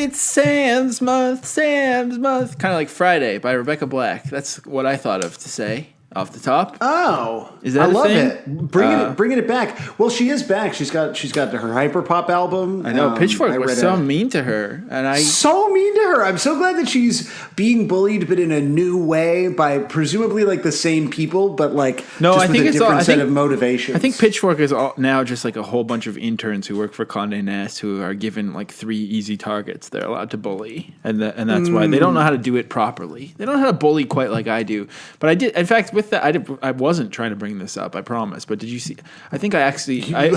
It's Sam's Month, Sam's Month. Kind of like Friday by Rebecca Black. That's what I thought of to say off the top. Oh, is that I love thing? it. Bringing it back. Well, she is back. She's got her hyperpop album. I know Pitchfork was so mean to her, and so mean to her. I'm so glad that she's being bullied, but in a new way by presumably like the same people, but like I think with a it's different set of motivations. I think Pitchfork is now just like a whole bunch of interns who work for Condé Nast who are given like 3 easy targets they're allowed to bully, and that's why they don't know how to do it properly. They don't know how to bully quite like I do. But I did, in fact, with that, I wasn't trying to bring this up, I promise. But did you see? I think I actually I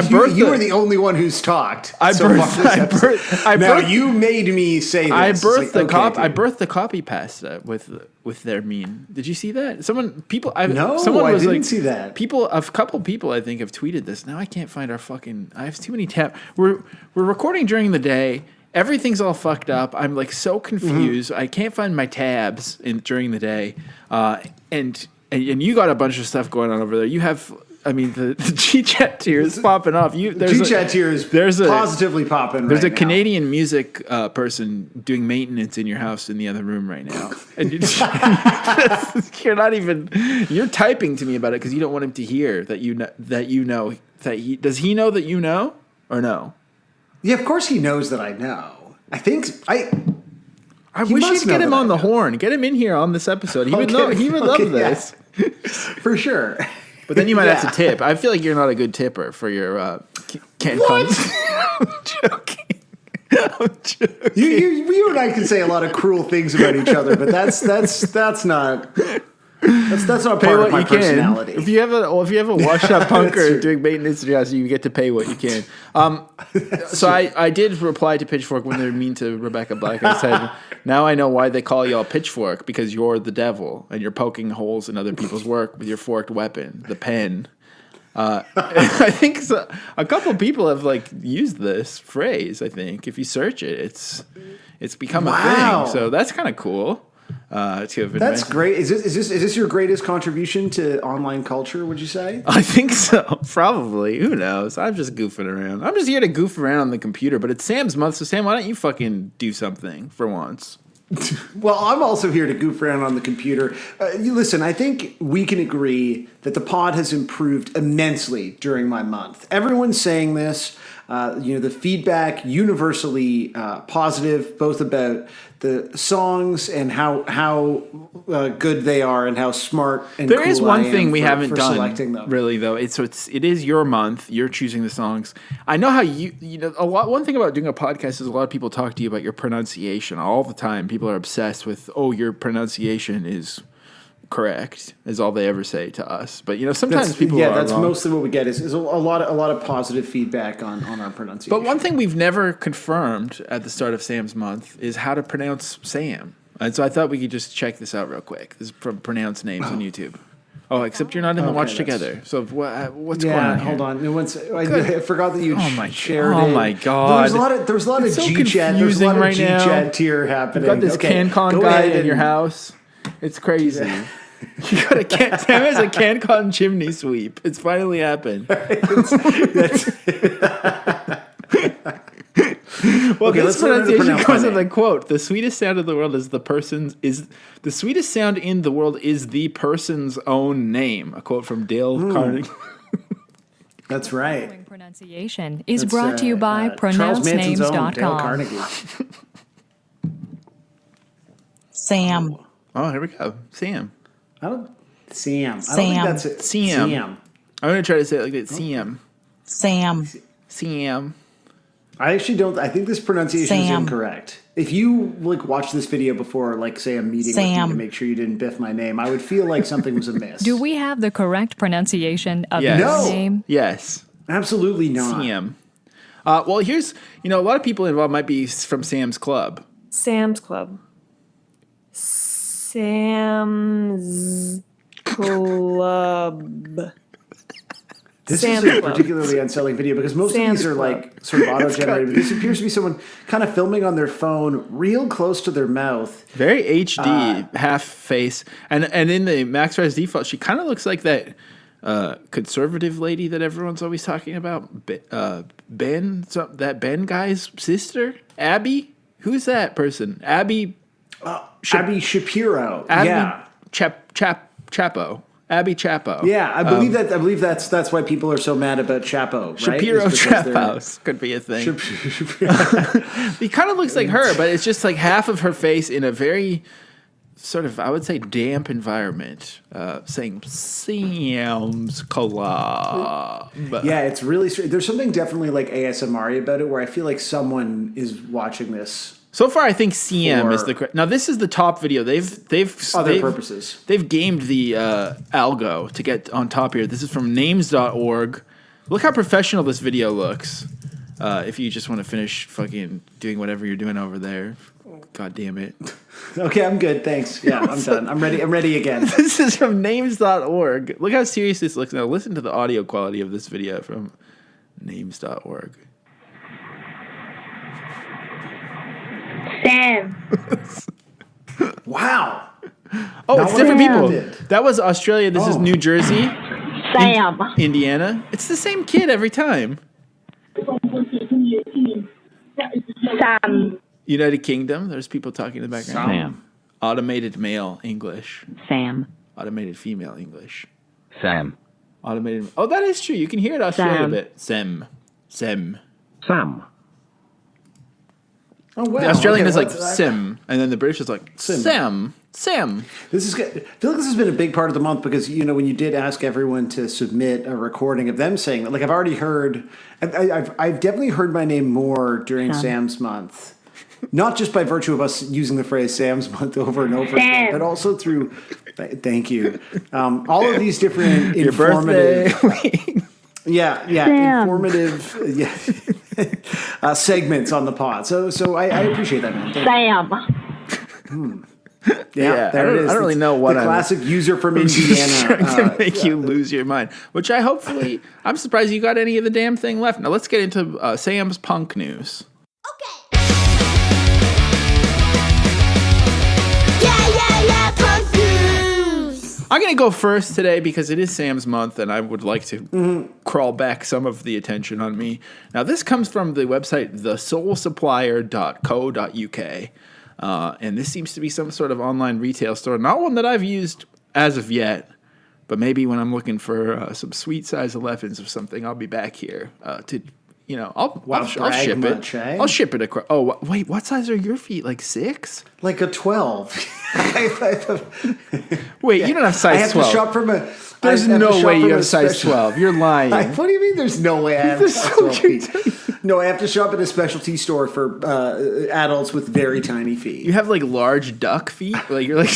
birthed. You were the only one who's talked. Now you made me say this. I birthed the copy pasta with their meme. Did you see that? I didn't see that. A couple people I think have tweeted this. Now I can't find our fucking. I have too many tabs. We're recording during the day. Everything's all fucked up. I'm like so confused. I can't find my tabs during the day. And you got a bunch of stuff going on over there. You have, I mean, the G-Chat tier is popping off. G-Chat tier is positively popping. There's a Canadian music person doing maintenance in your house in the other room right now, and you're typing to me about it because you don't want him to hear that you know that he does. He know that you know or no? Yeah, of course he knows that I know. I wish you'd get him on the horn. Get him in here on this episode. He would love this. Yeah. For sure. But then you might have to tip. I feel like you're not a good tipper for your canned puns. I'm joking. You and I can say a lot of cruel things about each other, but that's not part of my personality. If you have a washed up punker doing maintenance in your house, you get to pay what you can. So I did reply to Pitchfork when they're mean to Rebecca Black. I said, now I know why they call y'all Pitchfork, because you're the devil and you're poking holes in other people's work with your forked weapon, the pen. I think a couple of people have like used this phrase. I think if you search it, it's become a thing. So that's kind of cool. That's great. Is this your greatest contribution to online culture, would you say? I think so. Probably. Who knows? I'm just goofing around. I'm just here to goof around on the computer, but it's Sam's month, so Sam, why don't you fucking do something for once? Well, I'm also here to goof around on the computer. Listen, I think we can agree that the pod has improved immensely during my month. Everyone's saying this. The feedback universally positive, both about the songs and how good they are and how smart and there cool is one I thing am we haven't for done selecting them. Really though. It is your month. You're choosing the songs. I know how one thing about doing a podcast is a lot of people talk to you about your pronunciation all the time. People are obsessed with your pronunciation is correct, is all they ever say to us. But sometimes people are that's wrong. Mostly what we get is a lot of positive feedback on our pronunciation. But one thing we've never confirmed at the start of Sam's month is how to pronounce Sam. And so I thought we could just check this out real quick. This is from Pronounce Names on YouTube. Oh, except you're not in the watch together. So what's going on here? Hold on. I forgot that you shared it. Oh my god! There was a lot of so G-Chat. There's a lot of G-Chat tier happening. You got this CanCon guy in your house. It's crazy. You got Sam has a CanCon chimney sweep. It's finally happened. Well, this pronunciation goes in the quote: "The sweetest sound in the world is the sweetest sound in the world is the person's own name." A quote from Dale Carnegie. That's right. Pronunciation is brought to you by pronouncenames.com. Dale Carnegie. Sam. Oh, here we go. Sam. I don't think that's it. Sam. I'm going to try to say it like that. Sam. I actually don't. I think this pronunciation is incorrect. If you watch this video before, say a meeting with me to make sure you didn't biff my name, I would feel like something was amiss. Do we have the correct pronunciation of your name? Yes. Absolutely not. Sam. Well, here's a lot of people involved might be from Sam's Club. Sam's Club. Sam's Club. This is a particularly unsettling video because most of these are sort of auto-generated. But this appears to be someone kind of filming on their phone real close to their mouth. Very HD, half face. And in the Max Res default, she kind of looks like that conservative lady that everyone's always talking about. Ben guy's sister, Abby, Who's that person? Abby Abby Shapiro. Abby yeah. Chapo. Abby Chapo. Yeah, I believe that's why people are so mad about Chapo, right? Shapiro Trap House could be a thing. He kind of looks like her, but it's just like half of her face in a very sort of, I would say, damp environment, saying Sam's Club. Yeah, it's really strange. There's something definitely like ASMR about it, where I feel like someone is watching this. So far, I think CM is the now. This is the top video. They've other purposes. They've gamed the algo to get on top here. This is from names.org. Look how professional this video looks. If you just want to finish fucking doing whatever you're doing over there, God damn it. Okay, I'm good. Thanks. Yeah, I'm done. I'm ready. I'm ready again. This is from names.org. Look how serious this looks. Now listen to the audio quality of this video from names.org. Sam. Wow. Oh, it's different people. Did. That was Australia. This is New Jersey. Sam. Indiana. It's the same kid every time. Sam. United Kingdom. There's people talking in the background. Sam. Automated male English. Sam. Automated female English. Sam. Automated. Oh, that is true. You can hear it Australia a bit. Sem. Sam. Oh wow. The Australian is like what's- sim, and then the British is like Sam. This is good. I feel like this has been a big part of the month because, you know, when you did ask everyone to submit a recording of them saying that, like, I've already heard, I've definitely heard my name more during Sam's month. Not just by virtue of us using the phrase Sam's month over and over again, but also through, thank you, all of these different Your informative, birthday. informative segments on the pod. So I appreciate that, man. Thank you. Sam. Yeah, there it is. I don't really know what the I'm classic user from trying Indiana. to make you lose your mind. Which I'm surprised you got any of the damn thing left. Now let's get into Sam's punk news. Punk news. I'm going to go first today because it is Sam's month and I would like to crawl back some of the attention on me. Now, this comes from the website thesoulsupplier.co.uk. And this seems to be some sort of online retail store. Not one that I've used as of yet, but maybe when I'm looking for some sweet size 11s or something, I'll be back here to, you know, I'll ship much, it. eh? I'll ship it across. Oh, wait, what size are your feet? Like 6? Like a 12. Wait, you don't have size 12. I have to shop from a... There's no way you have size 12. You're lying. What do you mean there's no way I have size 12 feet? No, I have to shop at a specialty store for adults with very tiny feet. You have like large duck feet? Like you're like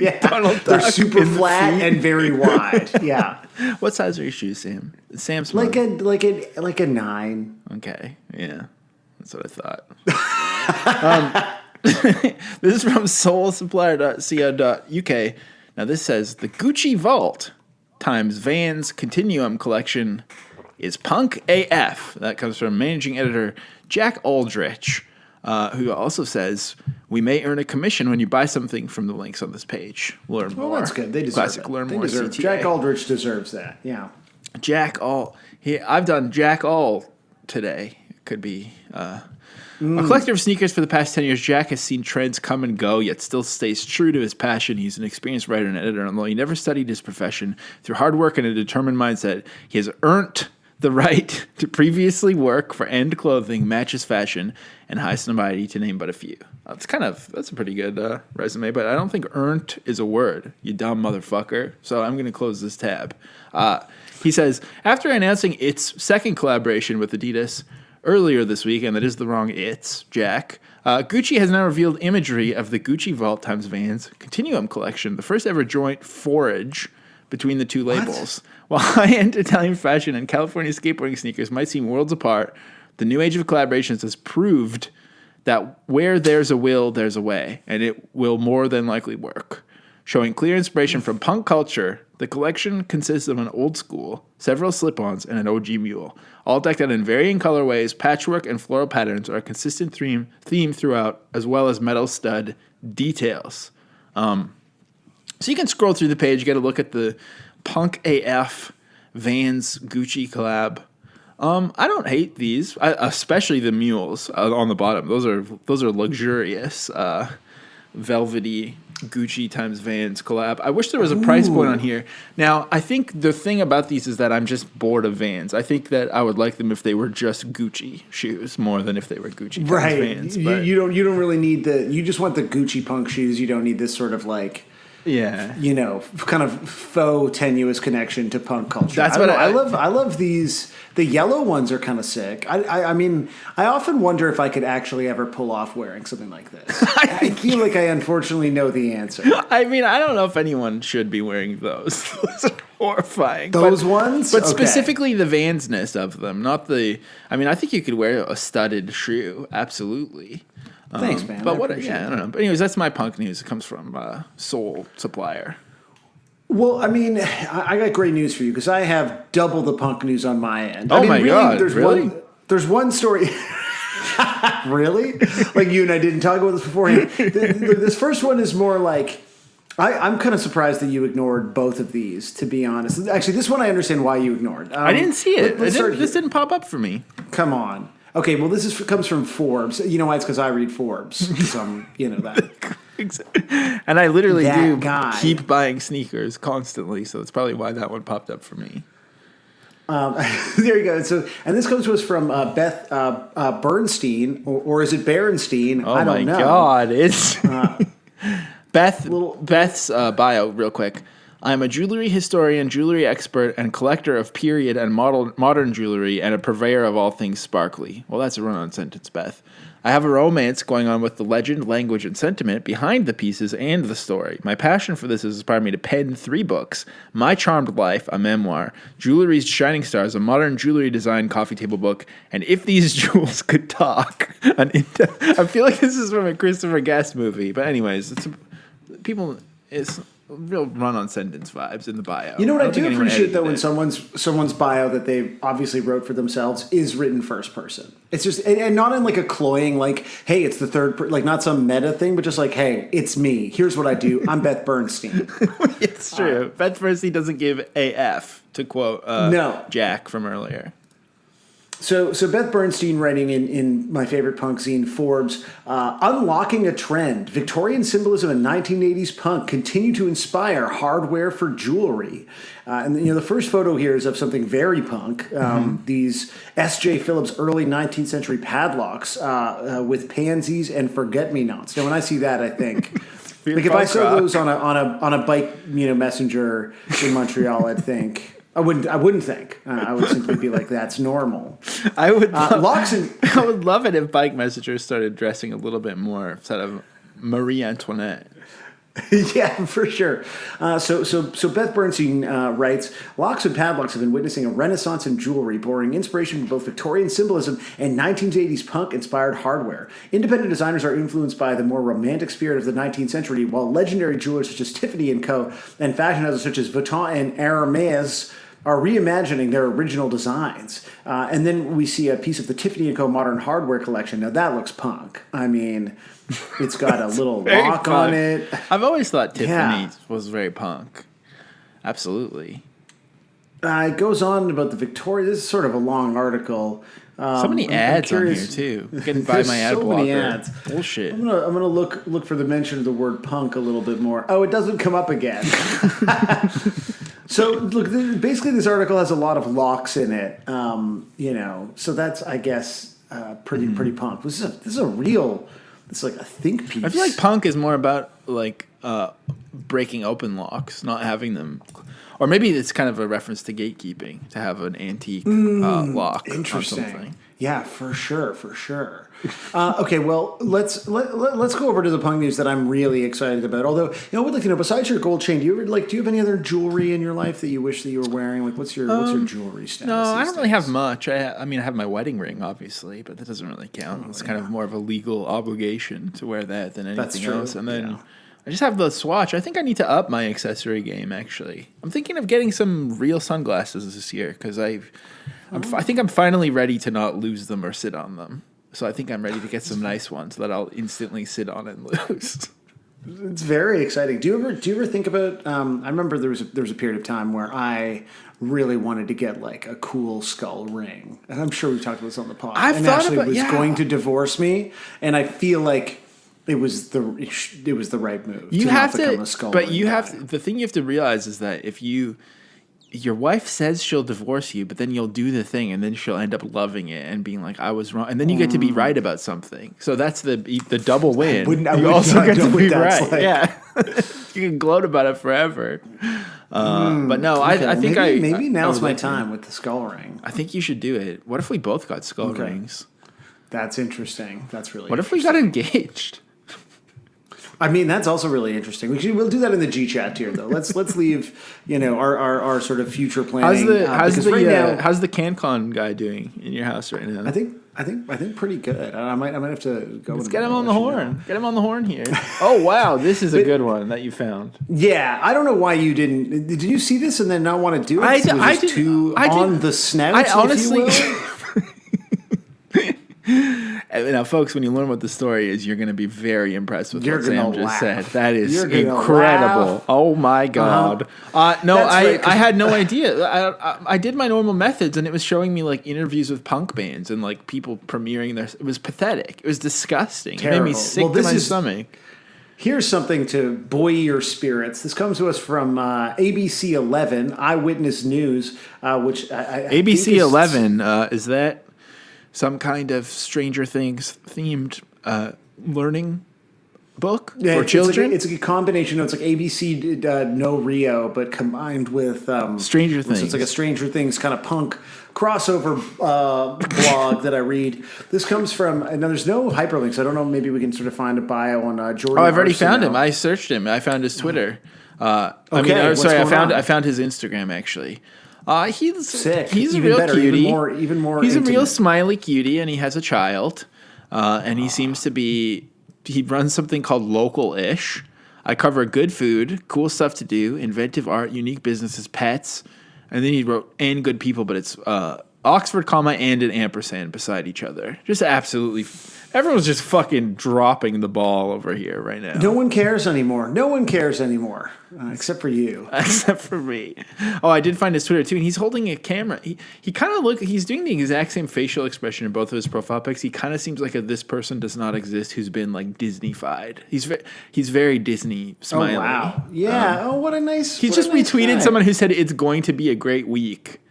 Yeah, Donald they're Duck super in the flat feet. and very wide. Yeah, What size are your shoes, Sam? Sam's like a 9. Okay, yeah, that's what I thought. This is from soulsupplier.co.uk. Now this says the Gucci Vault times Vans Continuum collection is punk AF. That comes from managing editor Jack Aldrich, who also says we may earn a commission when you buy something from the links on this page. Learn more. Well, that's good. They deserve Classic it. Learn They more. deserve CTA. Jack Aldrich deserves that. Yeah. Jack All. I've done Jack All today. It could be a collector of sneakers for the past 10 years. Jack has seen trends come and go, yet still stays true to his passion. He's an experienced writer and editor, and although he never studied his profession, through hard work and a determined mindset, he has earned the right to previously work for End Clothing, Matches Fashion, and High Snobiety, to name but a few. That's a pretty good resume, but I don't think earned is a word, you dumb motherfucker. So I'm going to close this tab. He says, after announcing its second collaboration with Adidas earlier this week, and that is the wrong it's, Jack, Gucci has now revealed imagery of the Gucci Vault times Vans Continuum collection, the first ever joint forage between the two labels. While high-end Italian fashion and California skateboarding sneakers might seem worlds apart, the new age of collaborations has proved that where there's a will, there's a way, and it will more than likely work. Showing clear inspiration from punk culture, the collection consists of an old school, several slip-ons, and an OG mule, all decked out in varying colorways. Patchwork and floral patterns are a consistent theme throughout, as well as metal stud details. So you can scroll through the page, get a look at the Punk AF Vans Gucci collab. I don't hate these, especially the mules on the bottom. Those are luxurious, velvety Gucci times Vans collab. I wish there was a price point on here. Now, I think the thing about these is that I'm just bored of Vans. I think that I would like them if they were just Gucci shoes more than if they were Gucci times Vans. You don't really need you just want the Gucci punk shoes. You don't need this sort of like. Yeah, kind of faux tenuous connection to punk culture. That's what I love. I love these. The yellow ones are kind of sick. I mean, I often wonder if I could actually ever pull off wearing something like this. I feel like I unfortunately know the answer. I mean, I don't know if anyone should be wearing those. Those are horrifying. Those ones, but specifically the Vansness of them, not the. I mean, I think you could wear a studded shoe, absolutely. Thanks, man. But I don't know. But anyways, that's my punk news. It comes from Soul Supplier. Well, I mean, I got great news for you because I have double the punk news on my end. Oh my God! Really? There's one story. Really? Like you and I didn't talk about this beforehand. This first one is more like. I'm kind of surprised that you ignored both of these, to be honest. Actually, this one I understand why you ignored. I didn't see it. This didn't pop up for me. Come on. Okay, well, comes from Forbes. You know why? It's because I read Forbes. That. And I literally keep buying sneakers constantly, so that's probably why that one popped up for me. There you go. So, and this comes to us from Beth Bernstein, or is it Berenstein? Oh I don't know. My God, it's Beth's bio, real quick. I'm a jewelry historian, jewelry expert, and collector of period and modern jewelry, and a purveyor of all things sparkly. Well, that's a run-on sentence, Beth. I have a romance going on with the legend, language, and sentiment behind the pieces and the story. My passion for this has inspired me to pen 3 books: My Charmed Life, a memoir; Jewelry's Shining Stars, a modern jewelry design coffee table book; and If These Jewels Could Talk. I feel like this is from a Christopher Guest movie, but anyways, it's real run-on sentence vibes in the bio. You know what I do appreciate though when someone's bio that they obviously wrote for themselves is written first person. It's just and not in like a cloying like, hey, it's the third like not some meta thing, but just like, hey, it's me. Here's what I do. I'm Beth Bernstein. It's true. Beth Bernstein doesn't give AF, to quote Jack from earlier. So Beth Bernstein writing in my favorite punk zine, Forbes, unlocking a trend. Victorian symbolism and 1980s punk continue to inspire hardware for jewelry. And the first photo here is of something very punk. These S.J. Phillips early 19th century padlocks with pansies and forget-me-nots. Now, when I see that, I think like if I saw those on a bike messenger in Montreal, I'd think. I wouldn't think. I would simply be like, "That's normal." I would love it if bike messengers started dressing a little bit more instead of Marie Antoinette. Yeah, for sure. So Beth Bernstein writes, locks and padlocks have been witnessing a renaissance in jewelry, borrowing inspiration from both Victorian symbolism and 1980s punk-inspired hardware. Independent designers are influenced by the more romantic spirit of the 19th century, while legendary jewelers such as Tiffany & Co. and fashion houses such as Vuitton and Hermès are reimagining their original designs. And then we see a piece of the Tiffany & Co. modern hardware collection. Now, that looks punk. I mean, it's got a little lock punk on it. I've always thought Tiffany was very punk. Absolutely. It goes on about the Victoria. This is sort of a long article. So many ads on here, too. You can buy my ad blocker. So many ads. Bullshit. I'm gonna look for the mention of the word punk a little bit more. Oh, it doesn't come up again. So, look, basically this article has a lot of locks in it, so that's, I guess, pretty punk. This is a real, it's like a think piece. I feel like punk is more about, like, breaking open locks, not having them. Or maybe it's kind of a reference to gatekeeping, to have an antique lock or something. Yeah, for sure. Okay, well, let's go over to the punk news that I'm really excited about. Although, I would like to know, besides your gold chain, do you have any other jewelry in your life that you wish that you were wearing? Like, what's your jewelry status? No, I don't really have much. I have my wedding ring, obviously, but that doesn't really count. It's kind of more of a legal obligation to wear that than anything else. And then I just have the Swatch. I think I need to up my accessory game, actually. I'm thinking of getting some real sunglasses this year because I think I'm finally ready to not lose them or sit on them. So I think I'm ready to get some nice ones that I'll instantly sit on and lose. It's very exciting. Do you ever think about? I remember there was a period of time where I really wanted to get like a cool skull ring, and I'm sure we've talked about this on the pod. I've and thought Ashley about was yeah. going to divorce me, and I feel like it was the right move. You to have not become to, a skull but ring you guy. have to, the thing you have to realize is that if your wife says she'll divorce you, but then you'll do the thing, and then she'll end up loving it and being like, "I was wrong," and then you get to be right about something. So that's the double win. I You would also not get know to what be that's right. like. Yeah, you can gloat about it forever. But no, I think maybe now's my like time with the skull ring. I think you should do it. What if we both got skull rings? That's interesting. That's really. What if we got engaged? I mean, that's also really interesting. We'll do that in the G chat tier, though. Let's leave, our sort of future planning. How's because right now, how's the CanCon guy doing in your house right now? I think pretty good. I might have to go. Let's get him on the horn. Get him on the horn here. Oh wow, this is a good one that you found. Yeah, I don't know why you didn't. Did you see this and then not want to do it? I It was just did- too I on did- the snout. I if you honestly. will. Now, folks, when you learn what the story is, you're going to be very impressed with You're what Sam gonna just laugh. said. That is You're gonna incredible. laugh. Oh my god! No, That's right, 'cause- I had no idea. I did my normal methods, and it was showing me like interviews with punk bands and like people premiering their. It was pathetic. It was disgusting. It made me Terrible. sick Well, to this my is- stomach. Here's something to buoy your spirits. This comes to us from ABC 11 Eyewitness News, which I think ABC is- 11 is that some kind of Stranger Things themed learning book for children? It's like a combination. It's like ABC No Rio, but combined with Stranger so it's Things. like a Stranger Things kind of punk crossover blog that I read. This comes from, and there's no hyperlinks. I don't know. Maybe we can sort of find a bio on Jordan. Oh, I've already Arsenault. found him. I searched him. I found his Twitter. I Okay, mean, what's sorry, going on? I found his Instagram actually. He's Sick. He's a Even real better, cutie. even more He's a real intimate. smiley cutie, and he has a child. And he seems to be. He runs something called Local-ish. I cover good food, cool stuff to do, inventive art, unique businesses, pets, and then he wrote "and good people," but it's Oxford comma and an ampersand beside each other. Just absolutely. Everyone's just fucking dropping the ball over here right now. No one cares anymore. No one cares anymore, except for you. Except for me. Oh, I did find his Twitter too, and he's holding a camera. He kind of he's doing the exact same facial expression in both of his profile pics. He kind of seems like a this person does not exist who's been like Disney-fied. He's very Disney smiley. Oh wow! Yeah. What a nice. He what just a nice retweeted guy. someone who said it's going to be a great week.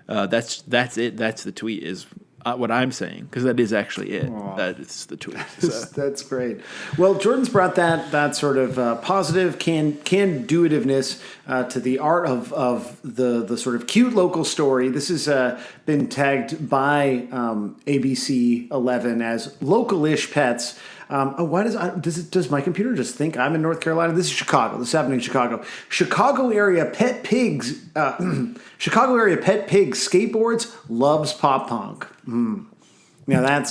That's it. That's the tweet is what I'm saying, because that is actually it. That is the tweet. So. That's great. Well, Jordan's brought that sort of positive can-do-itiveness to the art of the sort of cute local story. This has been tagged by ABC 11 as local-ish pets. Why does my computer just think I'm in North Carolina? This is Chicago. This is happening in Chicago. Chicago area pet pigs. Chicago area pet pigs skateboards loves pop punk. Now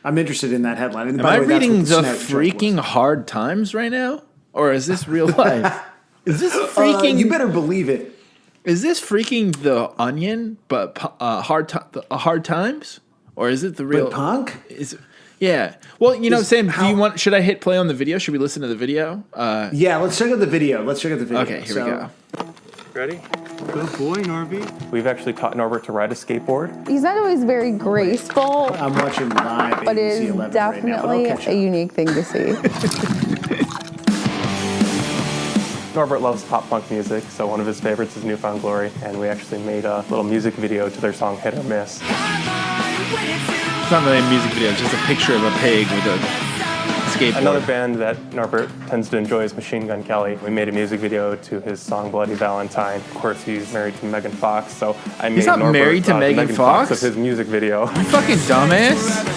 I'm interested in that headline. And Am by I the way, that's reading what the Snout joke freaking was. hard times right now, or is this real life? Is this freaking? You better believe it. Is this freaking the Onion, but hard times, or is it the real But punk? Yeah. Well, Sam, should I hit play on the video? Should we listen to the video? Yeah, let's check out the video. Okay, here we go. Ready? Good boy, Norby. We've actually taught Norbert to ride a skateboard. He's not always very graceful, I'm watching live but it ABC is 11 right now, but definitely I'll catch a up. unique thing to see. Norbert loves pop punk music, so one of his favorites is Newfound Glory, and we actually made a little music video to their song Hit or Miss. It's not really a music video. It's just a picture of a pig with a skateboard. Another band that Norbert tends to enjoy is Machine Gun Kelly. We made a music video to his song Bloody Valentine. Of course, he's married to Megan Fox, so I made not Norbert married to Megan Fox? of his music video. You fucking dumbass.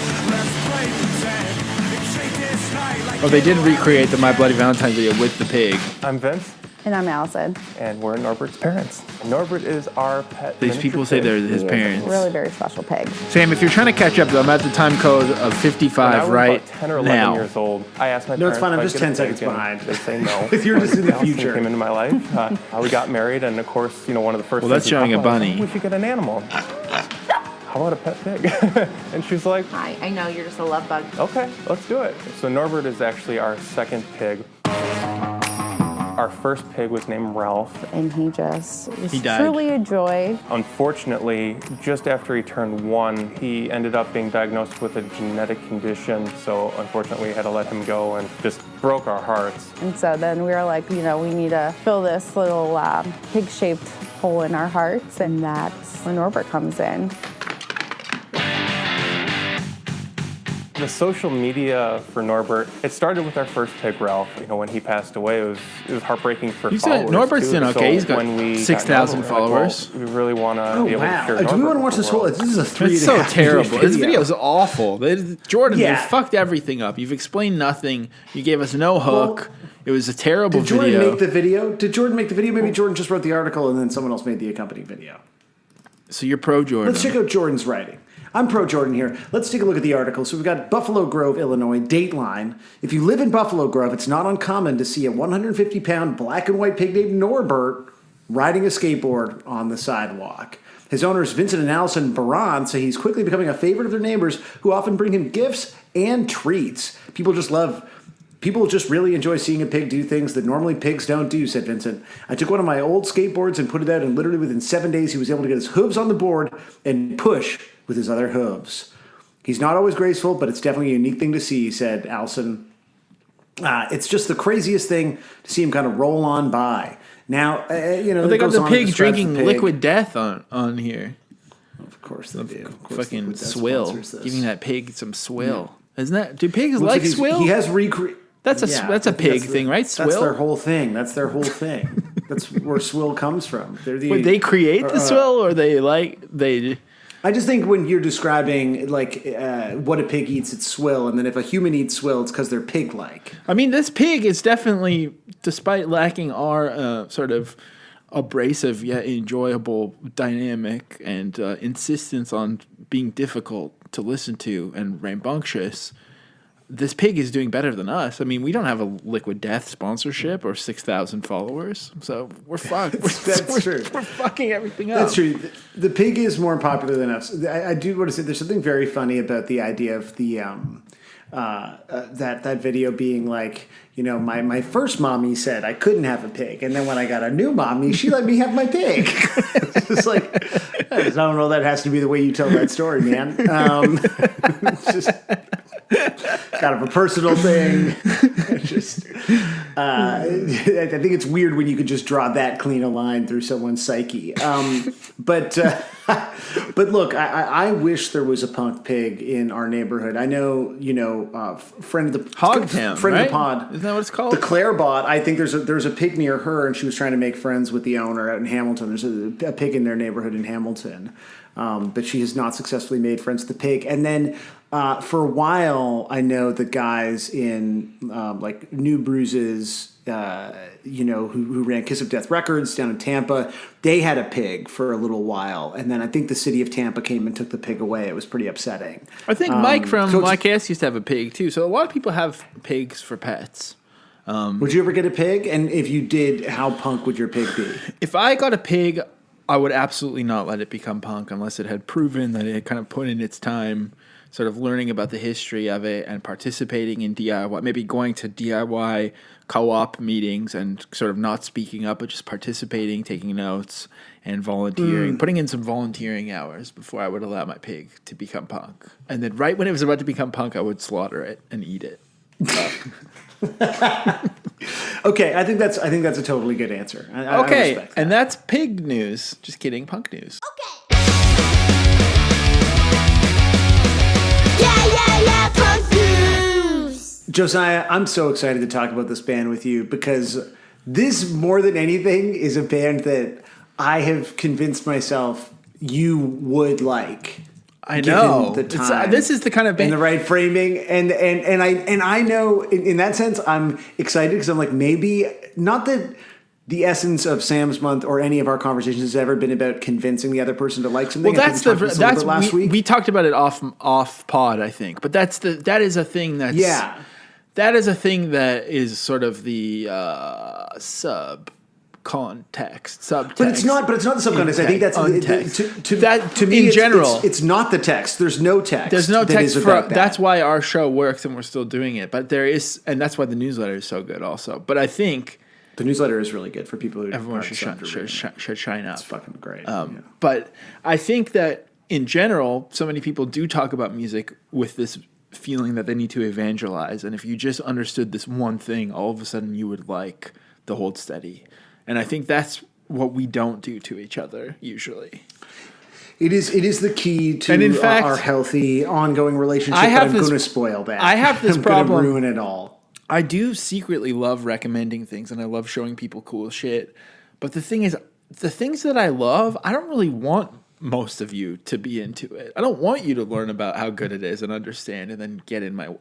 Oh, they did recreate the My Bloody Valentine video with the pig. I'm Vince, And I'm Allison. and we're Norbert's parents. Norbert is our pet. These miniature people say pig. they're his He is parents. a really very special pig. Sam, if you're trying to catch up, though, I'm at the time code of When I 55 was right about 10 or 11 now. years old, I asked my No, it's parents fine. I'm if I just could 10 get seconds bacon. behind. They say no. You're just in the Allison future. came into my life. How we got married, and of course, one of the first. Well, that's things we showing talked a about is, bunny. We should get an animal. How about a pet pig? And she's like, Hi, I know you're just a love bug. okay, let's do it. So Norbert is actually our second pig. Our first pig was named Ralph. And he just was He died. truly a joy. Unfortunately, just after he turned 1, he ended up being diagnosed with a genetic condition. So unfortunately, we had to let him go, and just broke our hearts. And so then we were like, we need to fill this little pig-shaped hole in our hearts, and that's when Norbert comes in. The social media for Norbert, it started with our first pig, Ralph. When he passed away, it was heartbreaking for You followers. said Norbert's too. doing okay. So He's got when we 6,000 got Norbert, followers. we really want to be able to share Do we want to watch this whole? world. This is a 3.5 It's so minute terrible. This video is awful. Jordan, Yeah. you fucked everything up. You've explained nothing. You gave us no hook. It was a terrible Did Jordan video. make the video? Did Jordan make the video? Maybe Jordan just wrote the article and then someone else made the accompanying video. So you're pro Jordan. Let's check out Jordan's writing. I'm pro Jordan here. Let's take a look at the article. So we've got Buffalo Grove, Illinois, Dateline. If you live in Buffalo Grove, it's not uncommon to see a 150-pound black and white pig named Norbert riding a skateboard on the sidewalk. His owners, Vincent and Allison Baran, say he's quickly becoming a favorite of their neighbors who often bring him gifts and treats. People just really enjoy seeing a pig do things that normally pigs don't do, said Vincent. I took one of my old skateboards and put it out, and literally within 7 days, he was able to get his hooves on the board and push with his other hooves. He's not always graceful, but it's definitely a unique thing to see, said Allison. It's just the craziest thing to see him kind of roll on by. Now, Well, they got the pig drinking liquid death on here. Of course they do. Of course Fucking Liquid Death swill. sponsors this. Giving that pig some swill. Isn't that? Do pigs Looks like he's- swill? He has recreated. That's a pig thing, right? Swill. That's their whole thing. That's their whole thing. That's where swill comes from. They're the. Would they create the swill, or they? I just think when you're describing what a pig eats, it's swill, and then if a human eats swill, it's because they're pig-like. I mean, this pig is definitely, despite lacking our sort of abrasive yet enjoyable dynamic and insistence on being difficult to listen to and rambunctious, this pig is doing better than us. I mean, we don't have a Liquid Death sponsorship or 6,000 followers, so we're fucked. That's true. We're fucking everything up. That's true. The pig is more popular than us. I do want to say there's something very funny about the idea of the that video being like, my first mommy said I couldn't have a pig, and then when I got a new mommy, she let me have my pig. It's just like, I don't know. That has to be the way you tell that story, man. It's just kind of a personal thing. I think it's weird when you could just draw that clean a line through someone's psyche. But look, I wish there was a punk pig in our neighborhood. I know, friend of the Hogtown, friend right? of the pod. Isn't that what it's called? The Claire bot. I think there's a pig near her, and she was trying to make friends with the owner out in Hamilton. There's a pig in their neighborhood in Hamilton, but she has not successfully made friends with the pig. And then for a while, I know the guys in like New Bruises, who ran Kiss of Death Records down in Tampa, they had a pig for a little while, and then I think the city of Tampa came and took the pig away. It was pretty upsetting. I think Mike from so YKS used to have a pig too. So a lot of people have pigs for pets. Would you ever get a pig? And if you did, how punk would your pig be? If I got a pig, I would absolutely not let it become punk unless it had proven that it had kind of put in its time, sort of learning about the history of it and participating in DIY, maybe going to DIY co-op meetings and sort of not speaking up, but just participating, taking notes, and volunteering, putting in some volunteering hours before I would allow my pig to become punk. And then right when it was about to become punk, I would slaughter it and eat it. Okay, I think that's a totally good answer. I Okay, respect that. and that's pig news. Just kidding, punk news. Yeah, punk news. Josiah, I'm so excited to talk about this band with you because this, more than anything, is a band that I have convinced myself you would like. I given know. the time This is the kind of band. and the right framing, and I know in that sense I'm excited because I'm like, maybe not that the essence of Sam's Month or any of our conversations has ever been about convincing the other person to like something. Well, I think we talked about this a little bit last week. We talked about it off pod, I think. But that is a thing that's that is a thing that is sort of the subtext. But it's not the subcontext. I think that's to me in it's, general. It's not the text. There's no text. There's no that text is for about that. that's why our show works and we're still doing it. But there is, and that's why the newsletter is so good also. But I think The newsletter is really good for people who Everyone aren't should shine up. It's fucking great. But I think that in general, so many people do talk about music with this feeling that they need to evangelize. And if you just understood this one thing, all of a sudden you would like the Hold Steady. And I think that's what we don't do to each other usually. It is the key to And in fact, our healthy, ongoing relationship. I'm going to spoil that. I have this I'm problem. I'm going to ruin it all. I do secretly love recommending things, and I love showing people cool shit. But the thing is, the things that I love, I don't really want most of you to be into it. I don't want you to learn about how good it is and understand, and then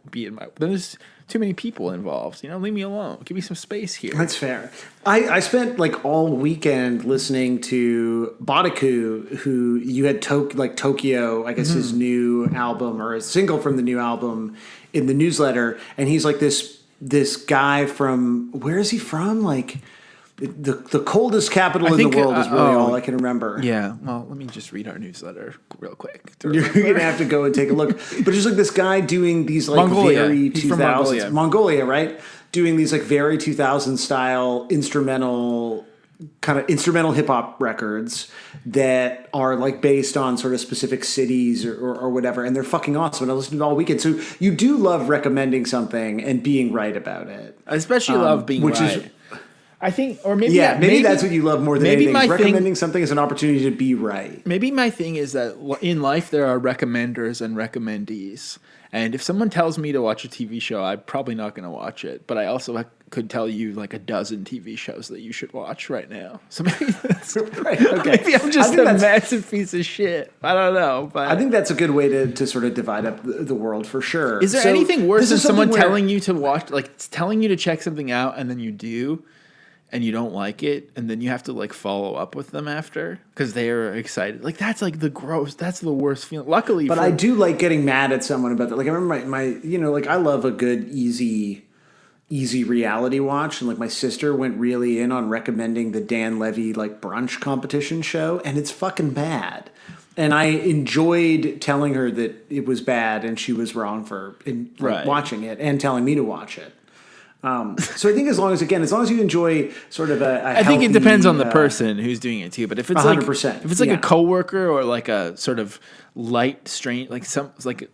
be in my. There's too many people involved. Leave me alone. Give me some space here. That's fair. I spent like all weekend listening to Badaku, who you had Tokyo, I guess his new album or a single from the new album in the newsletter, and he's like this guy from, where is he from? Like the coldest capital in the world is really all I can remember. Yeah. Well, let me just read our newsletter real quick. You're gonna have to go and take a look. But just like this guy doing these like very 2000s Mongolia, right? Doing these like very 2000s style instrumental hip hop records that are like based on sort of specific cities or whatever, and they're fucking awesome. And I listened to it all weekend. So you do love recommending something and being right about it. I especially love being right. I think, or maybe maybe that's what you love more than anything. Recommending something is an opportunity to be right. Maybe my thing is that in life there are recommenders and recommendees. And if someone tells me to watch a TV show, I'm probably not going to watch it. But I also could tell you like a dozen TV shows that you should watch right now. So maybe that's right. Okay. Maybe I'm just a massive piece of shit. I don't know. But I think that's a good way to sort of divide up the world for sure. Is there anything worse than someone telling you to watch, like telling you to check something out and then you do? And you don't like it, and then you have to like follow up with them after because they are excited. Like that's like that's the worst feeling. Luckily, but I do like getting mad at someone about that. Like I remember my like I love a good easy reality watch, and like my sister went really in on recommending the Dan Levy like brunch competition show, and it's fucking bad. And I enjoyed telling her that it was bad, and she was wrong for watching it and telling me to watch it. So I think as long as you enjoy sort of I think it depends on the person who's doing it too. But if it's 100%, like a coworker or like a sort of light strange, like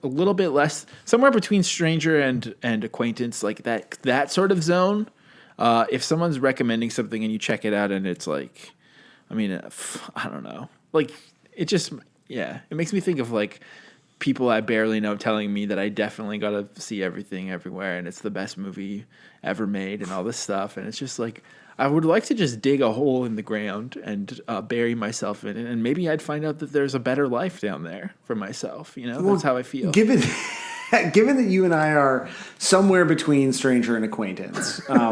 a little bit less, somewhere between stranger and acquaintance, like that sort of zone. If someone's recommending something and you check it out and it's like, I mean, I don't know, like it just it makes me think of like people I barely know telling me that I definitely got to see Everything Everywhere and it's the best movie ever made and all this stuff. And it's just like, I would like to just dig a hole in the ground and bury myself in it. And maybe I'd find out that there's a better life down there for myself. That's how I feel. Given that you and I are somewhere between stranger and acquaintance, I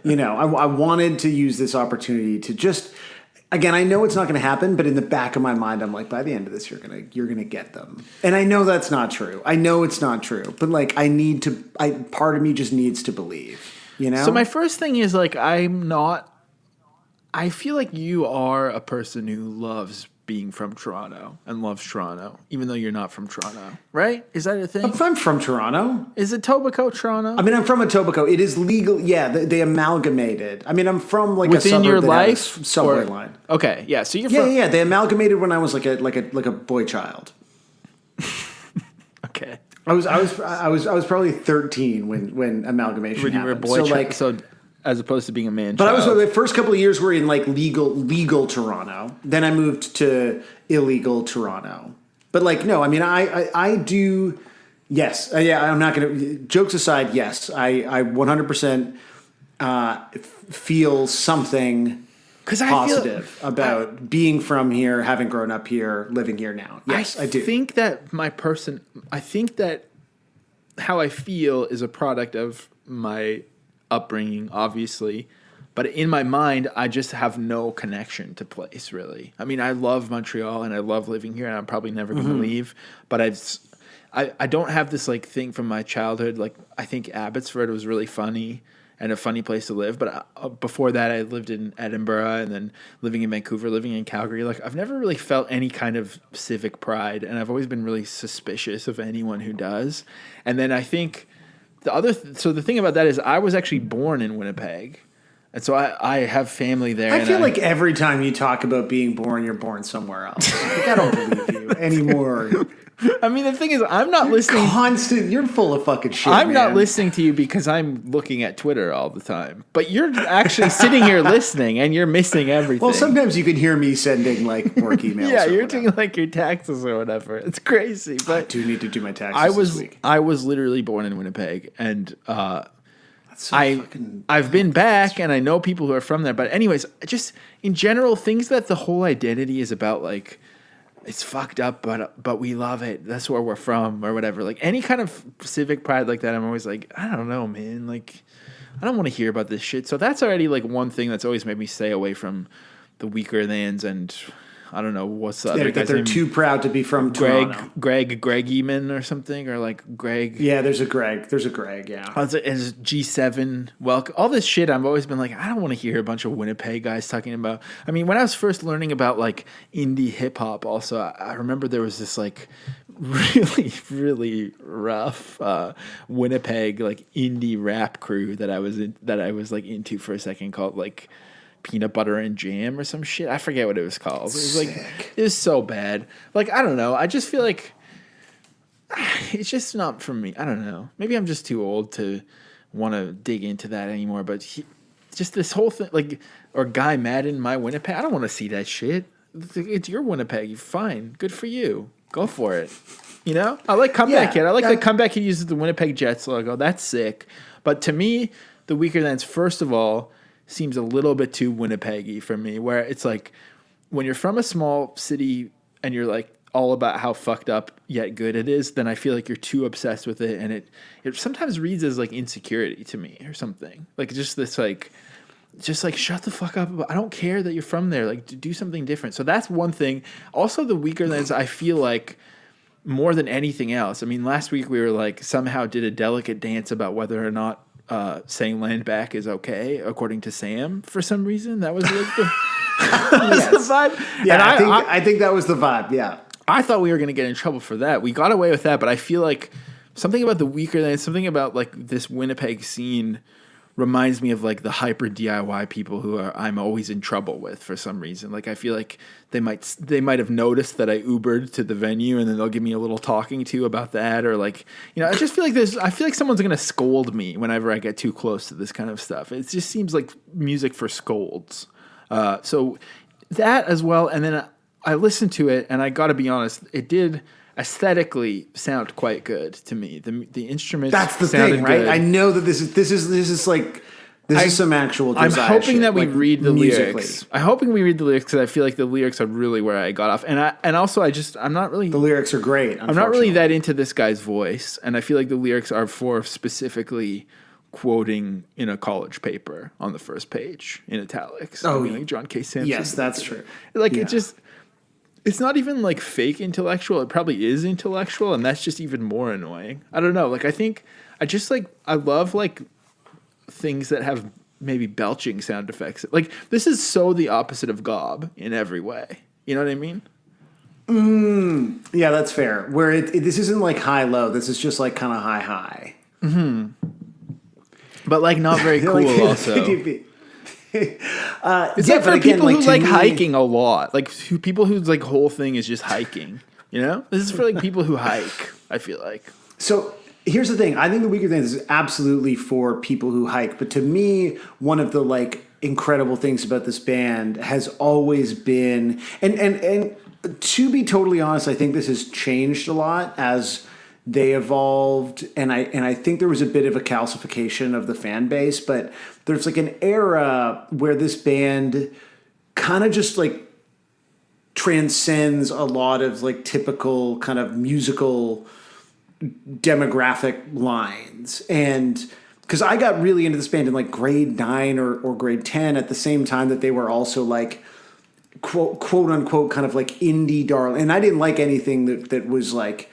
wanted to use this opportunity to just, again, I know it's not going to happen, but in the back of my mind, I'm like, by the end of this, you're gonna get them. And I know that's not true. I know it's not true, but like, part of me just needs to believe. So my first thing is like, I feel like you are a person who loves being from Toronto and loves Toronto, even though you're not from Toronto, right? Is that a thing? I'm from Toronto. Is Etobicoke Toronto? I mean, I'm from Etobicoke. It is legal. Yeah, they amalgamated. I mean, I'm from like within a suburb your that life has subway line. Okay, yeah. So you're yeah. They amalgamated when I was like a boy child. Okay. I was probably 13 when amalgamation happened. You were a boy child. So as opposed to being a man but child. the first couple of years were in like legal Toronto. Then I moved to illegal Toronto. But like, no, I mean, I do. Yes. I'm not going to, jokes aside. Yes. I 100% feel something positive about being from here, having grown up here, living here now. Yes, I do. I think that how I feel is a product of my upbringing, obviously, but in my mind, I just have no connection to place, really. I mean, I love Montreal and I love living here, and I'm probably never going to leave. But I don't have this like thing from my childhood. Like, I think Abbotsford was really funny and a funny place to live. But before that, I lived in Edinburgh and then living in Vancouver, living in Calgary. Like, I've never really felt any kind of civic pride, and I've always been really suspicious of anyone who does. And then I think the thing about that is I was actually born in Winnipeg. And so I have family there. I feel like every time you talk about being born, you're born somewhere else. Like, I don't believe you anymore. I mean, the thing is, I'm not listening. You're full of fucking shit. I'm not listening to you because I'm looking at Twitter all the time. But you're actually sitting here listening, and you're missing everything. Well, sometimes you can hear me sending like work emails. Yeah, you're doing like your taxes or whatever. It's crazy. But I do need to do my taxes this week. I was literally born in Winnipeg, and So I've been back, and I know people who are from there. But anyways, just in general, things that the whole identity is about, like, it's fucked up, but we love it. That's where we're from, or whatever. Like any kind of civic pride like that, I'm always like, I don't know, man. Like, I don't want to hear about this shit. So that's already like one thing that's always made me stay away from the Weakerthans and. I don't know what's the other guy's they're name? too proud to be from Toronto. Greg Eman or something, or like Greg. Yeah, there's a Greg. Yeah. It's G7. Well, all this shit. I've always been like, I don't want to hear a bunch of Winnipeg guys talking about. I mean, when I was first learning about like indie hip hop, also, I remember there was this like really, really rough Winnipeg like indie rap crew that I was like into for a second, called like Peanut Butter and Jam or some shit. I forget what it was called. It was like, it was so bad. Like, I don't know. I just feel like it's just not for me. I don't know. Maybe I'm just too old to want to dig into that anymore. But just this whole thing, like, or Guy Madden, my Winnipeg. I don't want to see that shit. It's your Winnipeg. Fine. Good for you. Go for it. You know? I like Comeback Kid. I like that Comeback Kid uses the Winnipeg Jets logo. That's sick. But to me, the Weakerthans, first of all, seems a little bit too Winnipeg-y for me, where it's like when you're from a small city and you're like all about how fucked up yet good it is, then I feel like you're too obsessed with it, and it sometimes reads as like insecurity to me or something. Like just this like shut the fuck up. I don't care that you're from there. Like do something different. So that's one thing. Also the Weakerthans, I feel like more than anything else. I mean, last week we were like somehow did a delicate dance about whether or not saying land back is okay, according to Sam, for some reason. That was like the, the vibe. Yeah, and I think that was the vibe, yeah. I thought we were going to get in trouble for that. We got away with that, but I feel like something about the Weakerthans, something about like this Winnipeg scene reminds me of like the hyper DIY people who I'm always in trouble with for some reason. Like I feel like they might have noticed that I Ubered to the venue, and then they'll give me a little talking to about that, or like, you know, I just feel like someone's gonna scold me whenever I get too close to this kind of stuff. It just seems like music for scolds. So that as well, and then I listened to it, and I got to be honest, it did aesthetically sound quite good to me. The instruments. That's the thing, right? Good. I know that this is some actual. I'm hoping that we like, read the musically. lyrics. I'm hoping we read the lyrics because I feel like the lyrics are really where I got off. And also I'm not really. The lyrics are great. I'm not really that into this guy's voice, and I feel like the lyrics are for specifically quoting in a college paper on the first page in italics. Oh, like John K. Sampson. Yes, that's true. Like it just. It's not even like fake intellectual. It probably is intellectual, and that's just even more annoying. I don't know. Like I love like things that have maybe belching sound effects. Like this is so the opposite of gob in every way. You know what I mean? Yeah, that's fair. Where this isn't like high low. This is just like kind of high high. Mm-hmm. But like not very cool. Also. It's for people who like hiking a lot, like people whose like whole thing is just hiking. You know, this is for like people who hike. I feel like. So here's the thing. I think the Weakerthans is absolutely for people who hike. But to me, one of the like incredible things about this band has always been, and to be totally honest, I think this has changed a lot as they evolved, and I think there was a bit of a calcification of the fan base, but there's like an era where this band kind of just like transcends a lot of like typical kind of musical demographic lines. And because I got really into this band in like grade 9 or grade 10 at the same time that they were also like quote unquote kind of like indie darling. And I didn't like anything that was like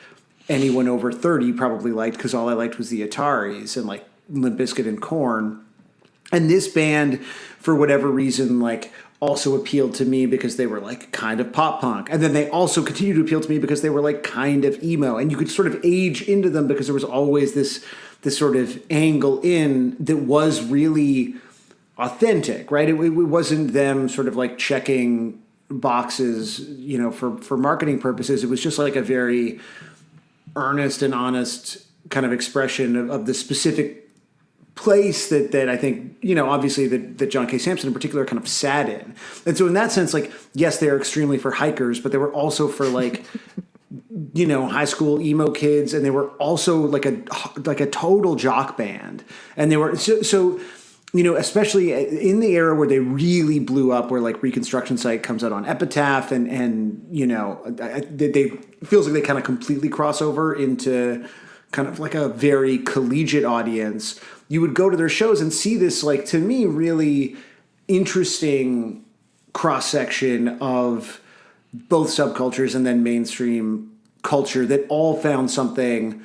anyone over 30 probably liked, because all I liked was the Ataris and like Limp Bizkit and Korn. And this band, for whatever reason, like also appealed to me because they were like kind of pop punk. And then they also continued to appeal to me because they were like kind of emo. And you could sort of age into them because there was always this sort of angle in that was really authentic, right? It wasn't them sort of like checking boxes, for marketing purposes. It was just like a very earnest and honest kind of expression of the specific place that I think, obviously that John K. Sampson in particular kind of sat in. And so in that sense, like, yes, they're extremely for hikers, but they were also for like, high school emo kids, and they were also like a total jock band. And they were so especially in the era where they really blew up, where like Reconstruction Site comes out on Epitaph, and they feels like they kind of completely cross over into kind of like a very collegiate audience. You would go to their shows and see this, like, to me, really interesting cross-section of both subcultures and then mainstream culture that all found something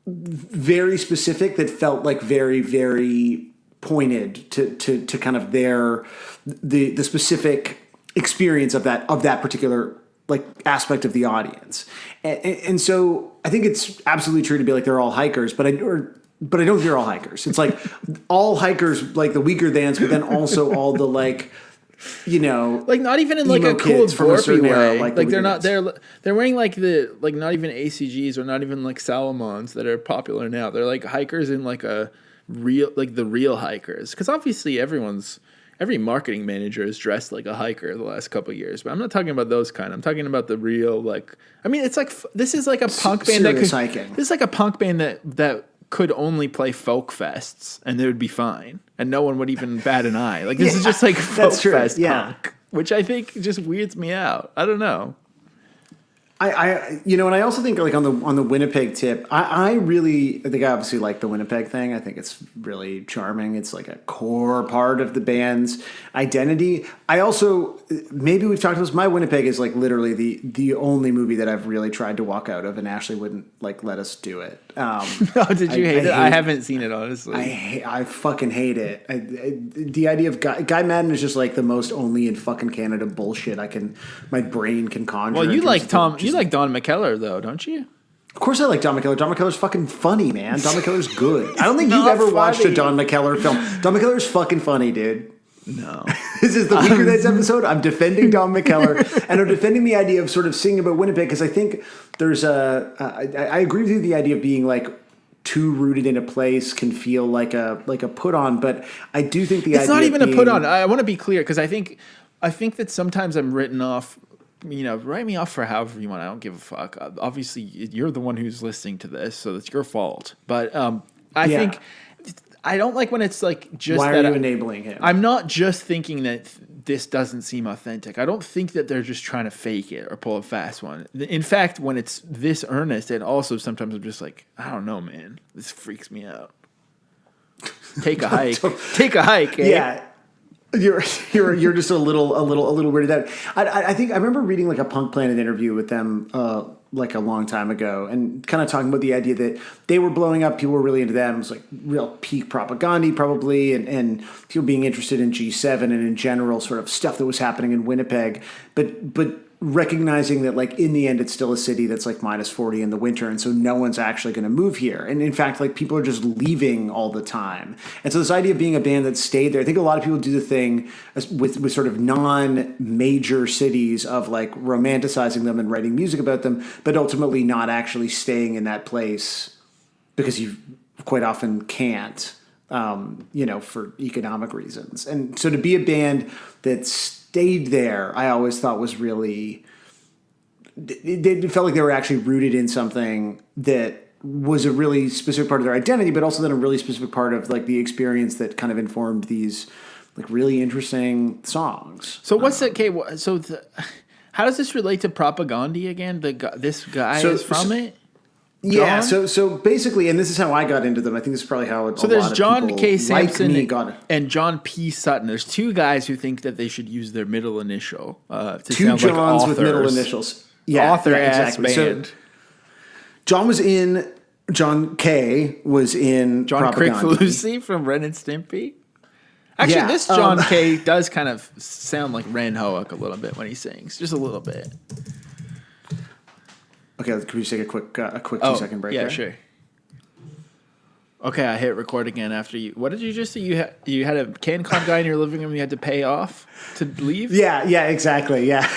very specific that felt like very, very pointed to kind of the specific experience of that particular like aspect of the audience. And so I think it's absolutely true to be like they're all hikers, but I don't think they're all hikers. It's like all hikers, like the Weakerthans, but then also all the like not even in like a cool dorpy way. Like they're wearing like not even ACGs or not even like Salomons that are popular now. They're like hikers in like the real hikers. Because obviously every marketing manager is dressed like a hiker the last couple of years, but I'm not talking about those kind. I'm talking about the real, like, I mean, it's like, this is like a punk band hiking. This is like a punk band that could only play folk fests and they would be fine and no one would even bat an eye. Like, this is just like folk fest punk, which I think just weirds me out. I don't know. And I also think like on the Winnipeg tip, I think I obviously like the Winnipeg thing. I think it's really charming. It's like a core part of the band's identity. I also, maybe we've talked about this, my Winnipeg is like literally the only movie that I've really tried to walk out of, and Ashley wouldn't like let us do it. Did you hate it? I haven't seen it, honestly. I fucking hate it. The idea of Guy Madden is just like the most only in fucking Canada bullshit my brain can conjure. Well, you like Don McKellar though, don't you? Of course I like Don McKellar. Don McKellar's fucking funny, man. Don McKellar's good. I don't think you've ever watched a Don McKellar film. Don McKellar's fucking funny, dude. No. This is the Weakerthans episode. I'm defending Don McKellar, and I'm defending the idea of sort of singing about Winnipeg, because I think there's I agree with you, the idea of being like too rooted in a place can feel like a put on, but I do think it's not even a put on. I want to be clear, because I think that sometimes I'm written off. Write me off for however you want. I don't give a fuck. Obviously, you're the one who's listening to this, so it's your fault. But I think I don't like when it's like just. Why are you enabling him? I'm not just thinking that this doesn't seem authentic. I don't think that they're just trying to fake it or pull a fast one. In fact, when it's this earnest, and also sometimes I'm just like, I don't know, man. This freaks me out. Take a hike. Take a hike. Eh? Yeah. You're just a little weirded out. I think I remember reading like a Punk Planet interview with them like a long time ago, and kind of talking about the idea that they were blowing up. People were really into them. It was like real peak propaganda probably, and people being interested in G7 and in general sort of stuff that was happening in Winnipeg. But recognizing that like in the end it's still a city that's like minus 40 in the winter, and so no one's actually going to move here, and in fact like people are just leaving all the time. And so this idea of being a band that stayed there, I think a lot of people do the thing with sort of non-major cities of like romanticizing them and writing music about them, but ultimately not actually staying in that place because you quite often can't, for economic reasons. And so to be a band that's stayed there, I always thought was really, they felt like they were actually rooted in something that was a really specific part of their identity, but also then a really specific part of like the experience that kind of informed these like really interesting songs. So what's that? Okay, how does this relate to Propaganda again? This guy is from it. Yeah, so basically, and this is how I got into them. I think this is probably how a there's lot of John people K. Sampson like got it. And John P. Sutton. There's two guys who think that they should use their middle initial to two sound Johns like authors. With middle initials. Yeah, exactly. Band. So John K. was in John Crick-Falusi from Ren and Stimpy. Actually, this John K. does kind of sound like Ren Hoek a little bit when he sings, just a little bit. Okay, can we just take a quick 2-second break? Yeah, there? sure. Okay, I hit record again after you. What did you just say? You had a CanCon guy in your living room you had to pay off to leave? Yeah, exactly. Yeah.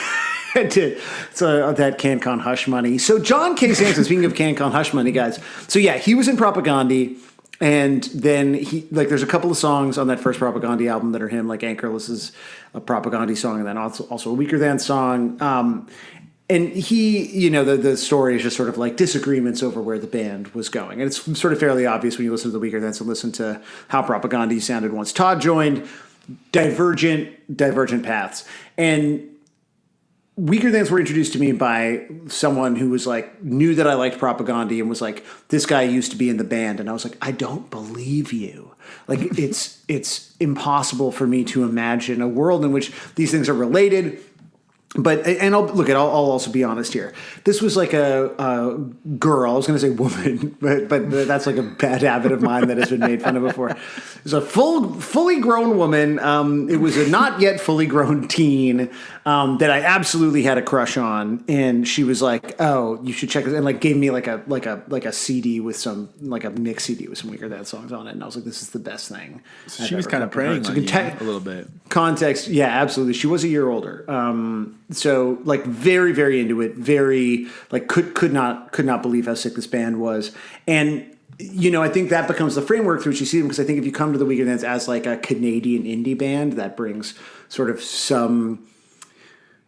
So that CanCon hush money. So John K. Samson, speaking of CanCon hush money, guys. So yeah, he was in Propagandhi, and then there's a couple of songs on that first Propagandhi album that are him, like Anchorless is a Propagandhi song, and then also a Weakerthans song. And he, the story is just sort of like disagreements over where the band was going. And it's sort of fairly obvious when you listen to the Weakerthans and listen to how Propagandhi sounded once Todd joined. Divergent paths. And Weakerthans were introduced to me by someone who was like, knew that I liked Propagandhi and was like, this guy used to be in the band. And I was like, I don't believe you. Like, it's impossible for me to imagine a world in which these things are related. But, and I'll also be honest here. This was like a girl. I was going to say woman, but that's like a bad habit of mine that has been made fun of before. It was a fully grown woman. It was a not yet fully grown teen that I absolutely had a crush on, and she was like, "Oh, you should check this," and like gave me like a CD with some like a mix CD with some Weakerthans songs on it, and I was like, "This is the best thing." So she was kind of preying on you a little bit. Context, yeah, absolutely. She was a year older. So like very, very into it, very like could not believe how sick this band was. And I think that becomes the framework through which you see them, because I think if you come to the Weakerthans as like a Canadian indie band, that brings sort of some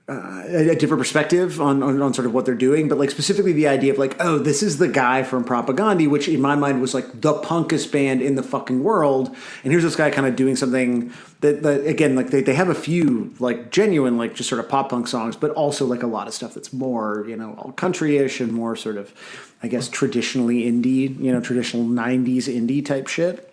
a different perspective on sort of what they're doing, but like specifically the idea of like, oh, this is the guy from Propagandhi, which in my mind was like the punkest band in the fucking world, and here's this guy kind of doing something that again, like they have a few like genuine like just sort of pop punk songs, but also like a lot of stuff that's more all country-ish and more sort of, I guess, traditionally indie, traditional 90s indie type shit.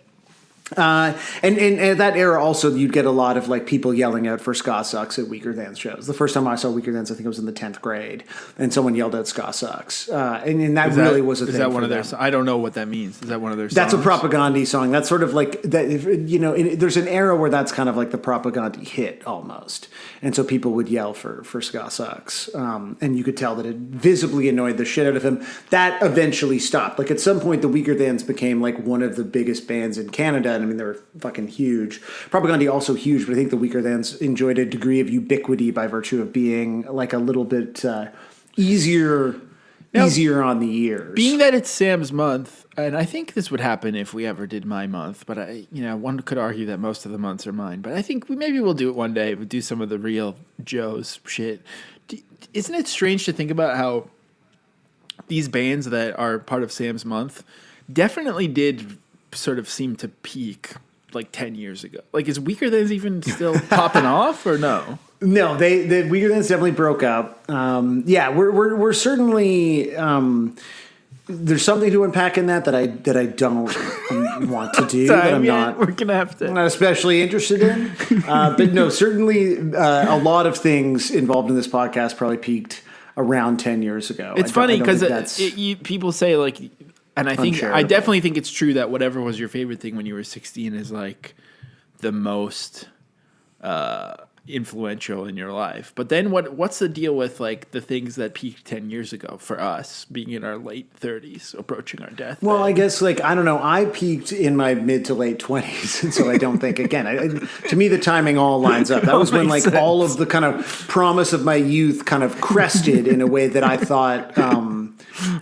And at that era also you'd get a lot of like people yelling out for Ska Sucks at Weakerthans shows. The first time I saw Weakerthans, I think I was in the 10th grade, and someone yelled out Ska Sucks. And that really was a thing. Is that one of their? I don't know what that means. Is that one of their songs? That's a Propagandhi song. That's sort of like that. There's an era where that's kind of like the Propagandhi hit almost, and so people would yell for Ska Sucks, and you could tell that it visibly annoyed the shit out of him. That eventually stopped. Like at some point, the Weakerthans became like one of the biggest bands in Canada. I mean, they were fucking huge. Propagandhi also huge, but I think the Weakerthans enjoyed a degree of ubiquity by virtue of being like a little bit easier on the ears. Being that it's Sam's month, and I think this would happen if we ever did my month, but one could argue that most of the months are mine. But I think maybe we'll do it one day. We'll do some of the real Joe's shit. Isn't it strange to think about how these bands that are part of Sam's month definitely did sort of seem to peak like 10 years ago? Like, is Weakerthans even still popping off or no? No, the Weakerthans definitely broke up. We're certainly there's something to unpack in that I don't want to do. That we're gonna have to. I'm not especially interested in. But no, certainly a lot of things involved in this podcast probably peaked around 10 years ago. It's funny because people say like. And I definitely think it's true that whatever was your favorite thing when you were 16 is like the most influential in your life. But then what's the deal with like the things that peaked 10 years ago for us, being in our late 30s, approaching our death? Well, I guess like, I don't know, I peaked in my mid to late 20s. And so I don't think, again, to me, the timing all lines up. That was when like sense. All of the kind of promise of my youth kind of crested in a way that I thought...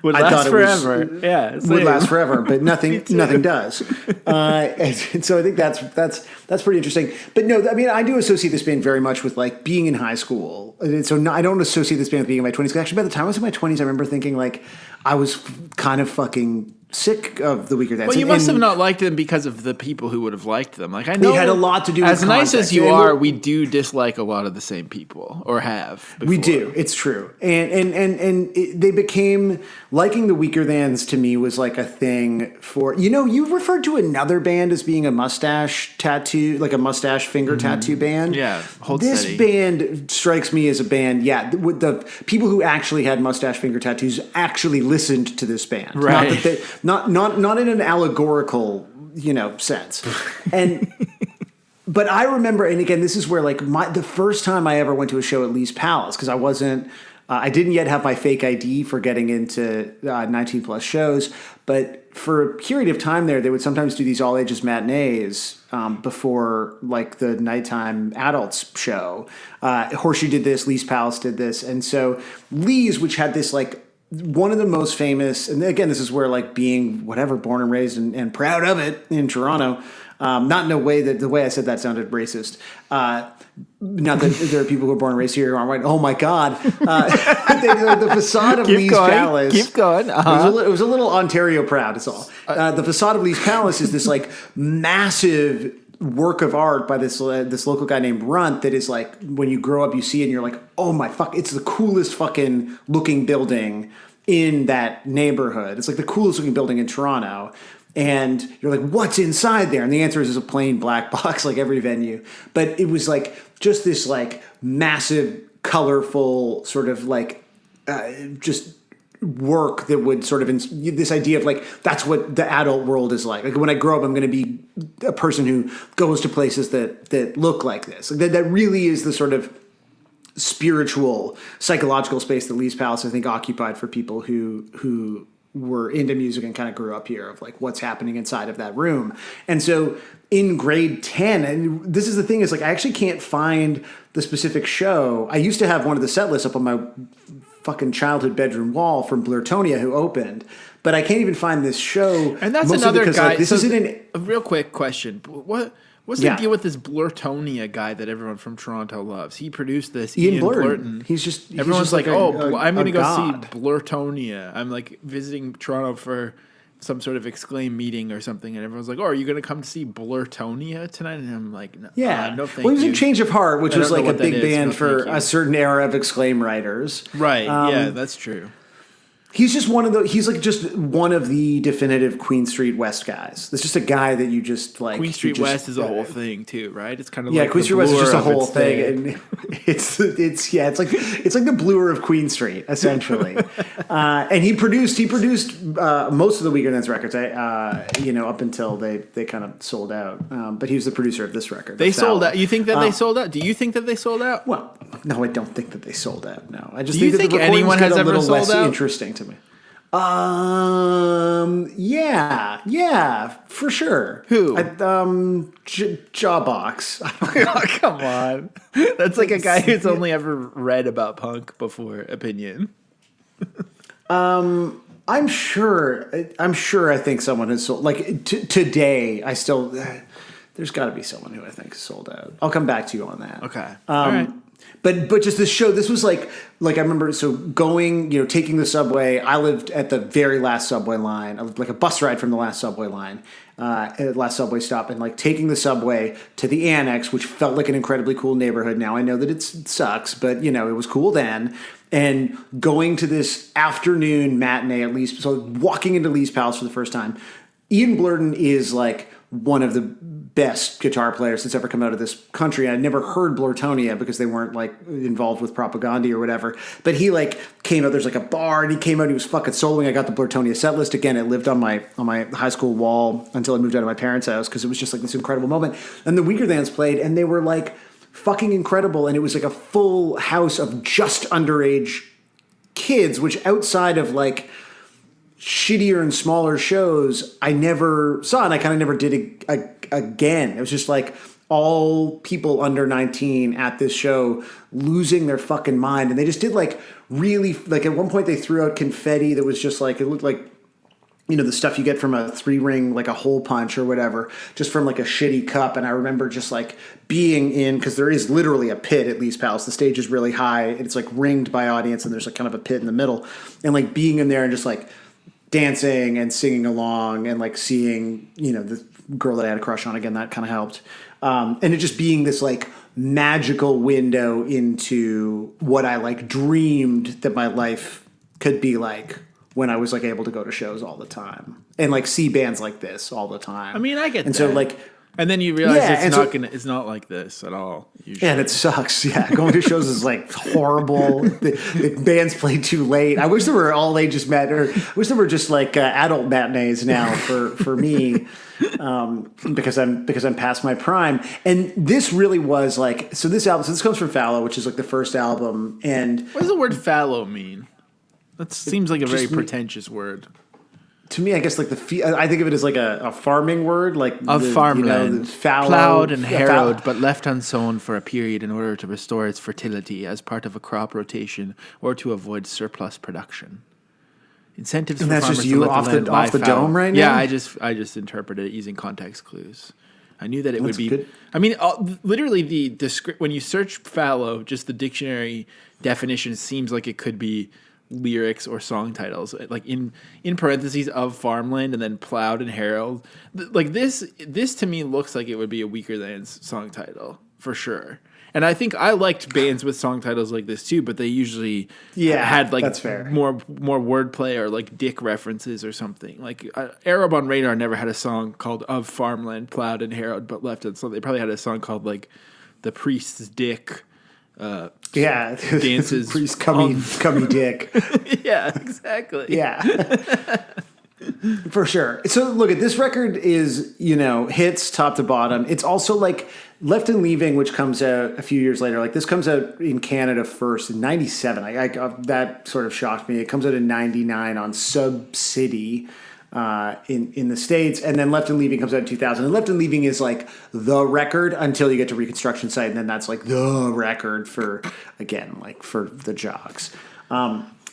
would last forever. Would last forever, but nothing does. And so I think that's pretty interesting. But no, I mean, I do associate this band very much with like being in high school. And so I don't associate this band with being in my 20s. Actually, by the time I was in my 20s, I remember thinking like I was kind of fucking sick of the Weakerthans. Well, you must have not liked them because of the people who would have liked them. Like I know it had a lot to do with as context. Nice as you are, we do dislike a lot of the same people, or have before. We do. It's true. And they became liking the Weakerthans to me was like a thing for you referred to another band as being a mustache tattoo, like a mustache finger tattoo band. Yeah, this steady. Band strikes me as a band. Yeah, the people who actually had mustache finger tattoos actually listened to this band. Right. Not that not in an allegorical, sense. And but I remember, and again, this is where like the first time I ever went to a show at Lee's Palace, because I wasn't I didn't yet have my fake ID for getting into 19 plus shows, but for a period of time there, they would sometimes do these all ages matinees before like the nighttime adults show. Horseshoe did this, Lee's Palace did this. And so Lee's, which had this like one of the most famous, and again, this is where like being whatever, born and raised and proud of it in Toronto, not in a way that the way I said that sounded racist. Not that there are people who are born and raised here who aren't white. Oh my God. The facade of Lee's Palace. Keep going. It was a little Ontario proud, is all. The facade of Lee's Palace is this like massive work of art by this local guy named Runt that is like, when you grow up, you see it and you're like, oh my fuck, it's the coolest fucking looking building in that neighborhood. It's like the coolest looking building in Toronto. And you're like, what's inside there? And the answer is a plain black box like every venue. But it was like just this like massive, colorful sort of like just work that would sort of this idea of like, that's what the adult world is like. Like when I grow up, I'm going to be a person who goes to places that look like this. Like that really is the sort of spiritual, psychological space that Lee's Palace, I think, occupied for people who were into music and kind of grew up here, of like what's happening inside of that room. And so in grade 10, and this is the thing, is like I actually can't find the specific show. I used to have one of the set lists up on my fucking childhood bedroom wall from Blurtonia, who opened, but I can't even find this show. And that's another guy. Like, this isn't a real quick question. What's the deal with this Blurtonia guy that everyone from Toronto loves? He produced this. Ian Blurton. Everyone's like, I'm going to go see Blurtonia. I'm like visiting Toronto for some sort of Exclaim meeting or something, and everyone's like, are you going to come to see Blurtonia tonight? And I'm like, no, no thank you. Well, he was in Change of Heart, which was like a big band for a certain era of Exclaim writers. Right, yeah, that's true. He's just one of the. He's like just one of the definitive Queen Street West guys. It's just a guy that you just like. Queen Street West is a whole thing too, right? It's kind of like Queen Street West is just a whole thing, and it's like the Bluer of Queen Street essentially. And he produced most of the Weakerthans records. Up until they kind of sold out. But he was the producer of this record. They sold out. You think that they sold out? Do you think that they sold out? Well, no, I don't think that they sold out. No, I just Do you think that the anyone has get a ever little sold less out? Interesting to me. Yeah, for sure. Who? Jawbox. Oh, come on. That's like a guy who's only ever read about punk before Opinion. I'm sure. I think someone has sold. Like today, I still. There's got to be someone who I think sold out. I'll come back to you on that. Okay. All right. But just this show, this was like I remember, so going, taking the subway. I lived at the very last subway line. I lived like a bus ride from the last subway line, last subway stop, and like taking the subway to the Annex, which felt like an incredibly cool neighborhood. Now I know that it sucks, but it was cool then. And going to this afternoon matinee at Lee's, so walking into Lee's Palace for the first time. Ian Blurton is like one of the best guitar players that's ever come out of this country. I'd never heard Blurtonia because they weren't like involved with Propaganda or whatever. But he like came out. There's like a bar, and he came out. He was fucking soloing. I got the Blurtonia set list again. It lived on my high school wall until I moved out of my parents' house because it was just like this incredible moment. And the Weakerthans played, and they were like fucking incredible. And it was like a full house of just underage kids, which outside of like shittier and smaller shows I never saw, and I kind of never did it again. It was just like all people under 19 at this show losing their fucking mind, and they just did like really, like at one point they threw out confetti that was just like, it looked like the stuff you get from a 3-ring, like a hole punch or whatever, just from like a shitty cup. And I remember just like being in, because there is literally a pit at Lee's Palace. The stage is really high, and it's like ringed by audience, and there's like kind of a pit in the middle, and like being in there and just like dancing and singing along and like seeing, the girl that I had a crush on again, that kind of helped. And it just being this like magical window into what I like dreamed that my life could be like when I was like able to go to shows all the time and like see bands like this all the time. I mean, I get and that. so like, And then you realize Yeah, and it's not like this at all. Usually. And it sucks. Yeah, going to shows is like horrible. The bands play too late. I wish there were all ages I wish there were just like adult matinees now for me, because I'm past my prime. And this really was like, so this comes from Fallow, which is like the first album. And what does the word fallow mean? That seems like a very pretentious word. To me, I guess like I think of it as like a farming word, like of farmland, fallow, plowed and harrowed, but left unsown for a period in order to restore its fertility as part of a crop rotation or to avoid surplus production. Incentives and for that's farmers just you to let off the dome right now. Yeah, I just interpreted it using context clues. I knew that it would be. Good. I mean, literally the when you search fallow, just the dictionary definition seems like it could be lyrics or song titles, like in parentheses of farmland and then plowed and harrowed. Like this to me looks like it would be a Weakerthans song title for sure. And I think I liked bands with song titles like this too, but they usually had like that's fair. more wordplay or like dick references or something. Like Arab on Radar never had a song called Of Farmland, Plowed and Harrowed, but left it. So they probably had a song called like The Priest's Dick. Dances priest cummy dick. Yeah, exactly. Yeah. For sure. So look, at this record is, hits top to bottom. It's also like Left and Leaving, which comes out a few years later. Like this comes out in Canada first in 97. I that sort of shocked me. It comes out in 99 on Sub City in the States, and then Left and Leaving comes out in 2000. And Left and Leaving is like the record until you get to Reconstruction Site, and then that's like the record for the Jogs.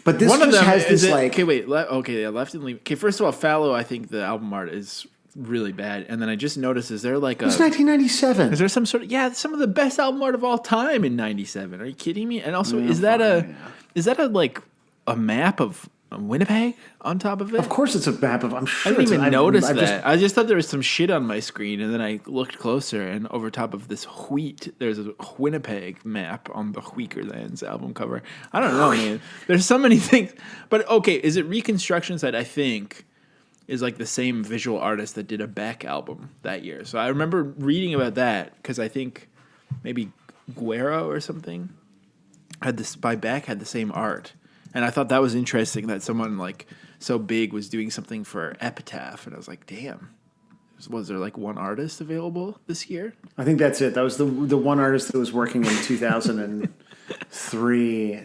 But this one of them has this Left and Leaving. Okay, first of all, Fallow, I think the album art is really bad, and then I just noticed, is there like it's 1997? Is there some sort of some of the best album art of all time in 97? Are you kidding me? And also, is that a map of Winnipeg on top of it? Of course, it's a map of. I'm sure. I didn't even notice that. I just thought there was some shit on my screen, and then I looked closer, and over top of this wheat, there's a Winnipeg map on the Weakerthans album cover. I don't know, man. There's so many things. But okay, is it Reconstruction Site? I think is like the same visual artist that did a Beck album that year. So I remember reading about that because I think maybe Guerra or something by Beck had the same art. And I thought that was interesting that someone like so big was doing something for Epitaph. And I was like, damn, was there like one artist available this year? I think that's it. That was the one artist that was working in 2003.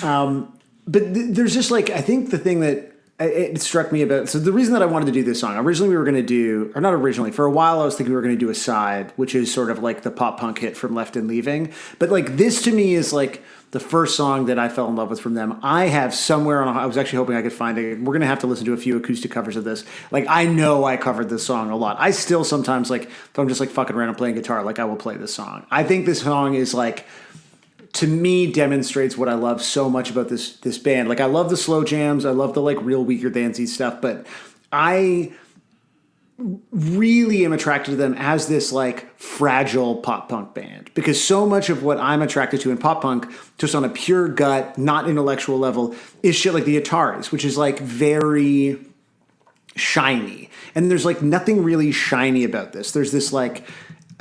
But there's just like, I think the thing that it struck me about, so the reason that I wanted to do this song, originally we were going to do, or not originally, for a while I was thinking we were going to do a side, which is sort of like the pop punk hit from Left and Leaving. But like this to me is like the first song that I fell in love with from them. I have somewhere I was actually hoping I could find it. We're going to have to listen to a few acoustic covers of this. Like I know I covered this song a lot. I still sometimes like, if I'm just like fucking around and playing guitar, like I will play this song. I think this song is like, to me, demonstrates what I love so much about this band. Like I love the slow jams, I love the like real Weakerthans-y stuff, but I really am attracted to them as this like fragile pop punk band, because so much of what I'm attracted to in pop punk, just on a pure gut, not intellectual level, is shit like the Ataris, which is like very shiny, and there's like nothing really shiny about this. There's this like.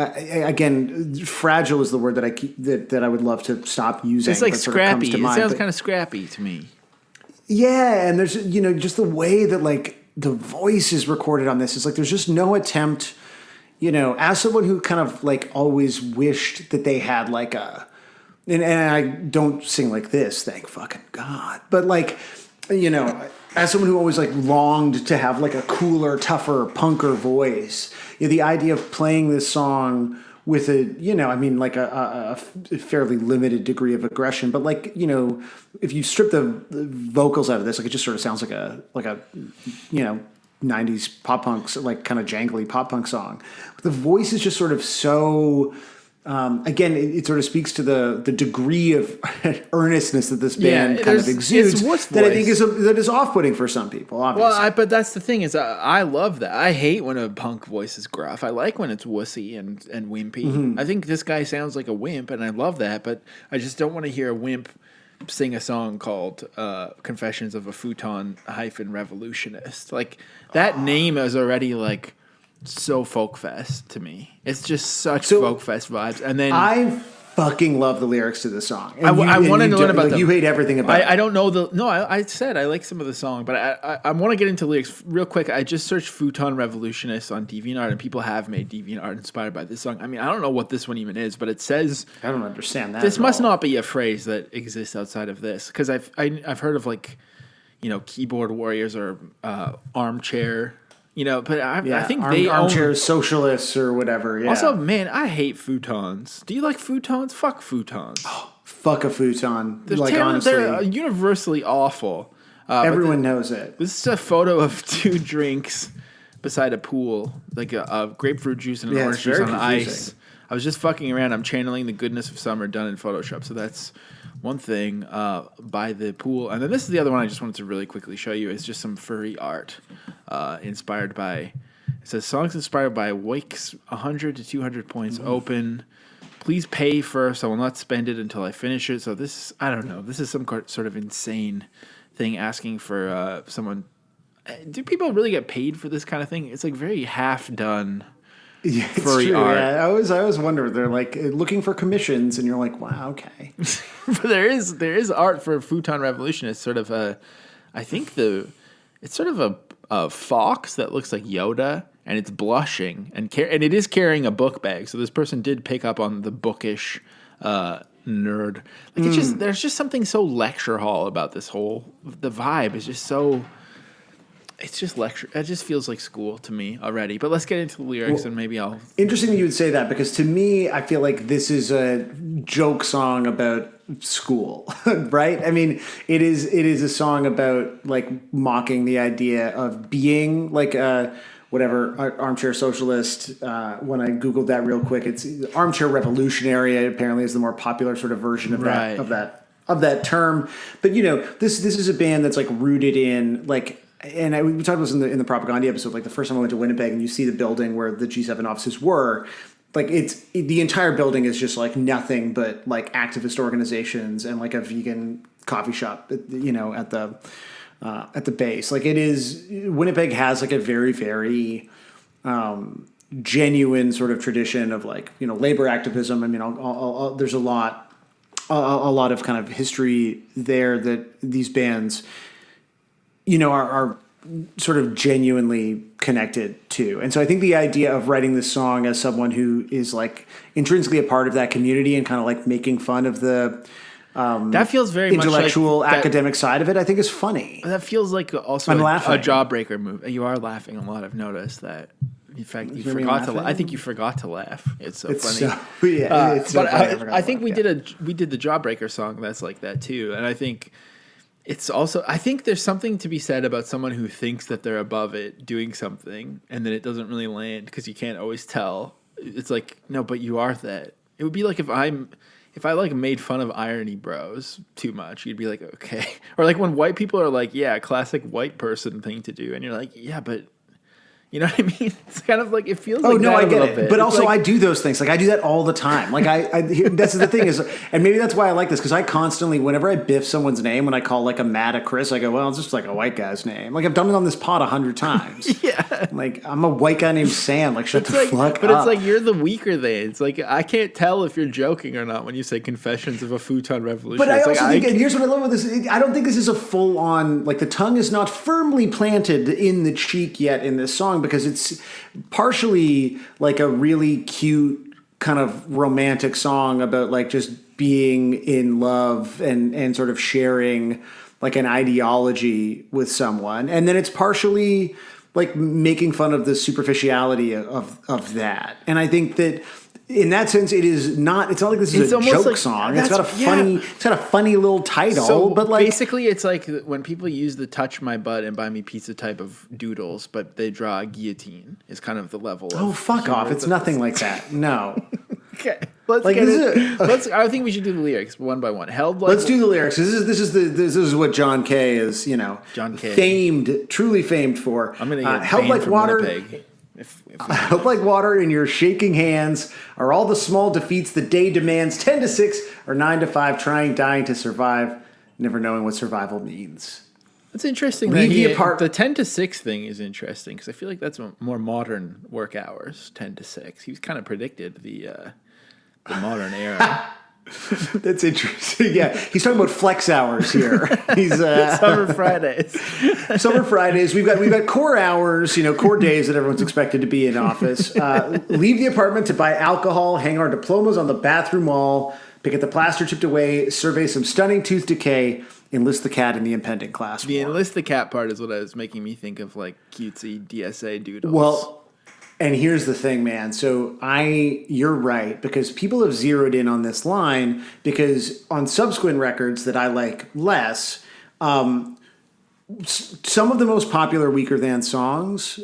Again, fragile is the word that I would love to stop using. It's like scrappy. It sounds kind of scrappy to me. Yeah, and there's just the way that like the voice is recorded on this. It's like there's just no attempt. As someone who kind of like always wished that they had like and I don't sing like this, thank fucking God. But like, as someone who always like longed to have like a cooler, tougher, punker voice, the idea of playing this song with like a fairly limited degree of aggression, but like, if you strip the vocals out of this, like it just sort of sounds like a 90s pop punk, like kind of jangly pop punk song. But the voice is just sort of so. Again, it sort of speaks to the degree of earnestness that this band kind of exudes that I think is off-putting for some people, obviously. Well, but that's the thing is I love that. I hate when a punk voice is gruff. I like when it's wussy and wimpy. Mm-hmm. I think this guy sounds like a wimp, and I love that, but I just don't want to hear a wimp sing a song called Confessions of a Futon-Revolutionist. Like, that name is already like... so folk fest to me. It's just such folk fest vibes. And then I fucking love the lyrics to the song. I want to learn about them. You hate everything about it. I don't know the. No, I said I like some of the song, but I want to get into lyrics real quick. I just searched Futon-Revolutionist on DeviantArt, and people have made deviantart inspired by this song. I mean, I don't know what this one even is, but it says I don't understand that. This must not be a phrase that exists outside of this, because I've heard of like, keyboard warriors or armchair. But I think they armchair socialists or whatever. Yeah. Also, man, I hate futons. Do you like futons? Fuck futons. Oh, fuck a futon. Honestly, they're universally awful. Everyone knows it. This is a photo of two drinks beside a pool, like a grapefruit juice and an orange juice on ice. I was just fucking around. I'm channeling the goodness of summer done in Photoshop. So that's one thing by the pool. And then this is the other one I just wanted to really quickly show you. It's just some furry art inspired by, it says songs inspired by Wakes 100 to 200 points open. Please pay first. I will not spend it until I finish it. So this, I don't know. This is some sort of insane thing asking for someone. Do people really get paid for this kind of thing? It's like very half done. Yeah, it's furry true. art. Yeah, I always wonder. They're like looking for commissions, and you're like, wow, okay. But there is art for Futon-Revolutionist. Sort of it's sort of a fox that looks like Yoda, and it's blushing and it is carrying a book bag. So this person did pick up on the bookish nerd. Like it's just there's just something so lecture hall about this whole. The vibe is just so. It's just lecture. It just feels like school to me already. But let's get into the lyrics and maybe I'll... Interesting that you would say that, because to me, I feel like this is a joke song about school, right? I mean, it is a song about like mocking the idea of being like a armchair socialist. When I Googled that real quick, it's armchair revolutionary apparently is the more popular sort of version of that term. But this is a band that's like rooted in like. And we talked about this in the propaganda episode. Like the first time I went to Winnipeg, and you see the building where the G7 offices were, like the entire building is just like nothing but like activist organizations and like a vegan coffee shop, at the base. Like it is, Winnipeg has like a very, very genuine sort of tradition of like labor activism. I mean, there's a lot of kind of history there that these bands. Are sort of genuinely connected to. And so I think the idea of writing this song as someone who is like intrinsically a part of that community and kind of like making fun of the that feels very intellectual much like academic side of it, I think is funny. That feels like also a jawbreaker move. You are laughing a lot. I've noticed that. In fact, you forgot to. I think you forgot to laugh. It's funny. It's so funny. I think we did the Jawbreaker song that's like that too, and I think. It's also, I think there's something to be said about someone who thinks that they're above it doing something and then it doesn't really land because you can't always tell. It's like, no, but you are that. It would be like if I like made fun of irony bros too much, you'd be like, okay. Or like when white people are like, yeah, classic white person thing to do. And you're like, yeah, but you know what I mean? It's kind of like, it feels like I get it. Bit. But it's also like, I do those things. Like I do that all the time. Like that's the thing is, and maybe that's why I like this. Cause I constantly, whenever I biff someone's name, when I call like a Matt a Chris, I go, well, it's just like a white guy's name. Like I've done it on this pod 100 times. Yeah. Like I'm a white guy named Sam. Like shut the fuck up. But it's like, you're the Weakerthans. Like I can't tell if you're joking or not when you say Confessions of a Futon-Revolutionist. But I also think, and here's what I love with this. I don't think this is a full on, like the tongue is not firmly planted in the cheek yet in this song because it's partially like a really cute kind of romantic song about like just being in love and sort of sharing like an ideology with someone. And then it's partially like making fun of the superficiality of that. And I think that in that sense, it's not like this is a joke song. It's got a funny little title. So but like basically, it's like when people use the "touch my butt and buy me pizza" type of doodles, but they draw a guillotine. Is kind of the level. Oh, fuck off! It's nothing like that. No. Okay, I think we should do the lyrics one by one. Let's do the lyrics. This is what John Kay is. John Kay, truly famed for. I'm gonna get held like from water. Winnipeg. Held like water in your shaking hands are all the small defeats the day demands. 10 to 6 or 9 to 5, trying, dying to survive, never knowing what survival means. It's interesting Leave the the 10 to 6 thing is interesting because I feel like that's more modern work hours, 10 to 6. He's kind of predicted the modern era. That's interesting. Yeah, he's talking about flex hours here. He's Summer Fridays. Summer Fridays. We've got core hours, core days that everyone's expected to be in office. Leave the apartment to buy alcohol, hang our diplomas on the bathroom wall, pick at the plaster chipped away, survey some stunning tooth decay, enlist the cat in the impending class war. The enlist the cat part is what I was making me think of, like cutesy DSA doodles. Well, and here's the thing, man. So you're right, because people have zeroed in on this line because on subsequent records that I like less, some of the most popular Weakerthans songs,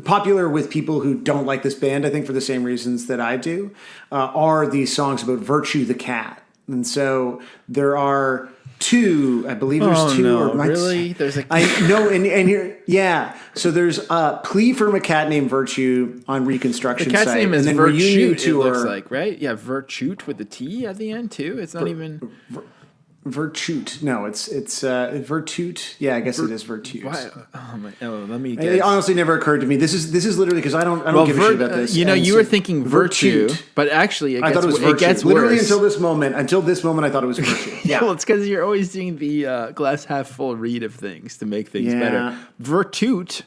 popular with people who don't like this band, I think for the same reasons that I do, are these songs about Virtue the cat. And so there are two, I believe there's two. No, or really? There's a... and here, yeah. So there's a plea from a cat named Virtue on Reconstruction The cat's site. name is and then Virtute, Reunion it Tour. looks like, right? Yeah, Virtute with the T at the end, too. It's not even... Virtute. No, it's Virtute. Yeah, I guess it is Virtute. Why? Let me guess. It honestly never occurred to me. This is literally because I don't give a shit about this. You were thinking Virtue, but actually I thought it was Virtue. it gets literally worse. until this moment, I thought it was Virtue. Yeah. Well, it's because you're always doing the glass half full read of things to make things better. Virtute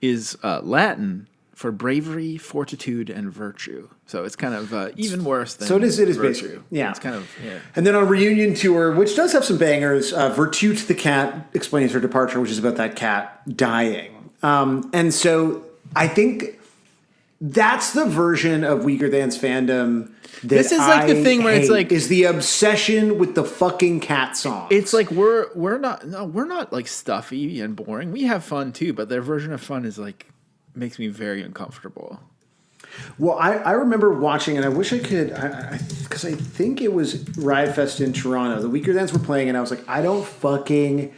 is Latin for bravery, fortitude, and virtue. So it's kind of even worse than it is virtue. basically. Yeah. It's kind of, yeah. And then on Reunion Tour, which does have some bangers, Virtute the cat explains her departure, which is about that cat dying. And so I think that's the version of Weakerthans fandom that This is like the thing where it's like... is the obsession with the fucking cat song. It's like we're not like stuffy and boring. We have fun too, but their version of fun is like makes me very uncomfortable. Well, I remember watching, and I wish I could, because I think it was Riot Fest in Toronto. The Weakerthans were playing, and I was like, I don't fucking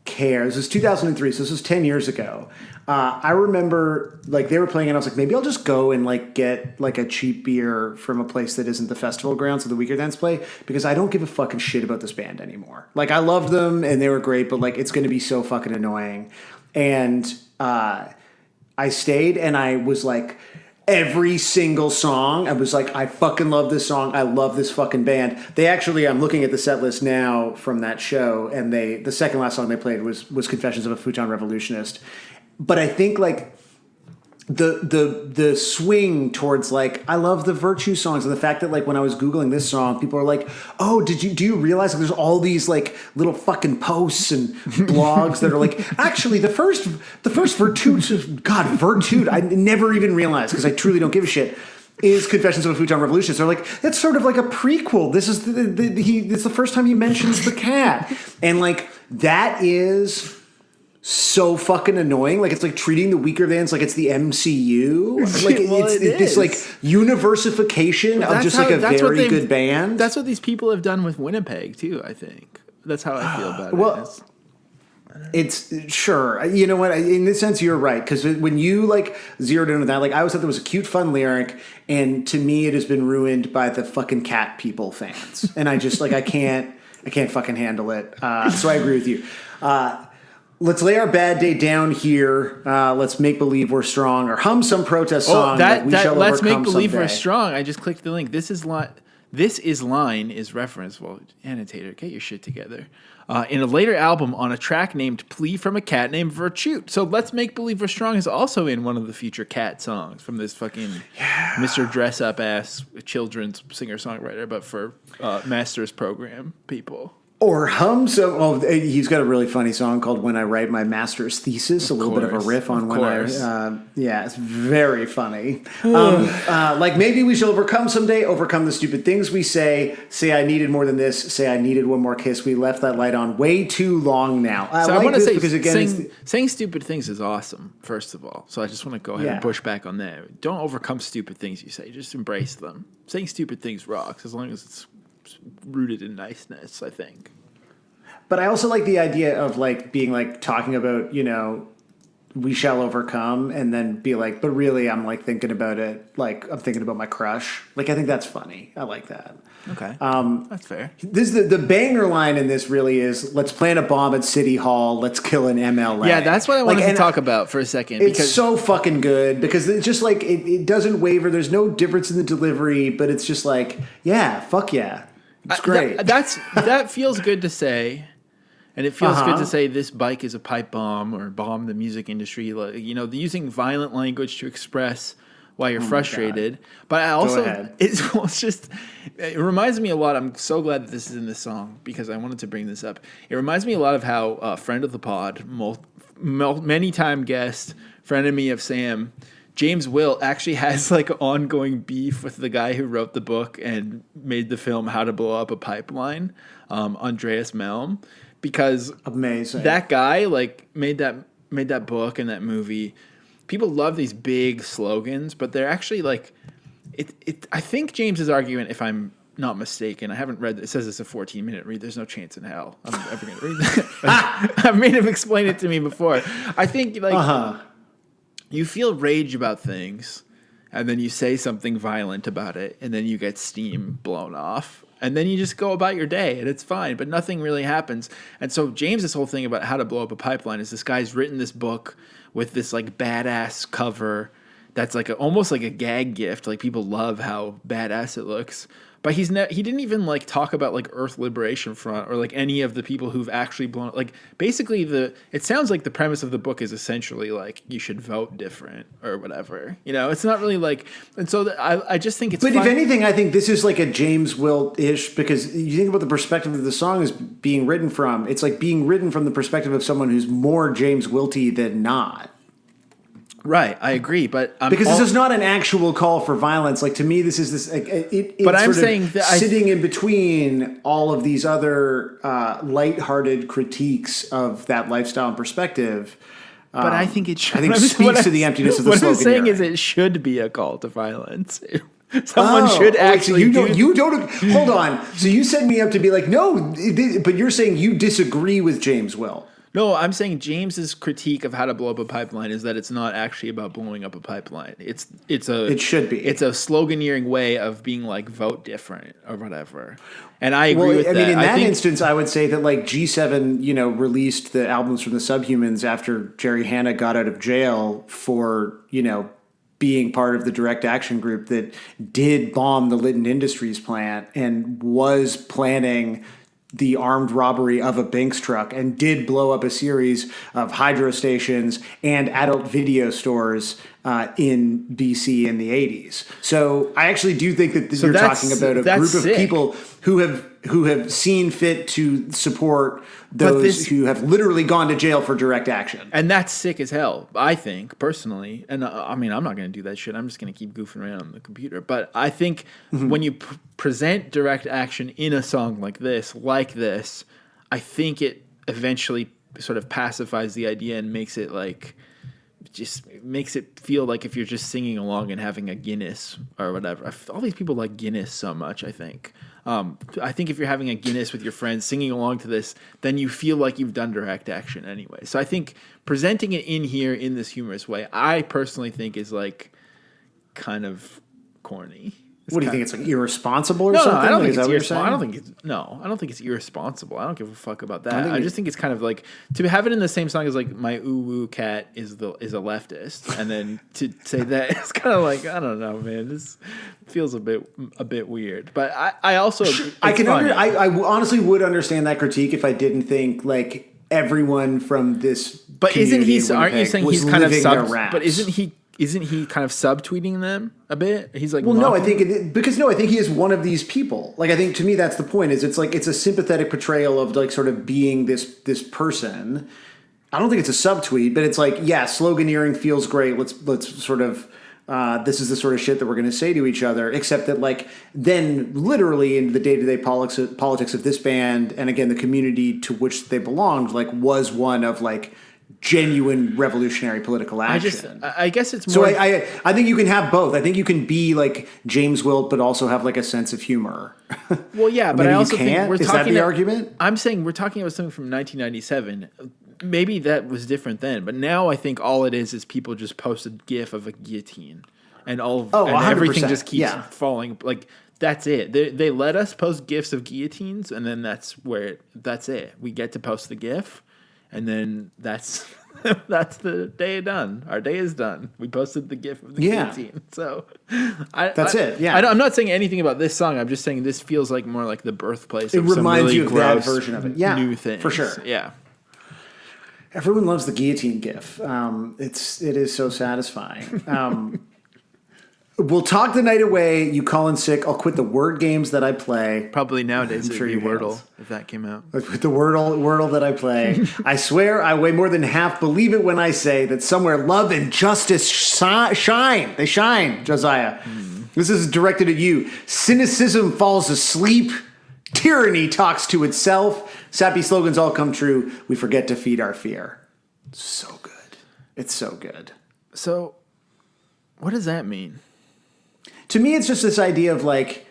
care. This was 2003, so this was 10 years ago. I remember, like, they were playing, and I was like, maybe I'll just go and, like, get, like, a cheap beer from a place that isn't the festival grounds so the Weakerthans play, because I don't give a fucking shit about this band anymore. Like, I loved them, and they were great, but, like, it's going to be so fucking annoying. And I stayed, and I was like... Every single song, I was like, I fucking love this song. I love this fucking band. They actually, I'm looking at the set list now from that show, and the second last song they played was Confessions of a Futon-Revolutionist. But I think like the swing towards like, I love the Virtue songs, and the fact that like when I was Googling this song, people are like, oh, do you realize like, there's all these like little fucking posts and blogs that are like, actually the first Virtute, God, Virtute, I never even realized because I truly don't give a shit, is Confessions of a Futon-Revolutionist. They're like, it's sort of like a prequel. This is it's the first time he mentions the cat. And like, that is so fucking annoying. Like, it's like treating the Weakerthans like it's the MCU. Like, it's this like universification of just like a very good band. That's what these people have done with Winnipeg too, I think. That's how I feel about it. Well, it's sure. You know what? In this sense, you're right. Because when you like zeroed in on that, like I always thought there was a cute, fun lyric, and to me, it has been ruined by the fucking cat people fans. And I just like I can't fucking handle it. So I agree with you. Let's lay our bad day down here. Let's make believe we're strong, or hum some protest song. Let's make believe we're strong. I just clicked the link. This is line is referenced. Well, annotator, get your shit together. In a later album on a track named "Plea from a Cat Named Virtute." So "Let's Make Believe We're Strong" is also in one of the future Cat songs from this fucking Mr. Dress Up ass children's singer songwriter, but for master's program people. Or hum some. Oh, he's got a really funny song called "When I Write My Master's Thesis." A little bit of a riff on when I. Yeah, it's very funny. Like maybe we shall overcome someday. Overcome the stupid things we say. Say I needed more than this. Say I needed one more kiss. We left that light on way too long now. So I want to say because again, saying stupid things is awesome. First of all, so I just want to go ahead and push back on that. Don't overcome stupid things you say. Just embrace them. Saying stupid things rocks as long as it's rooted in niceness, I think. But I also like the idea of like being like talking about, you know, we shall overcome, and then be like, but really, I'm like thinking about it, like I'm thinking about my crush. Like I think that's funny. I like that. Okay, that's fair. This the banger line in this really is, let's plant a bomb at City Hall, let's kill an MLA. Yeah, that's what I wanted to talk about for a second. It's so fucking good because it's just like it doesn't waver. There's no difference in the delivery, but it's just like, yeah, fuck yeah, it's great. That feels good to say. And it feels good to say this bike is a pipe bomb or bomb the music industry. Like, you know, using violent language to express why you're frustrated. But I also, it reminds me a lot. I'm so glad that this is in this song because I wanted to bring this up. It reminds me a lot of how a friend of the pod, many time guest, frenemy of Sam, James Will actually has like ongoing beef with the guy who wrote the book and made the film How to Blow Up a Pipeline, Andreas Malm. Because amazing, that guy like made that book and that movie. People love these big slogans, but they're actually like it. I think James is arguing, if I'm not mistaken, I haven't read. It says it's a 14-minute read. There's no chance in hell I'm ever going to read that. I made him explain it to me before. I think like you feel rage about things, and then you say something violent about it, and then you get steam blown off. And then you just go about your day, and it's fine, but nothing really happens. And so James's whole thing about how to blow up a pipeline is this guy's written this book with this like badass cover that's like almost like a gag gift. Like people love how badass it looks. But he didn't even like talk about like Earth Liberation Front or like any of the people who've actually blown, like basically it sounds like the premise of the book is essentially like you should vote different or whatever. You know, it's not really like, and so I just think it's. But fun. If anything, I think this is like a James Will-ish, because you think about the perspective that the song is being written from. It's like being written from the perspective of someone who's more James Wilty than not. Right, I agree, but because this is not an actual call for violence. Like to me, this is this. But I'm saying that sitting in between all of these other lighthearted critiques of that lifestyle and perspective. But I think it should. I think speaks to the emptiness of the slogan. What I'm saying is, it should be a call to violence. Someone should actually. So you don't. Hold on. So you set me up to be like, no, but you're saying you disagree with James Will. No, I'm saying James's critique of how to blow up a pipeline is that it's not actually about blowing up a pipeline. It should be. It's a sloganeering way of being like vote different or whatever. And I agree with that. I mean, in that instance, I would say that like G7, released the albums from the Subhumans after Jerry Hanna got out of jail for, being part of the direct action group that did bomb the Litton Industries plant and was planning the armed robbery of a Binks truck and did blow up a series of hydro stations and adult video stores in BC in the 80s. So I actually do think that you're talking about a group of people who have seen fit to support those who have literally gone to jail for direct action. And that's sick as hell, I think, personally. And I mean, I'm not going to do that shit. I'm just going to keep goofing around on the computer. But I think when you present direct action in a song like this, I think it eventually sort of pacifies the idea and makes it like, just makes it feel like if you're just singing along and having a Guinness or whatever. All these people like Guinness so much, I think. I think if you're having a Guinness with your friends singing along to this, then you feel like you've done direct action anyway. So I think presenting it in here in this humorous way, I personally think is like kind of corny. What do you think? It's like irresponsible or something? No, I don't think it's irresponsible. I don't think it's irresponsible. I don't give a fuck about that. I just think it's kind of like to have it in the same song as like my ooh woo cat is a leftist, and then to say that it's kind of like, I don't know, man. This feels a bit weird. But I also I honestly would understand that critique if I didn't think like everyone from this. But isn't he? Aren't you saying he's kind of But Isn't he kind of subtweeting them a bit? He's like, well, no, I think I think he is one of these people. Like, I think to me that's the point. Is it's like it's a sympathetic portrayal of like sort of being this person. I don't think it's a subtweet, but it's like, yeah, sloganeering feels great. Let's sort of this is the sort of shit that we're going to say to each other. Except that like then literally in the day-to-day politics of this band, and again the community to which they belonged, like was one of like genuine revolutionary political action. I guess it's more. So I think you can have both. I think you can be like James Wilt, but also have like a sense of humor. Well, yeah, but I also think is that the argument? I'm saying we're talking about something from 1997. maybe that was different then, but now I think all it is people just post a GIF of a guillotine, and everything just keeps falling. Like that's it. They let us post GIFs of guillotines, and then that's it. We get to post the GIF, and then that's that's the day done. Our day is done. We posted the GIF of the guillotine. So that's it. Yeah, I'm not saying anything about this song. I'm just saying this feels like more like the birthplace. It of some reminds really you of that version of it. Yeah, new things for sure. Yeah. Everyone loves the guillotine GIF. It is so satisfying. We'll talk the night away. You call in sick. I'll quit the word games that I play. Probably nowadays it'd be Wordle hands. if that came out. With the Wordle that I play. I swear I weigh more than half. Believe it when I say that somewhere love and justice shine. They shine, Josiah. This is directed at you. Cynicism falls asleep. Tyranny talks to itself. Sappy slogans all come true. We forget to feed our fear. So good. It's so good. So, what does that mean? To me, it's just this idea of like,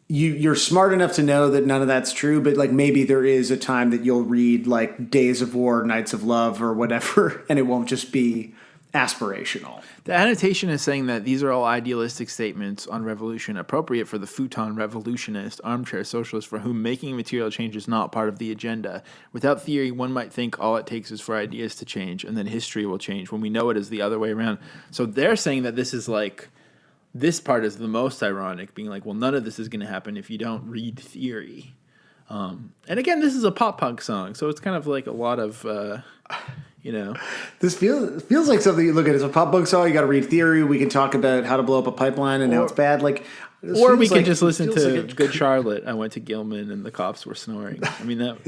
you're smart enough to know that none of that's true, but like maybe there is a time that you'll read like Days of War, Nights of Love, or whatever, and it won't just be aspirational. The annotation is saying that these are all idealistic statements on revolution appropriate for the Futon-Revolutionist, armchair socialist for whom making material change is not part of the agenda. Without theory, one might think all it takes is for ideas to change, and then history will change when we know it is the other way around. So they're saying that this is like, this part is the most ironic, being like, well, none of this is going to happen if you don't read theory. And again, this is a pop punk song, so it's kind of like a lot of, This feels like something you look at as a pop punk song. You got to read theory. We can talk about how to blow up a pipeline and how it's bad. Like, or we can just listen to Good Charlotte. I went to Gilman and the cops were snoring. I mean, that,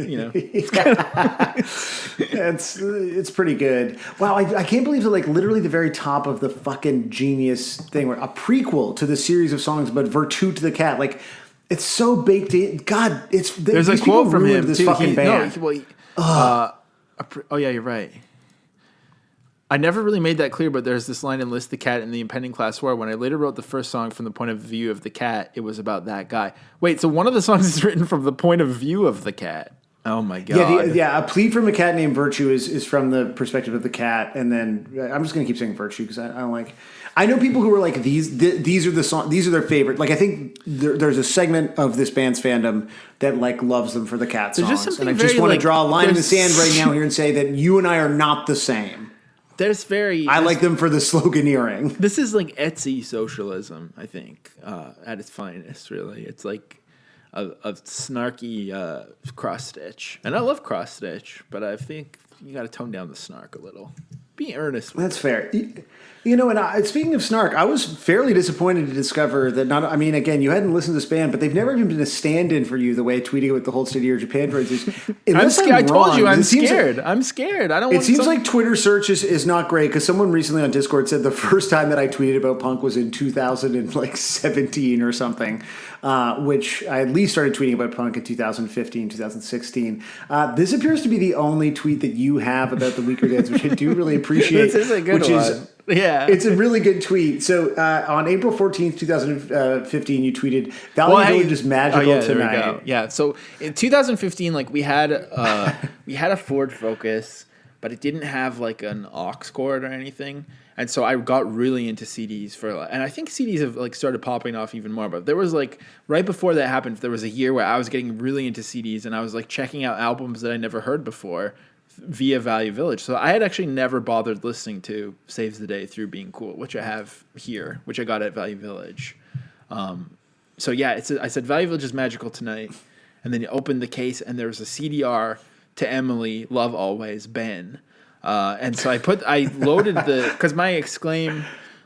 it's pretty good. Wow, I can't believe that like literally the very top of the fucking genius thing, where a prequel to the series of songs about Virtue to the Cat, like it's so baked in. God, there's a quote from him this too. fucking band. Oh yeah, you're right. I never really made that clear, but there's this line in List the Cat in the impending class war. When I later wrote the first song from the point of view of the cat, it was about that guy. Wait, so one of the songs is written from the point of view of the cat. Oh my god! Yeah, a plea from a cat named Virtue is from the perspective of the cat, and then I'm just gonna keep saying Virtue because I don't like. I know people who are like these are the song, these are their favorite. Like I think there's a segment of this band's fandom that like loves them for the cat songs, and I just want to draw a line in the sand right now here and say that you and I are not the same. I like them for the sloganeering. This is like Etsy socialism, I think, at its finest. Really, it's like a snarky cross stitch, and I love cross stitch, but I think you got to tone down the snark a little. Be earnest. That's fair. And speaking of snark, I was fairly disappointed to discover that again, you hadn't listened to this band, but they've never even been a stand-in for you the way tweeting about the whole state of your Japan trades is. I told you, I'm scared. I'm scared. I don't. It seems like Twitter search is not great because someone recently on Discord said the first time that I tweeted about punk was in 2017 or something, which I at least started tweeting about punk in 2015, 2016. This appears to be the only tweet that you have about the Weakerthans, which I do really appreciate. This is a good one. Yeah. It's a really good tweet. So on April 14th, 2015, you tweeted, Valley Village is magical tonight. There we go. Yeah. So in 2015, like we had a Ford Focus, but it didn't have like an aux cord or anything. And so I got really into CDs and I think CDs have like started popping off even more. But there was like right before that happened, there was a year where I was getting really into CDs and I was like checking out albums that I never heard before via Value Village. So I had actually never bothered listening to Saves the Day through Being Cool, which I have here, which I got at Value Village. So yeah, I said Value Village is magical tonight. And then you opened the case and there was a CDR to Emily, Love Always, Ben. And so I loaded because my Exclaim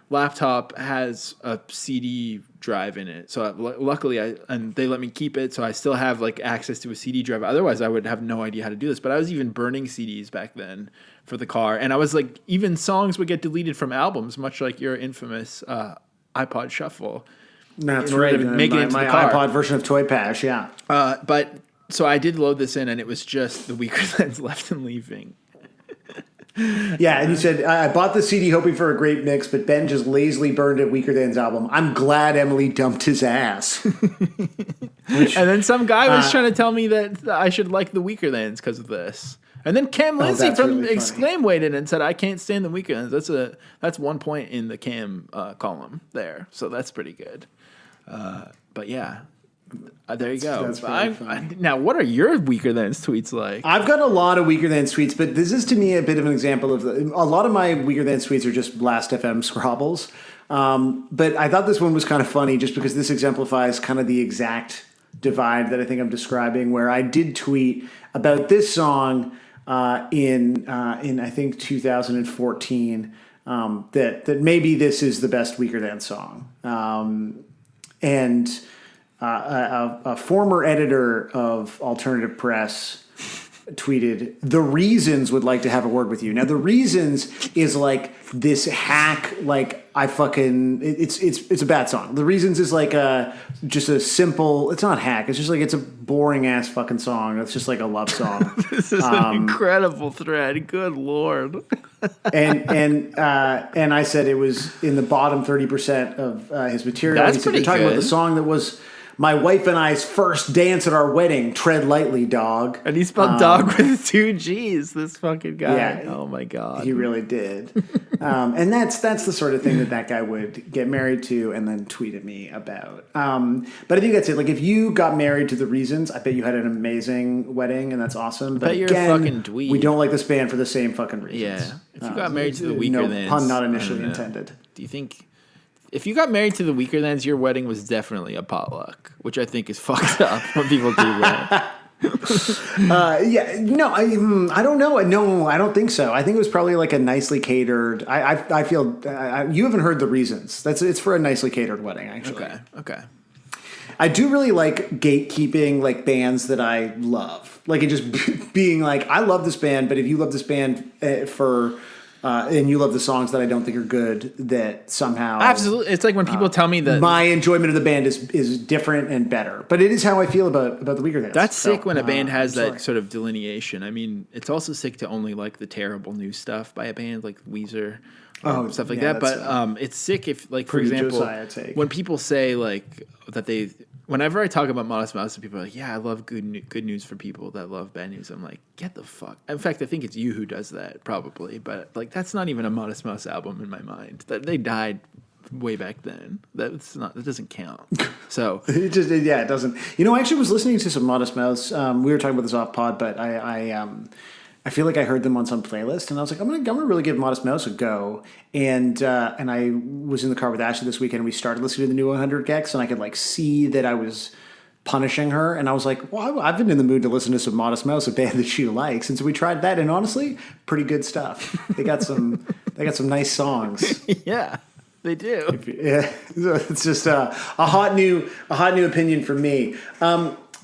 laptop has a CD drive in it. So luckily they let me keep it. So I still have like access to a CD drive. Otherwise I would have no idea how to do this, but I was even burning CDs back then for the car. And I was like, even songs would get deleted from albums, much like your infamous, iPod Shuffle. That's right. Make it into my the car. iPod version of Toy Pash. Yeah. But so I did load this in and it was just the Weakerthans Left and Leaving. Yeah, and you said, I bought the CD hoping for a great mix, but Ben just lazily burned a Weakerthans album. I'm glad Emily dumped his ass. And then some guy was trying to tell me that I should like the Weakerthans because of this. And then Cam Lindsay that's from really funny. Exclaim weighed in and said, "I can't stand the Weakerthans." That's 1 point in the Cam column there, so that's pretty good. But yeah, there you go. That's really funny. Now, what are your Weakerthans tweets like? I've got a lot of Weakerthans tweets, but this is to me a bit of an example of a lot of my Weakerthans tweets are just Blast FM scrabbles. But I thought this one was kind of funny just because this exemplifies kind of the exact divide that I think I'm describing, where I did tweet about this song in I think 2014 that maybe this is the best Weakerthans song. And a former editor of Alternative Press tweeted, "The Reasons would like to have a word with you." Now, The Reasons is like this hack, like it's a bad song. The Reasons is like just a simple, it's not hack, it's just like it's a boring ass fucking song. It's just like a love song. This is an incredible thread. Good Lord. and I said it was in the bottom 30% of his material. That's He said, pretty "You're talking about good. the song that was my wife and I's first dance at our wedding. Tread lightly, dog." And he spelled dog with 2 G's, this fucking guy. Yeah. Oh my God. He really did. And that's the sort of thing that guy would get married to and then tweet at me about. But I think that's it. Like, if you got married to The Reasons, I bet you had an amazing wedding, and that's awesome. But bet you're a again, fucking dweeb. we don't like this band for the same fucking reasons. Yeah. If you got married to the Weakerthans. No pun not I initially don't know. intended. Do you think if you got married to the Weakerthans, your wedding was definitely a potluck, which I think is fucked up when people do that. Yeah, no, I don't know. No, I don't think so. I think it was probably like a nicely catered. I feel you haven't heard The Reasons. It's for a nicely catered wedding, actually. Okay. I do really like gatekeeping like bands that I love. Like it just being like, I love this band, but if you love this band and you love the songs that I don't think are good, that somehow Absolutely. It's like when people tell me that my enjoyment of the band is different and better. But it is how I feel about the Weakerthans. that's sick when a band has I'm that sorry. sort of delineation. I mean, it's also sick to only like the terrible new stuff by a band like Weezer. Stuff like yeah, that. that's, But it's sick if, like, for pretty example, Josiah take. when people say like that they. Whenever I talk about Modest Mouse, and people are like, "Yeah, I love good news for people that love bad news." I'm like, "Get the fuck!" In fact, I think it's you who does that, probably. But like, that's not even a Modest Mouse album in my mind. That they died way back then. That doesn't count. So It doesn't. You know, I actually was listening to some Modest Mouse. We were talking about this off pod, but I feel like I heard them on some playlist, and I was like, I'm gonna really give Modest Mouse a go. And I was in the car with Ashley this weekend, and we started listening to the new 100 Gex, and I could like see that I was punishing her, and I was like, well, I've been in the mood to listen to some Modest Mouse, a band that she likes, and so we tried that, and honestly, pretty good stuff. They got some nice songs. yeah, they do. Yeah, it's just a hot new opinion from me.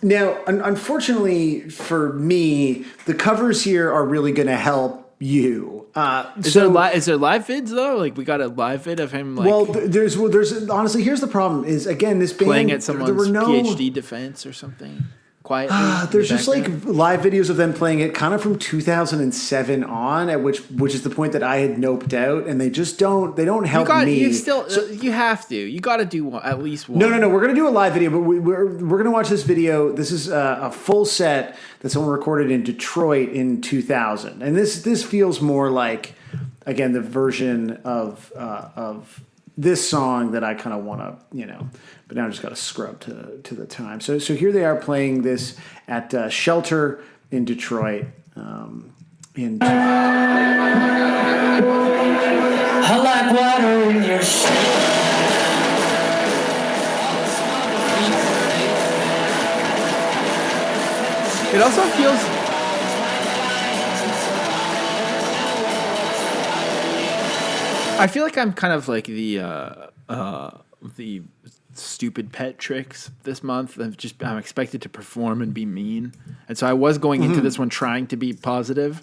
Now, unfortunately for me, the covers here are really going to help you. Is there live vids though? Like, we got a live vid of him. Like, well, there's honestly, here's the problem: is again this band playing at someone's there were no, PhD defense or something. Quietly. There's in the just like background? live videos of them playing it kind of from 2007 on, at which is the point that I had noped out, and they don't help me. You have to. You got to do one, at least one. No. We're gonna do a live video, but we're gonna watch this video. This is a full set that someone recorded in Detroit in 2000, and this feels more like, again, the version of this song that I kind of want to, but now I just got to scrub to the time. So here they are playing this at Shelter in Detroit. I like water in your It also feels. I feel like I'm kind of like the stupid pet tricks this month. I'm expected to perform and be mean, and so I was going into this one trying to be positive.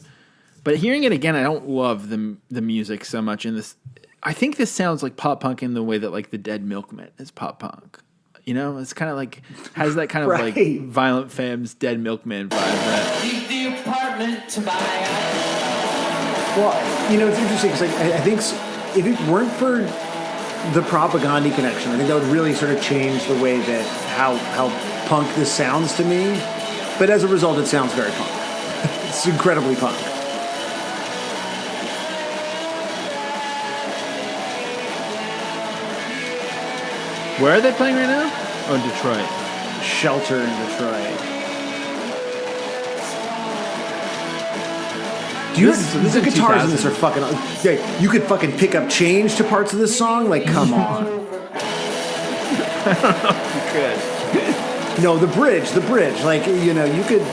But hearing it again, I don't love the music so much in this. I think this sounds like pop punk in the way that like the Dead Milkmen is pop punk. It's kind of like has that kind of Right. like Violent Femmes Dead Milkman vibe. That leave the apartment to buy. Well, it's interesting because I think if it weren't for the Propaganda connection, I think that would really sort of change the way that how punk this sounds to me. But as a result, it sounds very punk. It's incredibly punk. Where are they playing right now? Oh, in Detroit. Shelter in Detroit. Do you? The guitars in this are fucking. Yeah, you could fucking pick up change to parts of this song. Like, come on. I don't know if you could. No, the bridge. Like, you know, you could.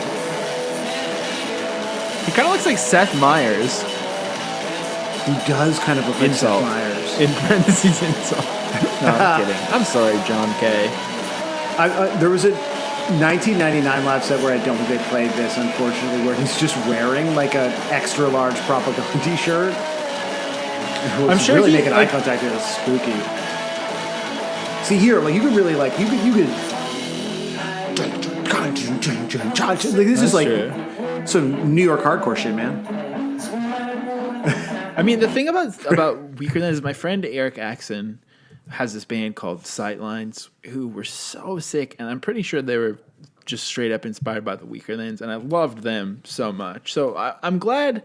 He kind of looks like Seth Meyers. He does kind of look like Seth Meyers. In parentheses, insult. No, I'm kidding. I'm sorry, John K. There was a 1999 live set where I don't think they played this, unfortunately, where he's just wearing like an extra large propaganda shirt. I'm sure really he, making eye contact with. It was spooky. See here, like you could really like you could. Like, this is like some New York hardcore shit, man. I mean, the thing about Weakerthans is my friend Eric Axon has this band called Sightlines who were so sick, and I'm pretty sure they were just straight up inspired by the Weakerthans, and I loved them so much. So I'm glad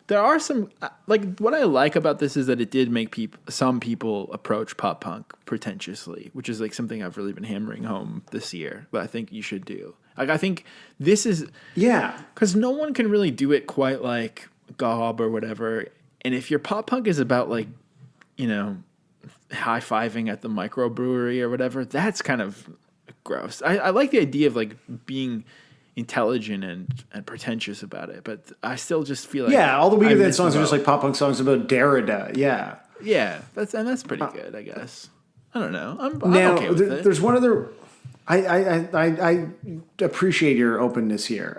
there are some, like, what I like about this is that it did make some people approach pop punk pretentiously, which is like something I've really been hammering home this year, but I think you should do. Like, I think this is, because no one can really do it quite like Gob or whatever. And if your pop punk is about, like, you know, high-fiving at the microbrewery or whatever, that's kind of gross. I like the idea of, like, being intelligent and pretentious about it, but I still just feel like... Yeah, all the Weakerthans songs are just like pop punk songs about Derrida, yeah. Yeah, that's pretty good, I guess. I don't know. I'm okay with it. There's one other... I appreciate your openness here.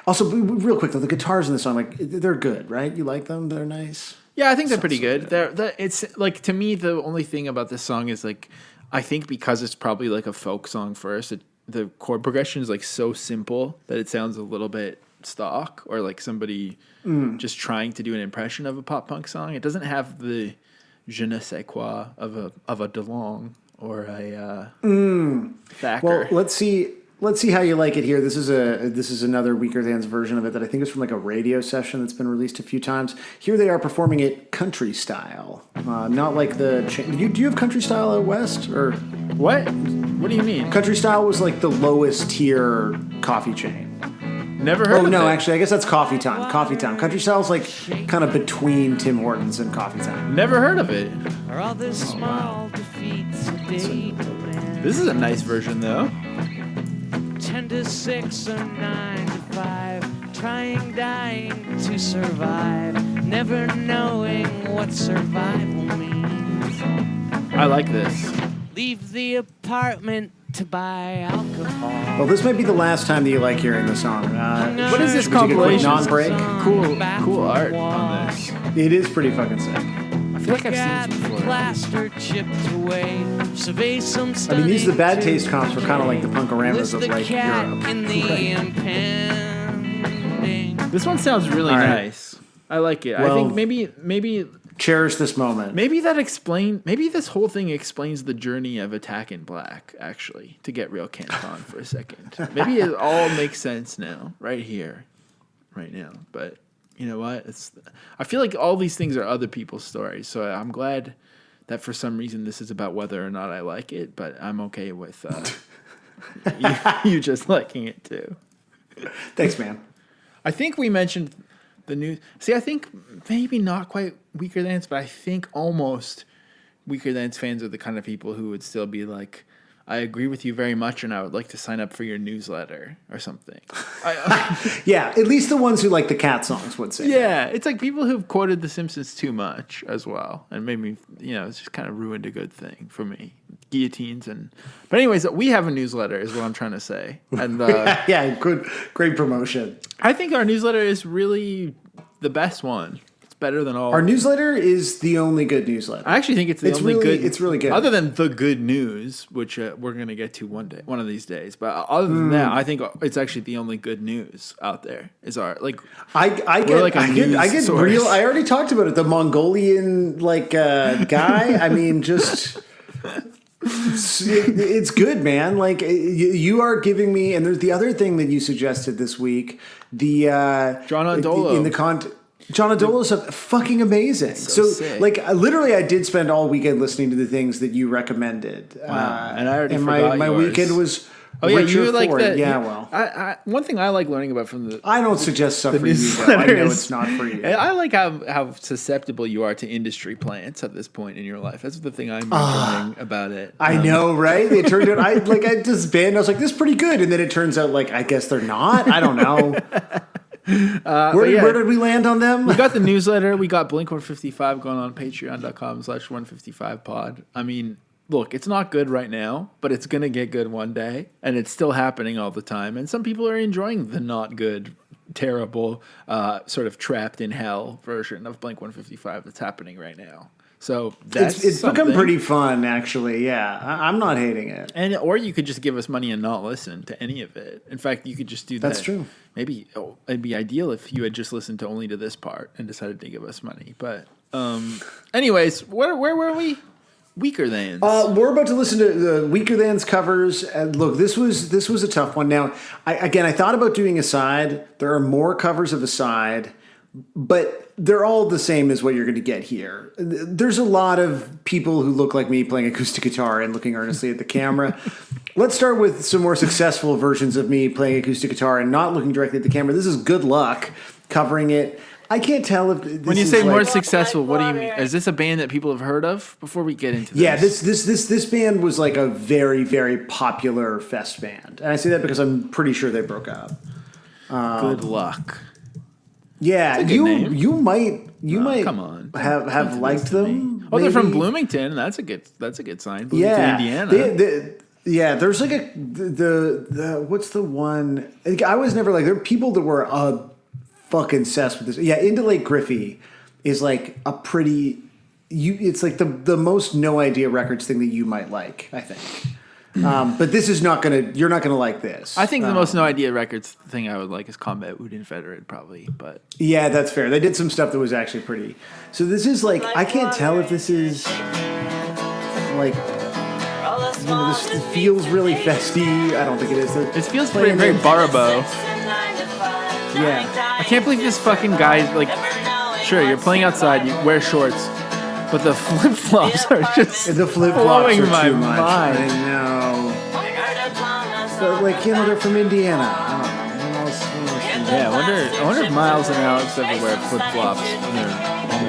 Also, real quick though, the guitars in the song, like, they're good, right? You like them? They're nice. Yeah, I think they're pretty good. It's like, to me, the only thing about this song is like, I think because it's probably like a folk song first, the chord progression is like so simple that it sounds a little bit stock or like somebody just trying to do an impression of a pop punk song. It doesn't have the je ne sais quoi of a DeLong or a Thacker. Well, let's see how you like it here. This is another Weakerthans version of it that I think is from like a radio session that's been released a few times. Here they are performing it country style, not like the. Do you have country style at West or what? What do you mean? Country style was like the lowest tier coffee chain. Never heard of it. Oh, no, actually, I guess that's Coffee Time. Coffee Time. Country style's like kind of between Tim Hortons and Coffee Time. Never heard of it. All this small defeats a day. This is a nice version, though. 10 to 6 or 9 to 5, dying to survive, never knowing what survival means. I like this. Leave the apartment to buy alcohol. Well, this might be the last time that you like hearing the song. What is this compilation? Non-break? Cool art on this. It is pretty fucking sick. I feel like I've seen this before. Plaster chipped away. Survey some I mean, these are the bad taste comps for kind of like the Punkoramas of like Europe. This one sounds really nice. I like it. Well, I think maybe cherish this moment. Maybe this whole thing explains the journey of Attack in Black, actually, to get real Canton for a second. Maybe it all makes sense now, right here, right now. But you know what? I feel like all these things are other people's stories, so I'm glad that for some reason this is about whether or not I like it, but I'm okay with you just liking it too. Thanks, man. I think we mentioned the news. See, I think maybe not quite Weakerthans, but I think almost Weakerthans fans are the kind of people who would still be like, I agree with you very much, and I would like to sign up for your newsletter or something. Yeah, at least the ones who like the cat songs would say. Yeah, it's like people who've quoted The Simpsons too much as well, and made me, it's just kind of ruined a good thing for me. Guillotines but anyways, we have a newsletter, is what I'm trying to say. And yeah, great promotion. I think our newsletter is really the best one. Better than all. Our newsletter is the only good newsletter. I actually think it's the only good. It's really good. Other than the good news, which we're going to get to one of these days. But other than that, I think it's actually the only good news out there. Is our I get real. I already talked about it. The Mongolian guy. I mean, just It's good, man. Like you are giving me, and there's the other thing that you suggested this week. The John Ondolo in the John Ondolo stuff, fucking amazing. So sick. like, literally, I did spend all weekend listening to the things that you recommended. Wow. And I already and forgot my yours. weekend was. Oh yeah, richer you like for that. it. Yeah, well, I one thing I like learning about from the. I don't suggest stuff for you, though. I know it's not for you. I like how susceptible you are to industry plants at this point in your life. That's the thing I'm enjoying about it. I know, right? They turned out. I just band. I was like, this is pretty good, and then it turns out like I guess they're not. I don't know. Where did we land on them? We got the newsletter. We got Blink 155 going on Patreon.com/155pod. I mean, look, it's not good right now, but it's going to get good one day. And it's still happening all the time. And some people are enjoying the not good, terrible, sort of trapped in hell version of Blink 155 that's happening right now. So that's it's become pretty fun, actually. Yeah, I'm not hating it. Or you could just give us money and not listen to any of it. In fact, you could just do that. That's true. Maybe it'd be ideal if you had just listened only to this part and decided to give us money. But anyways, where were we? Weakerthans. We're about to listen to the Weakerthans covers. Look, this was a tough one. Now, I thought about doing a side. There are more covers of a side, but they're all the same as what you're going to get here. There's a lot of people who look like me playing acoustic guitar and looking earnestly at the camera. Let's start with some more successful versions of me playing acoustic guitar and not looking directly at the camera. This is Good Luck covering it. I can't tell if this when you is say like, more successful, what do you mean? Is this a band that people have heard of? Before we get into this, yeah, this band was like a very, very popular fest band, and I say that because I'm pretty sure they broke up. Good Luck. Yeah, you might come on. have liked them. Oh, they're maybe. from Bloomington. That's a good sign. Bloomington, Yeah, Indiana. yeah. There's like the what's the one? I was never like there are people that were fucking obsessed with this. Yeah, Into Lake Griffey is like a pretty. It's like the most No Idea Records thing that you might like. I think. But this is not gonna. You're not gonna like this. I think the most No Idea Records thing I would like is Combat Wound Inveterate, probably. But yeah, that's fair. They did some stuff that was actually pretty. So this is like I can't tell if this is like this feels really festy. I don't think it is. It feels very Barbo. Yeah, I can't believe this fucking guy. Like, sure, you're playing outside, you wear shorts, but the flip flops are just the flip flops blowing are my too much. mind. I know. But like they're from Indiana. I don't know. Yeah, I wonder if Miles and Alex ever wear flip flops on their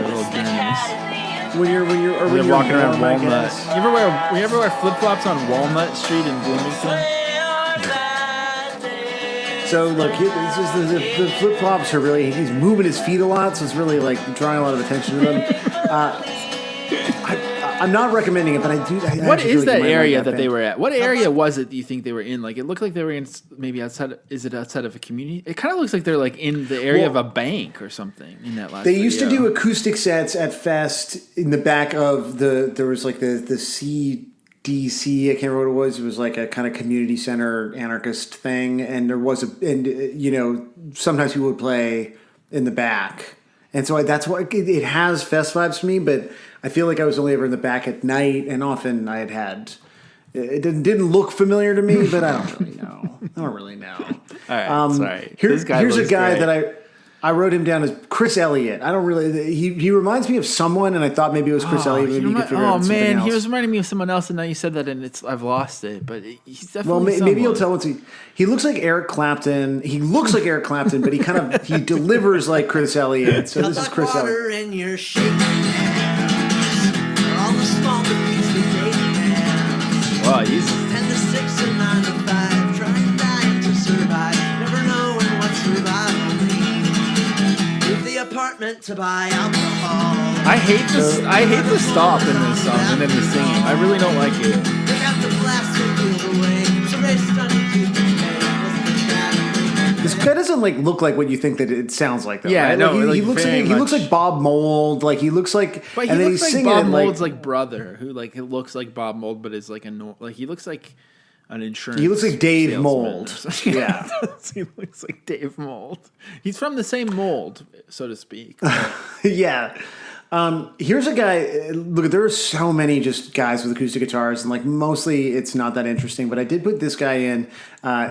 little journeys. When you're walking around warm, Walnut. You ever wear flip flops on Walnut Street in Bloomington? So look, it's just the flip flops are really. He's moving his feet a lot, so it's really like drawing a lot of attention to them. I'm not recommending it, but I do. What is that area that they were at? What area was it? Do you think they were in? Like, it looked like they were in maybe outside. Is it outside of a community? It kind of looks like they're like in the area of a bank or something. In that last, they used to do acoustic sets at Fest in the back of the. There was like the CDC. I can't remember what it was. It was like a kind of community center anarchist thing, and there was sometimes people would play in the back, and so that's why it has Fest vibes to me, but. I feel like I was only ever in the back at night, and often I had it didn't look familiar to me, but I don't really know. All right, sorry. Here's a guy that I wrote him down as Chris Elliott. I don't really. He reminds me of someone, and I thought maybe it was Chris Elliott. Maybe you could figure out something else. He was reminding me of someone else, and now you said that, and I've lost it. But he's definitely maybe you'll tell us. He looks like Eric Clapton. He looks like Eric Clapton, but he delivers like Chris Elliott. So this is Chris Elliott. Wow, he's 10 to 6 and 9 to 5, trying dying to survive, never knowing what survival means. Leave the apartment to buy alcohol. I hate the stop in this song and then the singing. I really don't like it. They have to blast your field away, so they stunning to This guy doesn't look like what you think that it sounds like, though. Yeah, right? no, he looks like Bob Mould. Like he looks like, but he looks like Bob Mould's brother, who it looks like Bob Mould, but is he looks like an insurance. He looks like Dave Mould. Yeah, he looks like Dave Mould. He's from the same mold, so to speak. Yeah. Here's a guy. Look, there are so many just guys with acoustic guitars, and like mostly it's not that interesting. But I did put this guy in.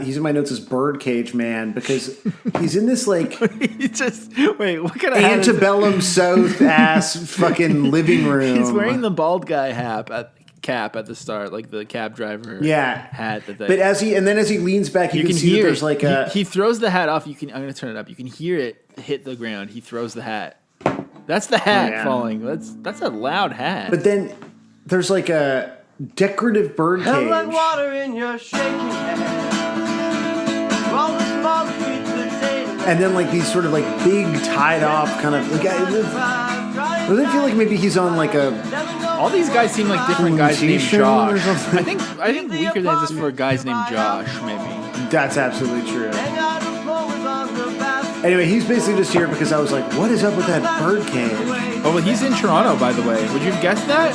He's in my notes as Birdcage Man because he's in this like He just wait. What kind of hat is- antebellum South ass fucking living room. He's wearing the bald guy cap at the start, like the cab driver hat. That they, but as he leans back, you can see hear that there's like a. He throws the hat off. I'm gonna turn it up. You can hear it hit the ground. He throws the hat. That's the hat falling. That's a loud hat. But then there's like a decorative bird cage. Like water in your shaking hand. All the small creatures And then like these sort of like big tied off kind of like doesn't it feel like maybe he's on like a all these guys seem like different guys named Plantation or Josh. something? I think Weakerthans is for guys named Josh, maybe. That's absolutely true. Anyway, he's basically just here because I was like, what is up with that bird cage? Oh, well, he's in Toronto, by the way. Would you have guessed that?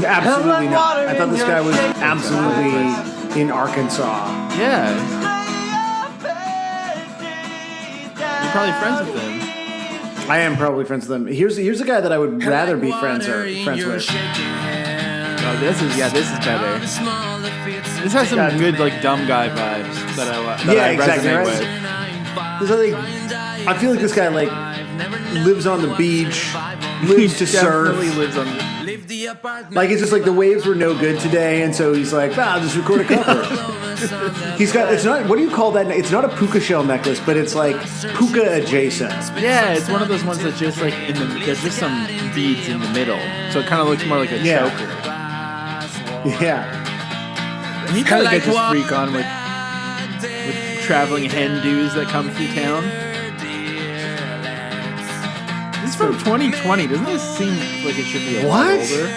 Absolutely not. I thought this guy was absolutely in Arkansas. Yeah. You're probably friends with him. I am probably friends with him. Here's a guy that I would rather be friends with. Oh, this is better. This has some good like dumb guy vibes that I exactly. resonate Right? with. I feel like this guy like lives on the beach, lives to surf. Lives on like it's just like the waves were no good today, and so he's like, I'll just record a cover. He's got it's not what do you call that? It's not a puka shell necklace, but it's like puka adjacent. Yeah, it's one of those ones that's just like there's just some beads in the middle, so it kind of looks more like a choker. Yeah. And he kind of gets his freak on with traveling hen dudes that come through town. This is from 2020. Doesn't this seem like it should be a lot older?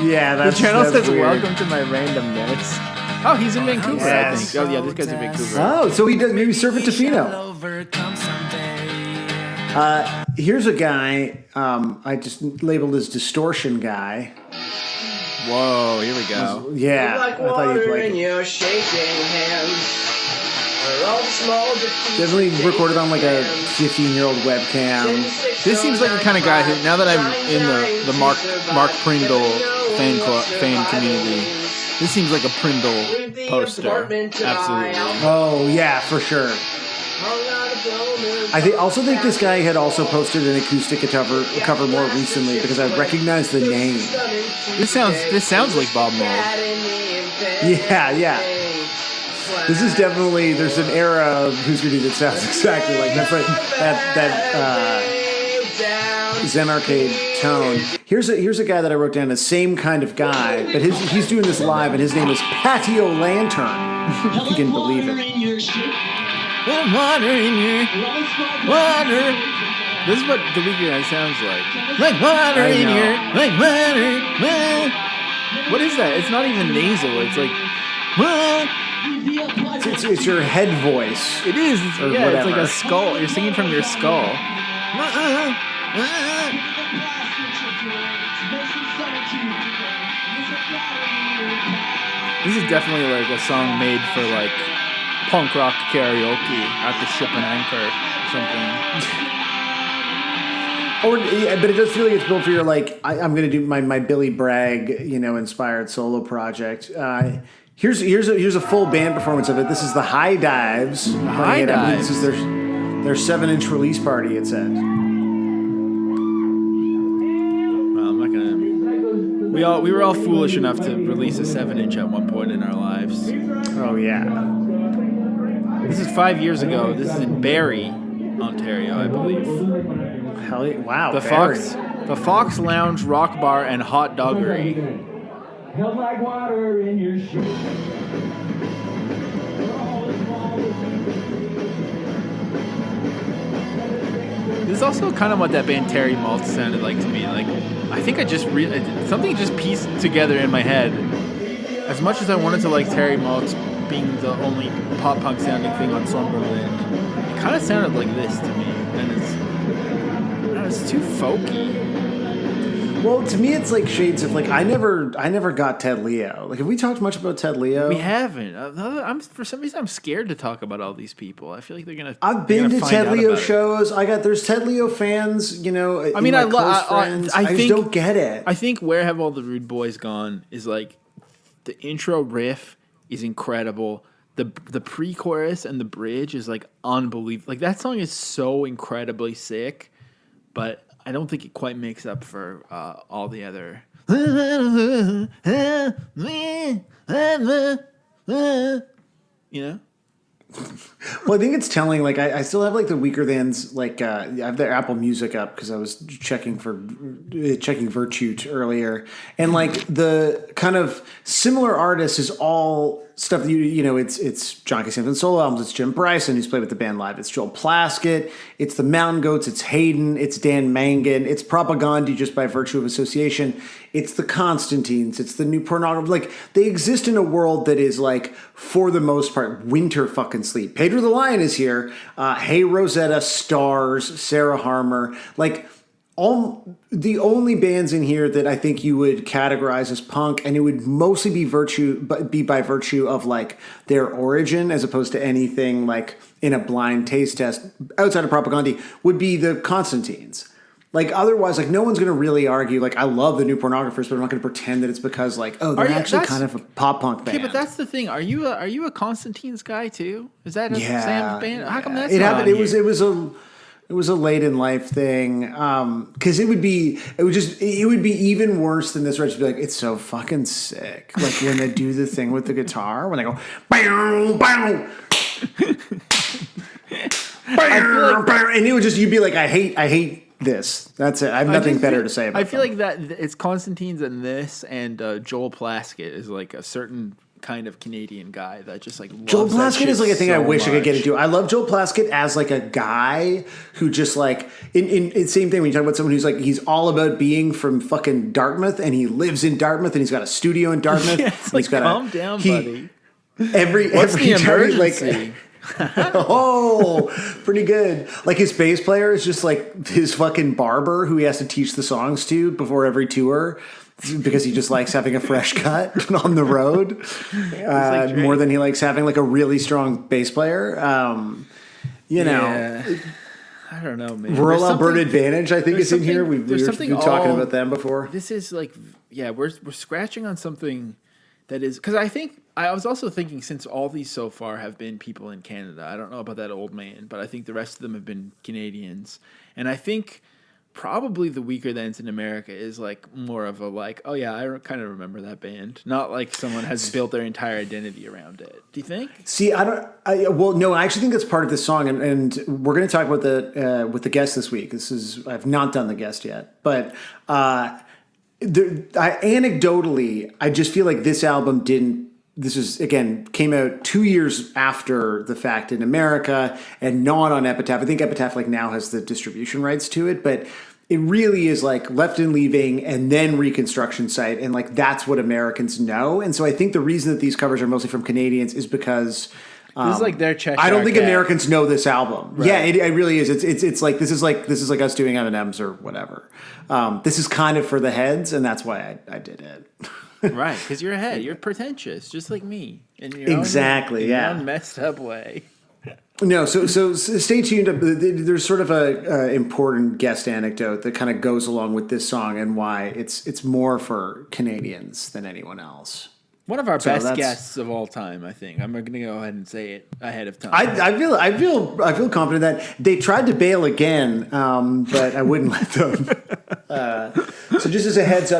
Yeah, the channel says weird. Welcome to my randomness. Oh, he's in Vancouver, I think. Oh, yeah, this guy's in Vancouver. Oh, so he does maybe surf at Tofino. Here's a guy I just labeled as Distortion Guy. Whoa, here we go. Yeah, like I thought you'd like in it. your shaking hands. Definitely recorded on like a 15-year-old webcam. This seems like the kind of guy who, now that I'm in the Mark Prindle fan community, this seems like a Prindle poster. Absolutely. Oh yeah, for sure. I think this guy had also posted an acoustic cover more recently because I recognized the name. This sounds like Bob Mould. Yeah. This is definitely there's an era of Who's Gonna Do that sounds exactly like that's like that Zen Arcade tone. Here's a guy that I wrote down the same kind of guy, but he's doing this live and his name is Patio Lantern. If you can believe it. Water in your water. This is what the Weakerthans sounds like. Like water in your like water. What is that? It's not even nasal. It's like It's your head voice. It is. It's like a skull. You're singing from your skull. This is definitely like a song made for like punk rock karaoke at the Ship and Anchor or something. But it does feel like it's built for your like I'm going to do my Billy Bragg inspired solo project. Here's a full band performance of it. This is the High Dives. High Dives. This is their 7-inch release party. It said. Well, I'm not gonna. We were all foolish enough to release a 7-inch at one point in our lives. Oh yeah. This is 5 years ago. This is in Barrie, Ontario, I believe. Hell yeah. Wow. The Fox Lounge, Rock Bar, and Hot Doggery. Held like water in your shoe. This is also kind of what that band Terry Maltz sounded like to me. Like, I think I just something just pieced together in my head. As much as I wanted to like Terry Maltz being the only pop punk sounding thing on Slumberland, it kind of sounded like this to me, and it's too folky. Well, to me, it's like shades of like I never got Ted Leo. Like, have we talked much about Ted Leo? We haven't. For some reason I'm scared to talk about all these people. I feel like they're gonna. I've been to Ted Leo shows. There's Ted Leo fans. You know, I mean, I just don't get it. I think Where Have All the Rude Boys Gone is like the intro riff is incredible. The pre-chorus and the bridge is like unbelievable. Like that song is so incredibly sick, but I don't think it quite makes up for all the other. You know? Well, I think it's telling. Like, I still have like the Weakerthans. Like, I have their Apple Music up because I was checking Virtute earlier, and like the kind of similar artists is all stuff that you know. It's John K. Samson solo albums. It's Jim Bryson who's played with the band live. It's Joel Plaskett. It's the Mountain Goats. It's Hayden. It's Dan Mangan. It's Propaganda just by virtue of association. It's the Constantines. It's the New Pornography. Like they exist in a world that is like for the most part winter fucking sleep. Pedro the Lion is here. Hey Rosetta, Stars, Sarah Harmer. Like all the only bands in here that I think you would categorize as punk, and it would mostly be by virtue of like their origin as opposed to anything like in a blind taste test outside of Propaganda, would be the Constantines. Like otherwise, like no one's going to really argue. Like I love the New Pornographers, but I'm not going to pretend that it's because like they're actually kind of a pop punk band. Okay, but that's the thing. Are you a Constantine's guy too? Is that Sam's band? How come that's it not happened? on here? It was a late in life thing. Because it would be even worse than this. Right? To be like, it's so fucking sick. Like when they do the thing with the guitar, when they go, bow, bow. And it would just, you'd be like, I hate this. That's it. I have nothing better to say about it. I feel like that it's Constantine's and this, and Joel Plaskett is like a certain kind of Canadian guy that just like loves Joel Plaskett is like a thing I wish I could get into. I love Joel Plaskett as like a guy who just like in same thing when you talk about someone who's like he's all about being from fucking Dartmouth and he lives in Dartmouth and he's got a studio in Dartmouth. Yeah, it's like, calm down, buddy. What's the emergency? Oh, pretty good. Like his bass player is just like his fucking barber who he has to teach the songs to before every tour because he just likes having a fresh cut on the road more than he likes having like a really strong bass player. You know, I don't know, man. Rural Alberta Advantage, I think, is in here. We've been talking about them before. This is like, we're scratching on something that is because I was also thinking since all these so far have been people in Canada. I don't know about that old man, but I think the rest of them have been Canadians, and I think probably the Weakerthans in America is like more of a like, oh yeah, I kind of remember that band. Not like someone has built their entire identity around it. Do you think? See, no, I actually think that's part of this song, and we're going to talk about that with the guest this week. I've not done the guest yet, but anecdotally, I just feel like this album didn't. This is, again, came out 2 years after the fact in America and not on Epitaph. I think Epitaph like now has the distribution rights to it, but it really is like Left and Leaving and then Reconstruction Site. And like, that's what Americans know. And so I think the reason that these covers are mostly from Canadians is because this is like their Cheshire I don't think Cat. Americans know this album. Right. Yeah, it really is. It's like, this is like us doing M&Ms or whatever. This is kind of for the heads. And that's why I did it. Right, because you're ahead. You're pretentious, just like me. In your own messed up way. No, so stay tuned. There's sort of a important guest anecdote that kind of goes along with this song and why it's more for Canadians than anyone else. One of our best guests of all time, I think. I'm going to go ahead and say it ahead of time. I feel confident that they tried to bail again, but I wouldn't let them. So just as a heads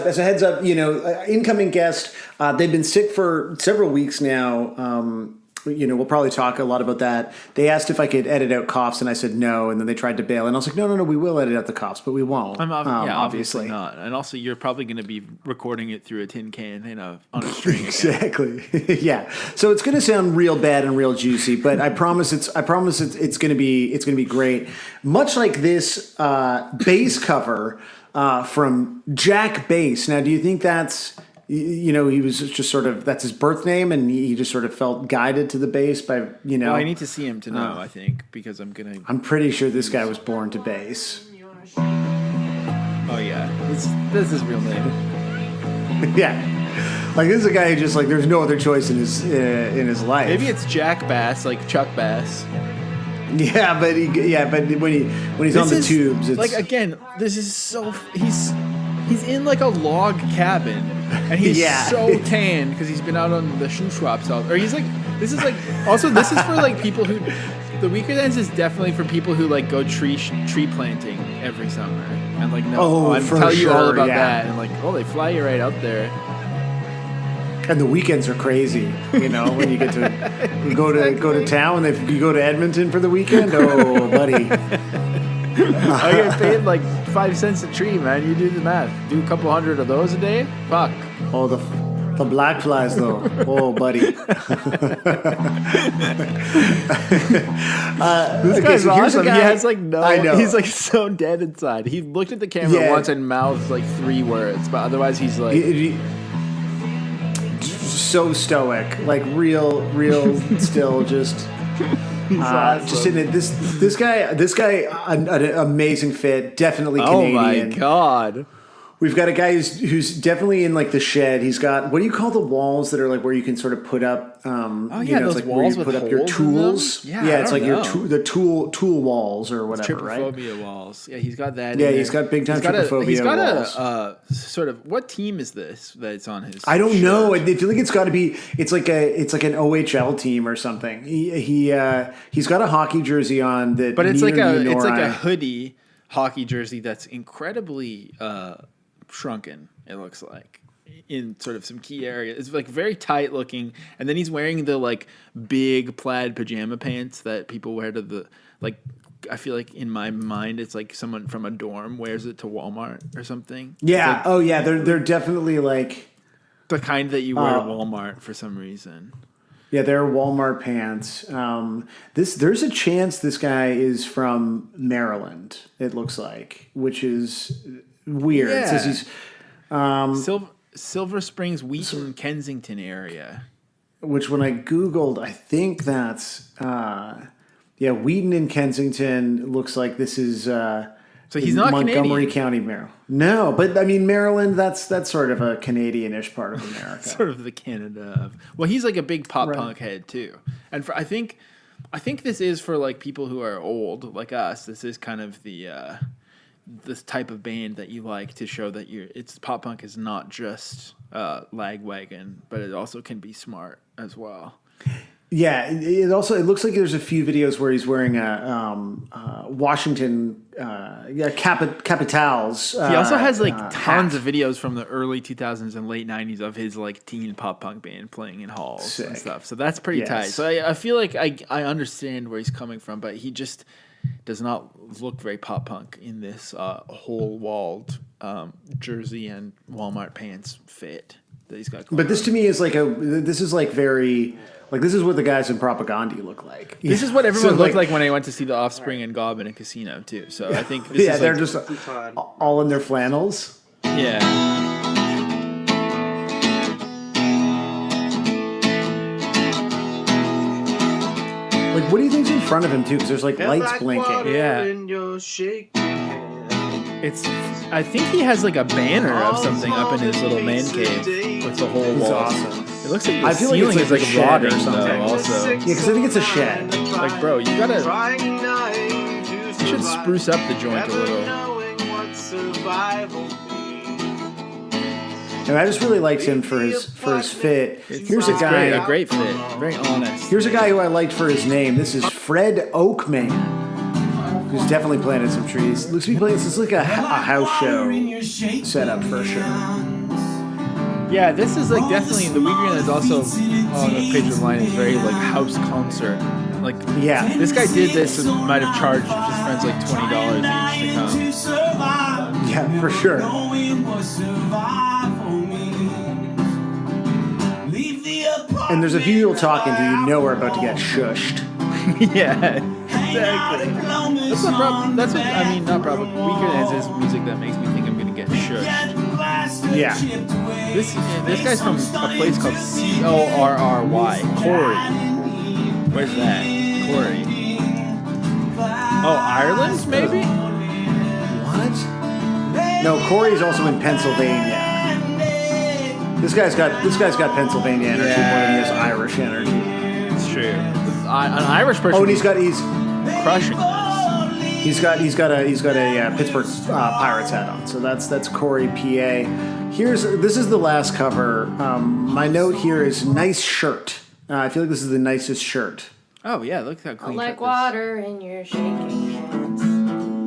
up, you know, incoming guest. They've been sick for several weeks now. You know, we'll probably talk a lot about that. They asked if I could edit out coughs, and I said no. And then they tried to bail, and I was like, no, we will edit out the coughs, but we won't. Obviously not. And also, you're probably going to be recording it through a tin can, on a string. Exactly. Yeah. So it's going to sound real bad and real juicy, but I promise it's going to be great. Much like this bass cover from Jack Bass. Now, do you think that's? You know, he was just sort of, that's his birth name, and he just sort of felt guided to the bass by, you know. Well, I need to see him to know, I think, because I'm pretty sure this guy was born to bass. Oh, Oh yeah, this is real name. Yeah. Like, this is a guy who just, like, there's no other choice in his life. Maybe it's Jack Bass, like Chuck Bass. Yeah, but when he's on the tubes, it's like, again, this is so he's in like a log cabin, and he's so tan because he's been out on the shoe swaps or he's like, this is for like people who, the Weakerthans is definitely for people who like go tree planting every summer and like tell you all about that and like, they fly you right out there. And the weekends are crazy, you know, when you get to go to town. You go to Edmonton for the weekend. Oh, buddy. I get paid like 5 cents a tree, man. You do the math. Do a couple hundred of those a day. Fuck. Oh, the black flies, though. Oh, buddy. This guy's awesome. He has like I know. He's like so dead inside. He looked at the camera once and mouthed like 3 words, but otherwise he's like. So stoic, like real still, just awesome. Just in it. This guy, an amazing fit, definitely Canadian. Oh my god. We've got a guy who's definitely in like the shed. He's got, what do you call the walls that are like where you can sort of put up? Those it's like walls where you put with up your holes tools. In them? Yeah, it's like the tool walls or whatever, right? Trypophobia walls. Yeah, he's got that. Yeah, he's got big time trypophobia. He's got walls. a sort of, what team is this that's on his? I don't shirt? know. I feel like it's got to be. It's like an OHL team or something. He's got a hockey jersey on that. But it's like a hoodie hockey jersey that's incredibly shrunken. It looks like in sort of some key areas. It's like very tight looking, and then he's wearing the like big plaid pajama pants that people wear to the like. I feel like in my mind it's like someone from a dorm wears it to Walmart or something. Yeah. Like, They're definitely like the kind that you wear to Walmart for some reason. Yeah, they're Walmart pants. There's a chance this guy is from Maryland. It looks like, which is weird. Yeah. It says he's Silver Springs, Wheaton, Kensington area. Which when I Googled, I think that's Wheaton and Kensington looks like this is so he's not Montgomery Canadian. County, Maryland. No, but I mean Maryland, that's sort of a Canadian-ish part of America. Sort of the Canada of. Well, he's like a big pop punk head too. And I think this is for like people who are old like us. This is kind of the this type of band that you like to show that it's pop punk is not just lagwagon, but it also can be smart as well. Yeah, it looks like there's a few videos where he's wearing a Washington Capitals. He also has like tons hat. of videos from the early 2000s and late 90s of his like teen pop punk band playing in halls and stuff. So that's pretty tight. So I feel like I understand where he's coming from, but he just does not look very pop punk in this whole walled jersey and Walmart pants fit that he's got. But this to me is like this is like very. Like, this is what the guys in Propaganda look like. This is what everyone looked like when I went to see The Offspring and Gob in a casino, too. So I think this is they're like, just all in their flannels. Yeah. Like, what do you think's in front of him, too? Because there's, like, lights blinking. Yeah. I think he has, like, a banner of something up in his little man cave with the whole wall. Awesome. It looks like the ceiling is like rotting though. Also, yeah, because I think it's a shed. Like, bro, you should spruce up the joint a little. And I just really liked him for his fit. Here's a guy, a great fit, very honest. Here's a guy who I liked for his name. This is Fred Oakman, who's definitely planted some trees. Looks to be playing. This is like a house show setup for sure. Yeah, this is like definitely the Weakerthans is also on the page of the line is very like house concert. Like this guy did this and might have charged his friends like $20 each to come. Yeah, for sure. And there's a few people talking who you know are about to get shushed. Yeah, exactly. That's what I mean. Not probably. Weakerthans is music that makes me think I'm gonna get shushed. Yeah. This guy's from a place called Corry. Corry. Where's that? Corry. Oh, Ireland, maybe? What? No, Corey's also in Pennsylvania. This guy's got Pennsylvania energy more than he has Irish energy. It's true. An Irish person. Oh, and he's crushing this. He's got a Pittsburgh Pirates hat on. So that's Corey, PA. This is the last cover. My note here is nice shirt. I feel like this is the nicest shirt. Oh yeah, look how clean. Like water in your shaking hands.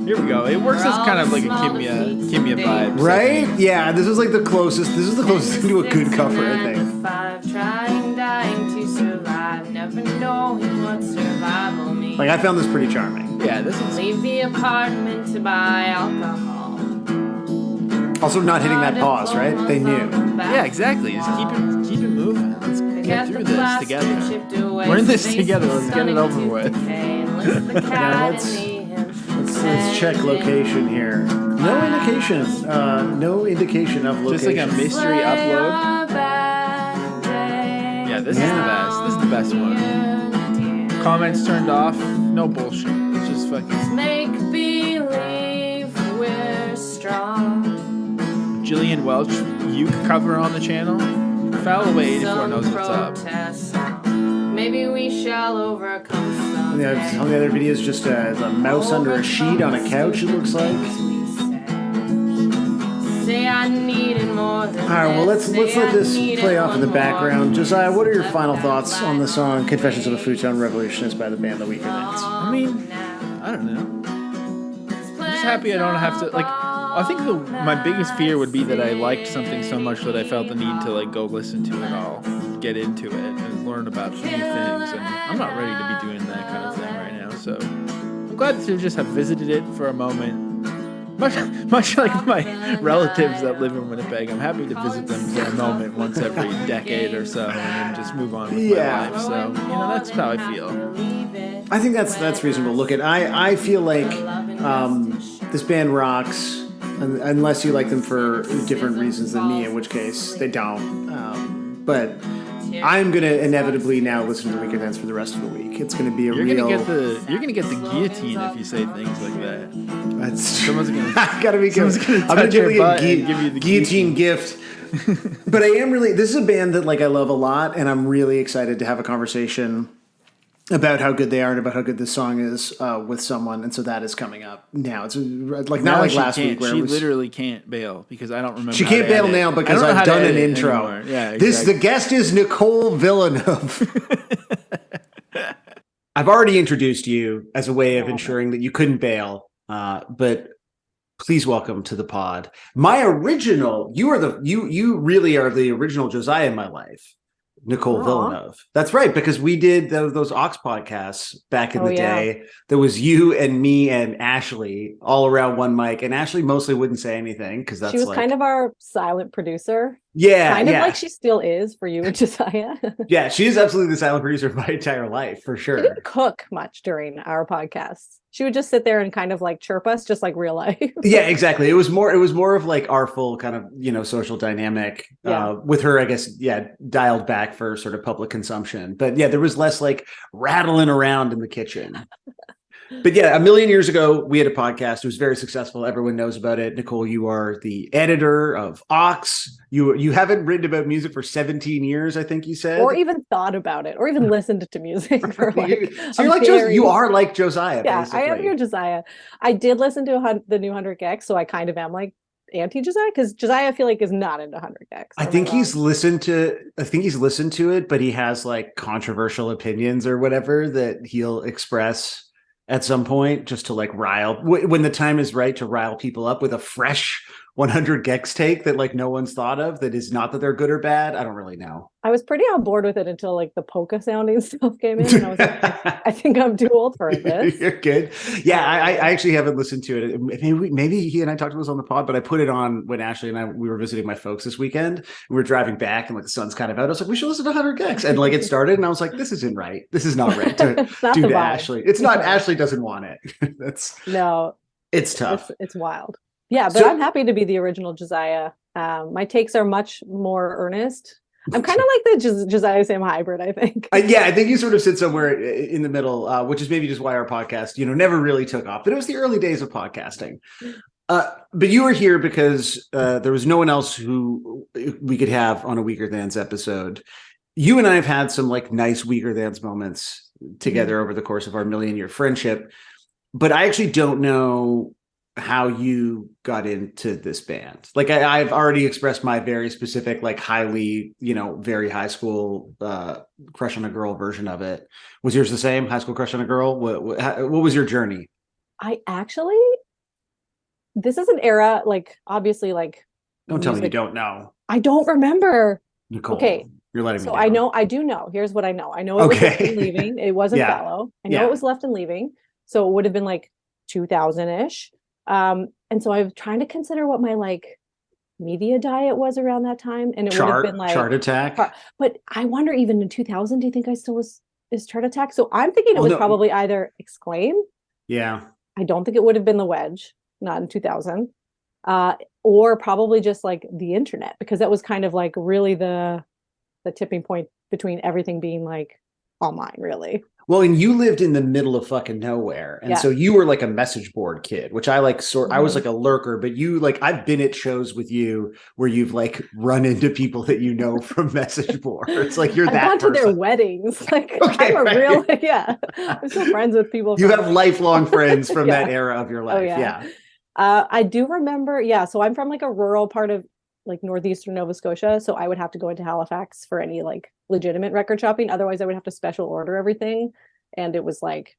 Here we go. It works as kind of like a Kimya vibe. Right? Yeah, this is the closest to a good cover, I think. Trying, dying to survive, never knowing what survival means. Like, I found this pretty charming. Yeah, this is... Leave the apartment to buy alcohol. Also not hitting that pause, right? They knew. Yeah, exactly. Just keep it moving. Let's get through this together. We're in this together. Let's get it over with. Yeah, let's check location here. No indication of location. Just like a mystery upload. Yeah, this is the best. This is the best one. Comments turned off. No bullshit. It's just fucking. Make believe we're strong. Jillian Welch uke cover on the channel. Foul away 84 knows what's up. Maybe we shall overcome some. Yeah, some of the other videos just a mouse under a sheet on a couch, it looks like. Say I needed more than Alright, well let's let this play off in the background. Josiah, what are your final thoughts on the song Confessions of a Futon-Revolutionist by the band The Weakerthans? I mean, I don't know. I'm just happy I don't have to, I think my biggest fear would be that I liked something so much that I felt the need to go listen to it all, get into it, and learn about new things. And I'm not ready to be doing that kind of thing right now. So I'm glad to just have visited it for a moment. Much like my relatives that live in Winnipeg, I'm happy to visit them for a moment once every decade or so, and then just move on with my life. So that's how I feel. I think that's reasonable. Look, I feel like this band rocks. Unless you like them for different reasons than me, in which case they don't. But I'm gonna inevitably now listen to the Weakerthans for the rest of the week. It's gonna be you're gonna get the guillotine if you say things like that. Someone's gonna. Gotta be good. I'm gonna give you the guillotine gift. But I am really. This is a band that I love a lot, and I'm really excited to have a conversation about how good they are and about how good this song is with someone, and so that is coming up now. It's not like last week where she literally can't bail because I don't remember. She can't bail now because I've done an intro. Anymore. Yeah, exactly. The guest is Nicole Villeneuve. I've already introduced you as a way of ensuring that you couldn't bail, but please welcome to the pod my original. You really are the original Josiah in my life. Nicole Villeneuve. That's right, because we did those Ox podcasts back in the day. There was you and me and Ashley all around one mic, and Ashley mostly wouldn't say anything because that's she was kind of our silent producer. Yeah, kind of like she still is for you and Josiah. Yeah, she is absolutely the silent producer of my entire life for sure. She didn't cook much during our podcasts. She would just sit there and kind of chirp us, just like real life. Yeah, exactly. It was more of our full kind of social dynamic with her, I guess. Yeah, dialed back for sort of public consumption, but there was less rattling around in the kitchen. But a million years ago, we had a podcast. It was very successful. Everyone knows about it. Nicole, you are the editor of Ox. You haven't written about music for 17 years, I think you said. Or even thought about it, or even listened to music for so you are like Josiah, basically. I am your Josiah. I did listen to the new 100 Gex, so I kind of am anti-Josiah, because Josiah I feel is not into 100 Gex. I think he's listened to it, but he has controversial opinions or whatever that he'll express at some point just to rile when the time is right to rile people up with a fresh 100 Gex take that no one's thought of, that is not that they're good or bad. I don't really know. I was pretty on board with it until the polka sounding stuff came in, and I was I think I'm too old for this. You're good. Yeah, I actually haven't listened to it. Maybe he and I talked about this on the pod, but I put it on when Ashley and we were visiting my folks this weekend. We were driving back and the sun's kind of out. I was like, we should listen to 100 Gex, and it started, and I was like, this isn't right. This is not right to do to Ashley. It's not. Ashley doesn't want it. It's tough. It's wild. Yeah, but I'm happy to be the original Josiah. My takes are much more earnest. I'm kind of like the Josiah Sam hybrid, I think. I think you sort of sit somewhere in the middle, which is maybe just why our podcast, never really took off. But it was the early days of podcasting. But you were here because there was no one else who we could have on a Weakerthans episode. You and I have had some like nice Weakerthans moments together over the course of our million-year friendship, but I actually don't know how you got into this band. Like I've already expressed my very specific, like highly, very high school crush on a girl version of it. Was yours the same? High school crush on a girl? What was your journey? This is an era, like, obviously, like... Don't tell me you don't know. I don't remember. Nicole, okay. You're letting me down. I do know. Here's what I know. I know it was Left and Leaving. It wasn't Fallow. I know it was Left and Leaving. So it would have been like 2000-ish. And so I was trying to consider what my like media diet was around that time. And it would have been like... Chart Attack. But I wonder, even in 2000, do you think I still is Chart Attack? So I'm thinking it was probably either Exclaim. Yeah. I don't think it would have been The Wedge. Not in 2000, or probably just like the internet, because that was kind of like really the tipping point between everything being like online, really. Well, and you lived in the middle of fucking nowhere, and so you were like a message board kid, which I like. I was like a lurker, but you like I've been at shows with you where you've like run into people that you know from message boards. It's like you're I've that gone person. to their weddings. Like I'm a real I'm still friends with people. You have lifelong friends from that era of your life. Yeah. I do remember. Yeah. So I'm from like a rural part of like northeastern Nova Scotia. So I would have to go into Halifax for any like legitimate record shopping. Otherwise I would have to special order everything. And it was like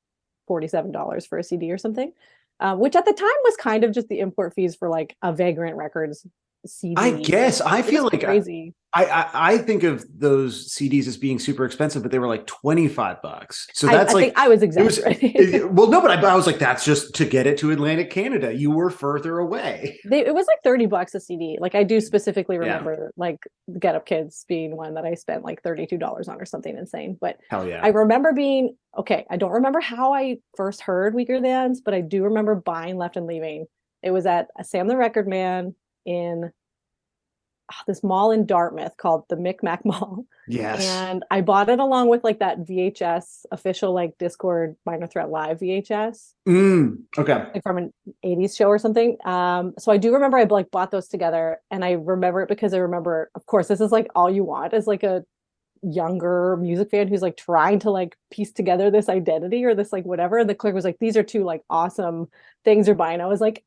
$47 for a CD or something, which at the time was kind of just the import fees for like a Vagrant Records CD. I guess I feel like crazy. I think of those CDs as being super expensive, but they were like $25. So that's I think I was exaggerating. Well, no, but I was like, that's just to get it to Atlantic Canada. You were further away. It was like $30 a CD. Like I do specifically remember like Get Up Kids being one that I spent like $32 on or something insane. But hell yeah. I remember being I don't remember how I first heard Weakerthans, but I do remember buying Left and Leaving. It was at a Sam the Record Man in this mall in Dartmouth called the Micmac Mall. Yes. And I bought it along with like that VHS official like Discord Minor Threat Live VHS. Okay. Like from an 80s show or something. So I do remember I like bought those together, and I remember it because I remember, of course, this is like all you want as like a younger music fan who's like trying to like piece together this identity or this like whatever. And the clerk was like, these are two like awesome things you're buying. I was like,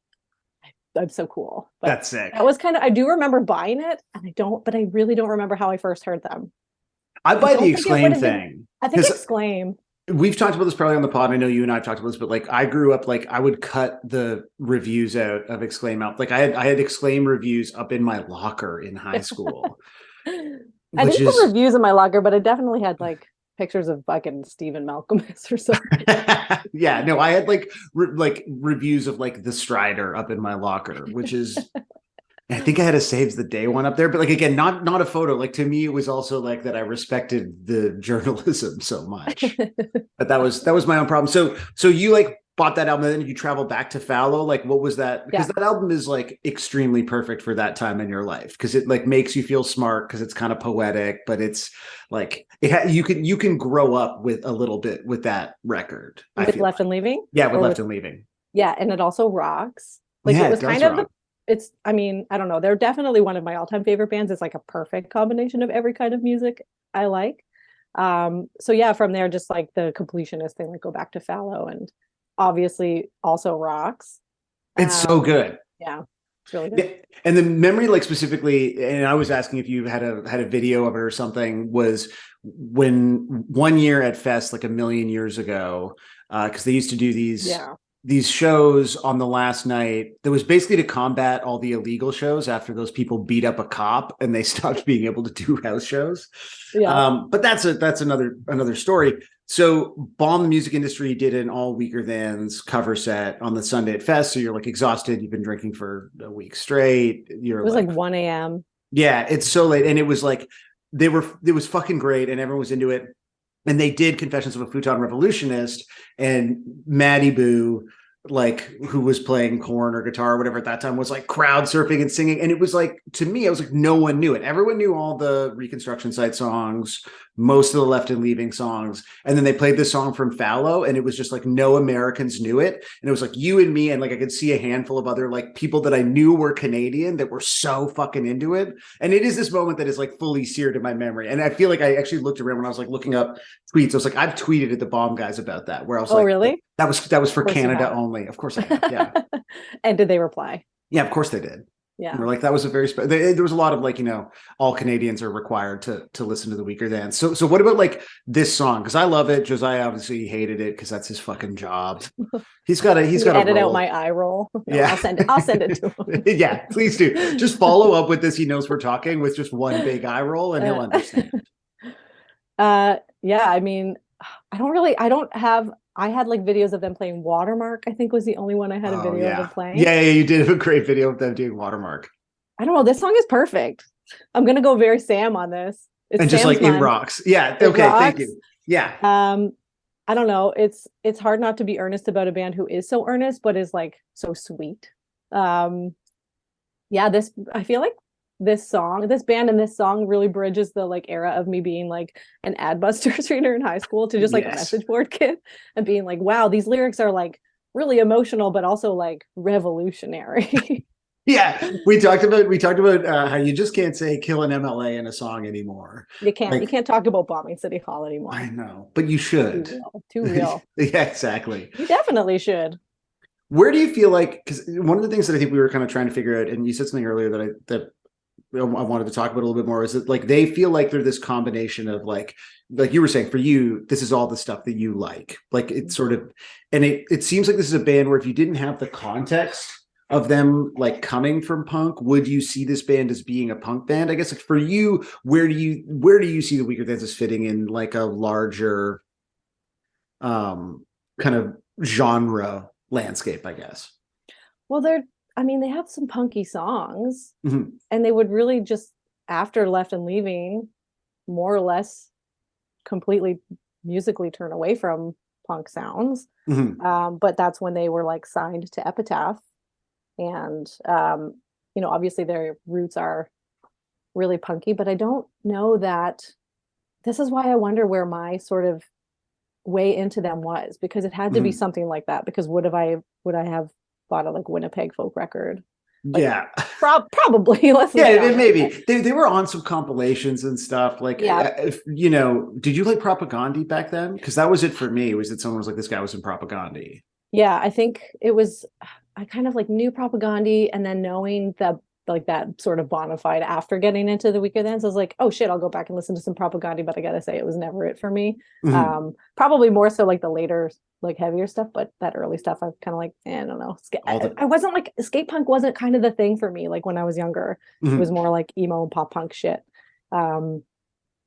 that's so cool. But that's sick. That was kind of, I do remember buying it, and I really don't remember how I first heard them. I buy the Exclaim thing. I think Exclaim. We've talked about this probably on the pod. I know you and I have talked about this, but like I grew up, like I would cut the reviews out of Exclaim out. Like I had Exclaim reviews up in my locker in high school. I didn't put reviews in my locker, but I definitely had like pictures of fucking Stephen Malcolmus or something. Yeah, no, I had like reviews of like the Strider up in my locker, which is I think I had a Saves the Day one up there, but like again, not a photo. Like to me, it was also like that I respected the journalism so much. But that was my own problem. So you like bought that album and then you traveled back to Fallow. Like what was that? Because that album is like extremely perfect for that time in your life, because it like makes you feel smart because it's kind of poetic, but it's like you can grow up with a little bit with that record. With Left and Leaving? Yeah, with Left and Leaving. Yeah, and it also rocks. Like it was kind of I mean, I don't know. They're definitely one of my all-time favorite bands. It's like a perfect combination of every kind of music I like. So yeah, from there, just like the completionist thing, like go back to Fallow, and obviously also rocks. It's so good. Yeah, it's really good. Yeah. And the memory, like specifically, and I was asking if you had a video of it or something, was when one year at Fest, like a million years ago, because they used to do these shows on the last night that was basically to combat all the illegal shows after those people beat up a cop and they stopped being able to do house shows. Yeah. But that's another story. So Bomb the Music Industry did an all Weakerthans cover set on the Sunday at Fest. So you're like exhausted. You've been drinking for a week straight. It was like 1 a.m. Yeah, it's so late. And it was like, it was fucking great. And everyone was into it. And they did Confessions of a Futon-Revolutionist, and Maddie Boo, like who was playing corn or guitar or whatever at that time, was like crowd surfing and singing. And it was like, to me, I was like, no one knew it. Everyone knew all the Reconstruction Site songs. most of the Left and Leaving songs. And then they played this song from Fallow, and it was just like no Americans knew it. And it was like you and me, and like I could see a handful of other like people that I knew were Canadian that were so fucking into it. And it is this moment that is like fully seared in my memory. And I feel like I actually looked around when I was like looking up tweets. I was like, I've tweeted at the Bomb Guys about that, where I was like, really? That was for Canada only. Of course I have. Yeah. And did they reply? Yeah, of course they did. Yeah. And we're like, that was a very there was a lot of like, all Canadians are required to listen to the Weakerthans. So what about like this song? Because I love it. Josiah obviously hated it because that's his fucking job. He's got to edit out my eye roll. No, yeah. I'll send it to him. Yeah, please do. Just follow up with this. He knows we're talking with just one big eye roll and he'll understand. Yeah, I mean, I had like videos of them playing Watermark. I think was the only one I had a video of them playing. Yeah, you did have a great video of them doing Watermark. I don't know. This song is perfect. I'm gonna go very Sam on this. And just like it rocks. Yeah. Okay. Rocks. Thank you. Yeah. I don't know. It's hard not to be earnest about a band who is so earnest, but is like so sweet. I feel like this band and this song really bridges the like era of me being like an Adbusters reader in high school to just like a message board kid and being like, wow, these lyrics are like really emotional, but also like revolutionary. Yeah, we talked about how you just can't say "kill an MLA" in a song anymore. You can't talk about bombing City Hall anymore. I know, but you should. Too real. Yeah, exactly. You definitely should. Where do you feel like? Because one of the things that I think we were kind of trying to figure out, and you said something earlier that I wanted to talk about a little bit more, is that like they feel like they're this combination of like you were saying, for you, this is all the stuff that you like. Like it's sort of, and it seems like this is a band where if you didn't have the context of them like coming from punk, would you see this band as being a punk band? I guess like for you, where do you see the Weakerthans as fitting in like a larger kind of genre landscape, I guess? Well, they have some punky songs, and they would really just, after Left and Leaving, more or less completely musically turn away from punk sounds. But that's when they were like signed to Epitaph. And, obviously their roots are really punky, but I don't know that this is why I wonder where my sort of way into them was, because it had to be something like that. Because would I have bought a like Winnipeg folk record? Like, yeah, probably. Maybe they were on some compilations and stuff. Like, did you like Propagandhi back then? Because that was it for me. Was that someone was like, this guy was in Propagandhi? Yeah, I think it was. I kind of like knew Propagandhi, and then knowing that like that sort of bona fide after getting into the Weakerthans, I was like, oh shit, I'll go back and listen to some Propagandhi. But I gotta say, it was never it for me. Probably more so like the later, like heavier stuff, but that early stuff, I kind of like, I don't know. I wasn't like, skate punk wasn't kind of the thing for me. Like when I was younger, it was more like emo and pop punk shit, and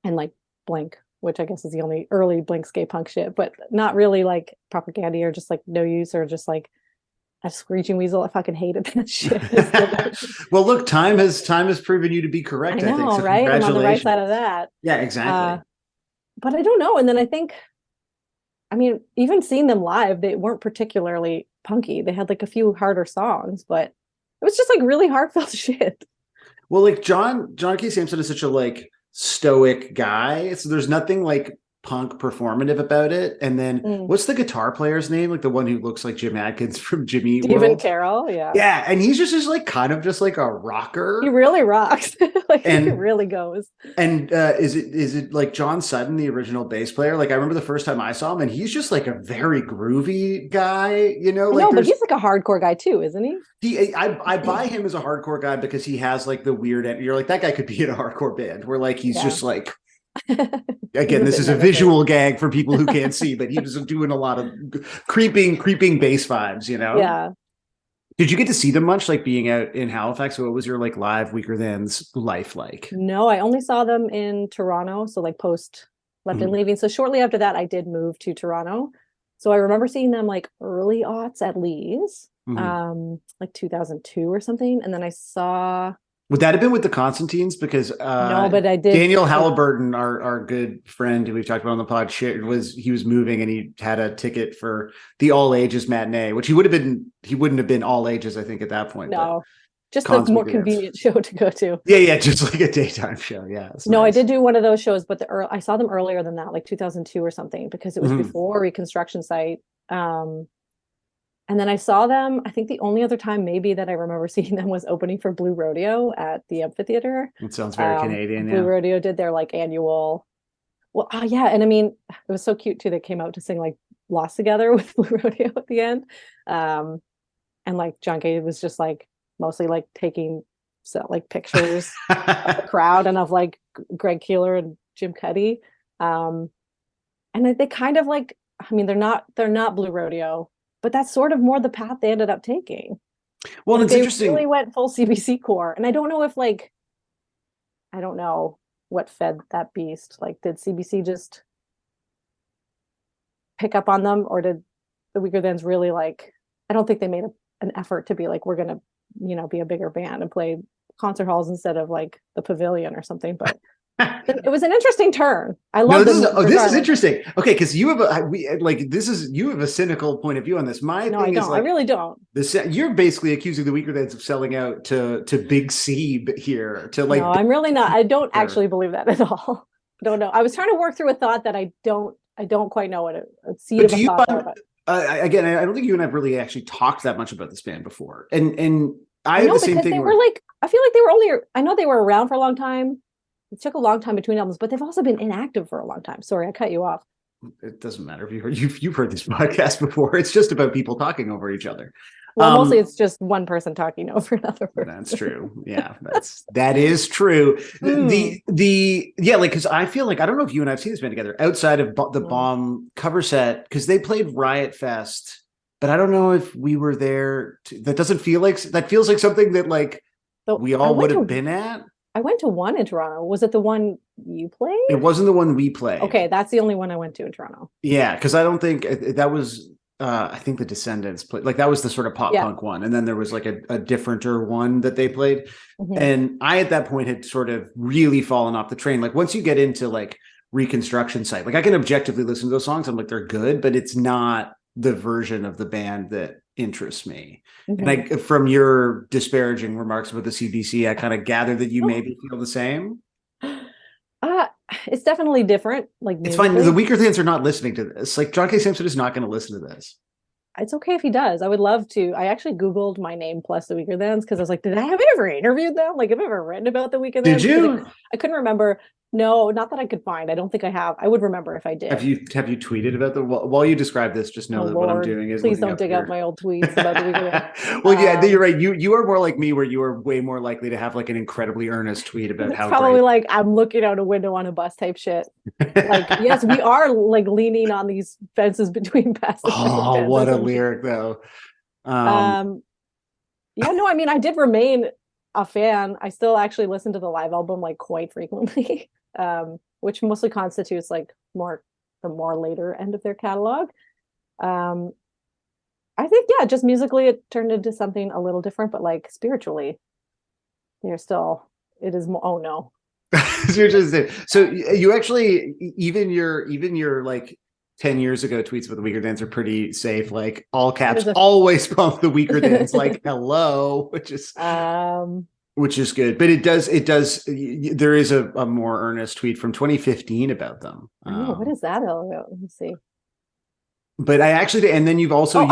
like Blink, which I guess is the only early Blink skate punk shit, but not really like Propagandhi or just like No Use or just like a Screeching Weasel. I fucking hated that shit. Well, look, time has proven you to be correct. I know, I think. So right? I'm on the right side of that. Yeah, exactly. But I don't know. And then I think, even seeing them live, they weren't particularly punky. They had like a few harder songs, but it was just like really heartfelt shit. Well, like John K. Samson is such a like stoic guy, so there's nothing like punk performative about it. And then what's the guitar player's name? Like the one who looks like Jim Adkins from Jimmy Eat World? Stephen Carroll, yeah. Yeah, and he's just like kind of just like a rocker. He really rocks. He really goes. And is it like John Sutton, the original bass player? Like I remember the first time I saw him, and he's just like a very groovy guy, but he's like a hardcore guy too, isn't he? I buy him as a hardcore guy because he has like the weird, you're like, that guy could be in a hardcore band where like he's just like, again, this is a visual gag for people who can't see, but he was doing a lot of creeping bass vibes, Yeah. Did you get to see them much, like being out in Halifax? What was your like live Weakerthans life like? No, I only saw them in Toronto. So like post Left and Leaving. So shortly after that, I did move to Toronto. So I remember seeing them like early aughts at Lee's, like 2002 or something. And then I saw... Would that have been with the Constantines? Because no, but I did. Daniel Halliburton, our good friend who we've talked about on the pod, he was moving and he had a ticket for the all ages matinee, which he wouldn't have been all ages, I think, at that point. No, Just Cons the more Weakerthans. convenient show to go to. Yeah, just like a daytime show. Yeah. No, nice. I did do one of those shows, but I saw them earlier than that, like 2002 or something, because it was Mhm. before Reconstruction Site. And then I saw them, I think the only other time maybe that I remember seeing them was opening for Blue Rodeo at the amphitheater. It sounds very Canadian. Blue Yeah. Rodeo did their like annual. Well, yeah, and I mean, it was so cute too. They came out to sing like "Lost Together" with Blue Rodeo at the end, and like John Kay was just like mostly like taking like pictures of the crowd and of like Greg Keeler and Jim Cuddy, and they kind of like, I mean, they're not Blue Rodeo, but that's sort of more the path they ended up taking. Well, like, it's interesting. They really went full CBC core, and I don't know if like, I don't know what fed that beast. Like, did CBC just pick up on them, or did the Weakerthans really like? I don't think they made an effort to be like, we're gonna, be a bigger band and play concert halls instead of like the Pavilion or something. But it was an interesting turn. I love this is interesting. Okay, because you have you have a cynical point of view on this. My no, thing I is don't. like, I really don't. You're basically accusing the Weakerthans of selling out to Big C here. To like, no, I'm really not. I don't actually believe that at all. I don't know. I was trying to work through a thought that I don't quite know what a seed but of do a you thought. find, again, I don't think you and I've really actually talked that much about this band before, and I know have the same because thing. They were like, I feel like they were only. I know they were around for a long time. It took a long time between albums, but they've also been inactive for a long time. Sorry, I cut you off. It doesn't matter if you've heard this podcast before. It's just about people talking over each other. Well, mostly it's just one person talking over another person. That's true. Yeah, that is true. Because I feel like, I don't know if you and I've seen this band together outside of the Bomb cover set, because they played Riot Fest, but I don't know if we were there. That feels like something that like we all would have been at. I went to one in Toronto. Was it the one you played? It wasn't the one we played. Okay, that's the only one I went to in Toronto. Yeah, because I don't think that was. I think the Descendants played, like, that was the sort of pop punk one, and then there was like a differenter one that they played. Mm-hmm. And I at that point had sort of really fallen off the train. Like, once you get into like Reconstruction Site, like I can objectively listen to those songs. I'm like, they're good, but it's not the version of the band that interests me. Mm-hmm. And from your disparaging remarks about the CBC, I kind of gather that you maybe feel the same. It's definitely different. Like, it's fine. The Weakerthans are not listening to this. Like, John K. Simpson is not going to listen to this. It's okay if he does. I would love to. I actually Googled my name plus the Weakerthans because I was like, have I ever interviewed them? Like, have I ever written about the Weakerthans? Did you? I couldn't remember. No, not that I could find. I don't think I have. I would remember if I did. Have you tweeted about while you describe this, just know that Lord, what I'm doing is please don't dig up my old tweets about the Weakerthans. Well, yeah, you're right. You are more like me, where you are way more likely to have like an incredibly earnest tweet about how probably great. Like, I'm looking out a window on a bus type shit. Like, yes, we are like leaning on these fences between passengers. Oh, what a lyric though. Yeah, no, I mean, I did remain a fan. I still actually listen to the live album like quite frequently. Which mostly constitutes like the more later end of their catalog. I think, just musically it turned into something a little different, but like spiritually, it is more, oh no. So you actually, even your like 10 years ago tweets about the Weakerthans are pretty safe, like all caps, always pump the Weakerthans, like hello, which is good, but it does. There is a more earnest tweet from 2015 about them. What is that all about? Let me see. But I actually, and then you've also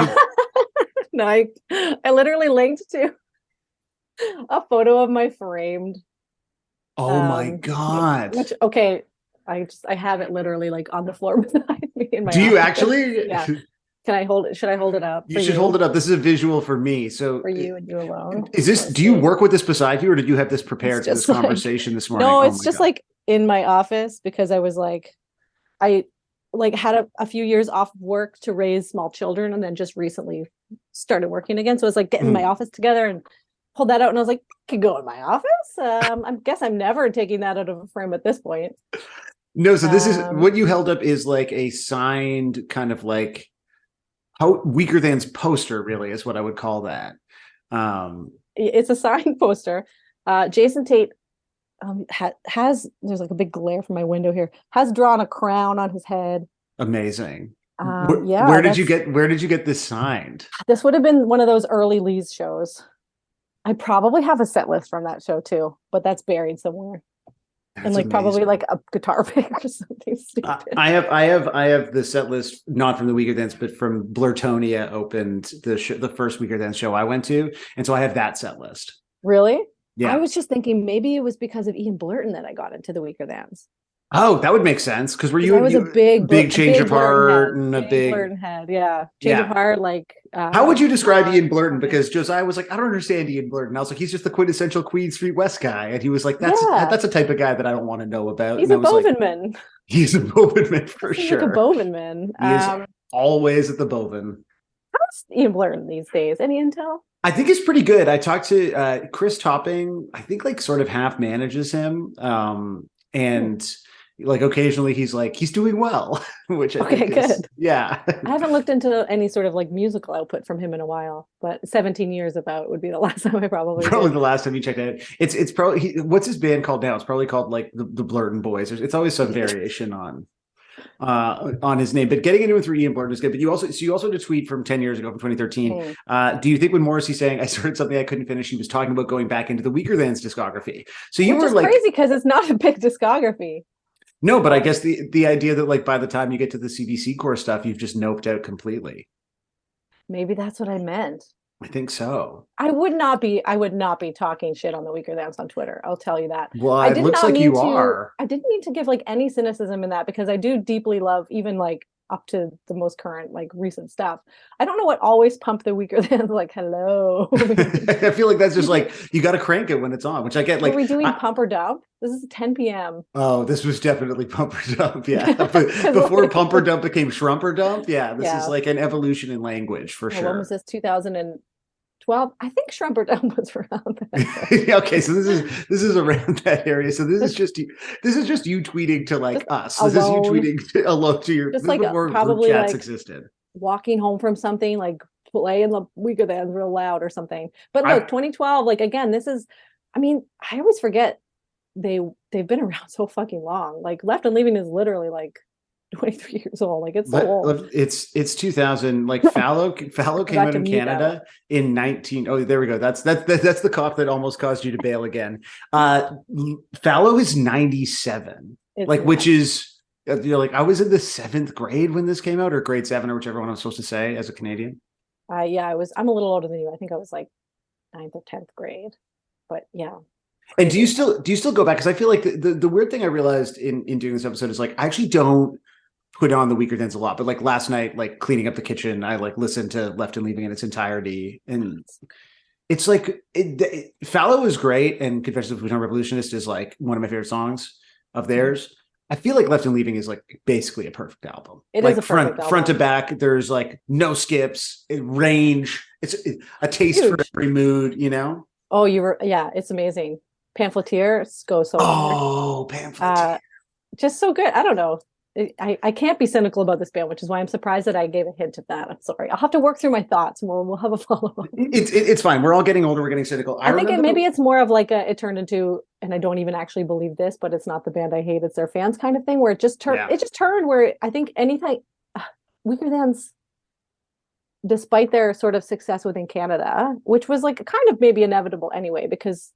no, I literally linked to a photo of my framed. Oh my god! Which, okay, I have it literally like on the floor behind me in my. Do you office. actually? Yeah. Can I hold it? Should I hold it up? You should hold it up. This is a visual for me. So for you and you alone. Is this? Do you work with this beside you, or did you have this prepared for this conversation this morning? No, it's just like in my office because I was like, I like had a few years off work to raise small children, and then just recently started working again. So I was like getting my office together and pulled that out, and I was like, can go in my office. I guess I'm never taking that out of a frame at this point. No, so this is what you held up is like a signed kind of like. Weakerthans poster, really, is what I would call that. It's a signed poster. Jason Tate has there's like a big glare from my window here. Has drawn a crown on his head. Amazing. Where did you get this signed? This would have been one of those early Lee's shows. I probably have a set list from that show too, but that's buried somewhere. And like probably like a guitar pick or something stupid. I have the set list not from the Weakerthans, but from Blurtonia opened the first Weakerthans show I went to, and so I have that set list. Really? Yeah. I was just thinking maybe it was because of Ian Blurton that I got into the Weakerthans. Oh, that would make sense because I was a big change of heart and a big Blurton head. Yeah, change of heart. Like, how would you describe Ian Blurton? Because Josiah was like, I don't understand Ian Blurton. I was like, he's just the quintessential Queen Street West guy, and he was like, that's a type of guy that I don't want to know about. He's a Bovenman. He's a Bovenman for sure. Like a Bovenman. He is always at the Boven. How's Ian Blurton these days? Any intel? I think he's pretty good. I talked to Chris Topping. I think like sort of half manages him, and. Like occasionally he's doing well, which I think is, good. Yeah. I haven't looked into any sort of like musical output from him in a while, but 17 years about would be the last time I probably the last time you checked it. It's probably what's his band called now? It's probably called like the Blurton Boys. It's always some variation on his name. But getting into it through Ian Blurton is good. But you also did a tweet from 10 years ago from 2013. Do you think when Morrissey saying I started something I couldn't finish, he was talking about going back into the Weakerthans discography? So you were like crazy because it's not a big discography. No, but I guess the idea that like by the time you get to the CBC core stuff, you've just noped out completely. Maybe that's what I meant. I think so. I would not be talking shit on the Weakerthans on Twitter. I'll tell you that. Well, it looks like you are. I didn't mean to give like any cynicism in that because I do deeply love even like up to the most current like recent stuff. I don't know what always pumped the Weakerthans like hello. I feel like that's just like you got to crank it when it's on, which I get. Like, are we doing Pump or Dump? This is 10 p.m. Oh, this was definitely Pump or Dump. Yeah, before Pump or Dump became Shrump or Dump. Yeah, this is like an evolution in language for sure. When was this? 2012? I think Shrump or Dump was around that. Okay, so this is around that area. So this is just you tweeting to like us. Alone. This is you tweeting alone to your. Just like before probably group chats like existed. Walking home from something like playing the Weakerthans real loud or something. But look, 2012. Like again, this is. I mean, I always forget they've been around so fucking long. Like Left and Leaving is literally like 23 years old. Like it's so old. It's 2000. Like Fallow came out in Canada in 19. Oh, there we go. That's the cough that almost caused you to bail again. Fallow is 97. Which is like I was in the 7th grade when this came out, or grade 7, or whichever one I'm supposed to say as a Canadian. Yeah, I'm a little older than you. I think I was like 9th or 10th grade. But yeah. And do you still go back? Because I feel like the weird thing I realized in doing this episode is like I actually don't put on the Weakerthans a lot, but like last night, like cleaning up the kitchen, I like listened to Left and Leaving in its entirety, and it's like Fallow is great, and Confessions of a Futon-Revolutionist is like one of my favorite songs of theirs. I feel like Left and Leaving is like basically a perfect album. It like is a perfect album. Front to back. There's like no skips, range. It's a taste for every mood, you know. Oh, it's amazing. Pamphleteer goes so hard. Oh, Pamphleteer. Just so good. I don't know. I can't be cynical about this band, which is why I'm surprised that I gave a hint of that. I'm sorry. I'll have to work through my thoughts. We'll have a follow-up. It's fine. We're all getting older. We're getting cynical. I think maybe it's more of like it turned into, and I don't even actually believe this, but it's not the band I hate, it's their fans kind of thing, where it just turned. Yeah. It just turned where I think anything Weakerthans, despite their sort of success within Canada, which was like kind of maybe inevitable anyway, because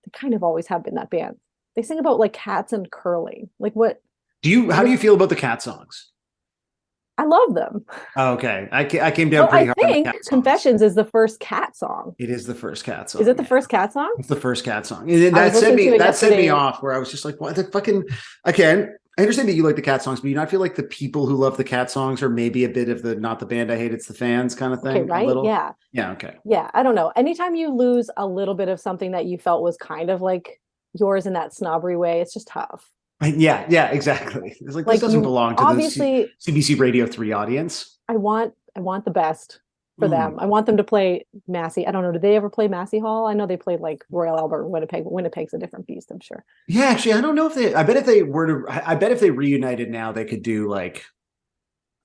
they kind of always have been that band. They sing about like cats and curling. Like what? How do you feel about the cat songs? I love them. Oh, okay. I came down pretty hard on the cat songs. Confessions is the first cat song. It is the first cat song. Is it the first cat song? It's the first cat song. And that set me off where I was just like, what the fucking again. I understand that you like the cat songs, but you not feel like the people who love the cat songs are maybe a bit of the not the band I hate, it's the fans kind of thing. Okay, right? Yeah. Yeah, okay. Yeah. I don't know. Anytime you lose a little bit of something that you felt was kind of like yours in that snobbery way, it's just tough. Yeah, exactly. It's like this doesn't belong to the CBC Radio 3 audience. I want the best for them. I want them to play Massey. I don't know. Did they ever play Massey Hall? I know they played like Royal Albert and Winnipeg. Winnipeg's a different beast, I'm sure. Yeah, actually, I don't know if I bet if they reunited now, they could do like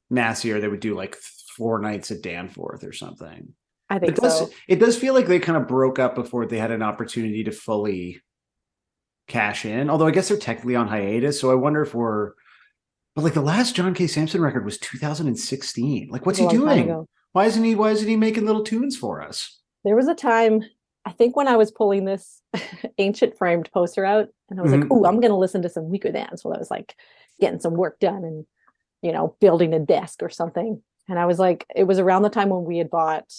Massey, or they would do like 4 nights at Danforth or something. I think so. It does feel like they kind of broke up before they had an opportunity to fully cash in, although I guess they're technically on hiatus, so I wonder if but like the last John K. Samson record was 2016. Like what's he doing? Why isn't he making little tunes for us? There was a time I think when I was pulling this ancient framed poster out, and I was like, "Oh, I'm going to listen to some Weakerthans," while I was like getting some work done and building a desk or something. And I was like, it was around the time when we had bought.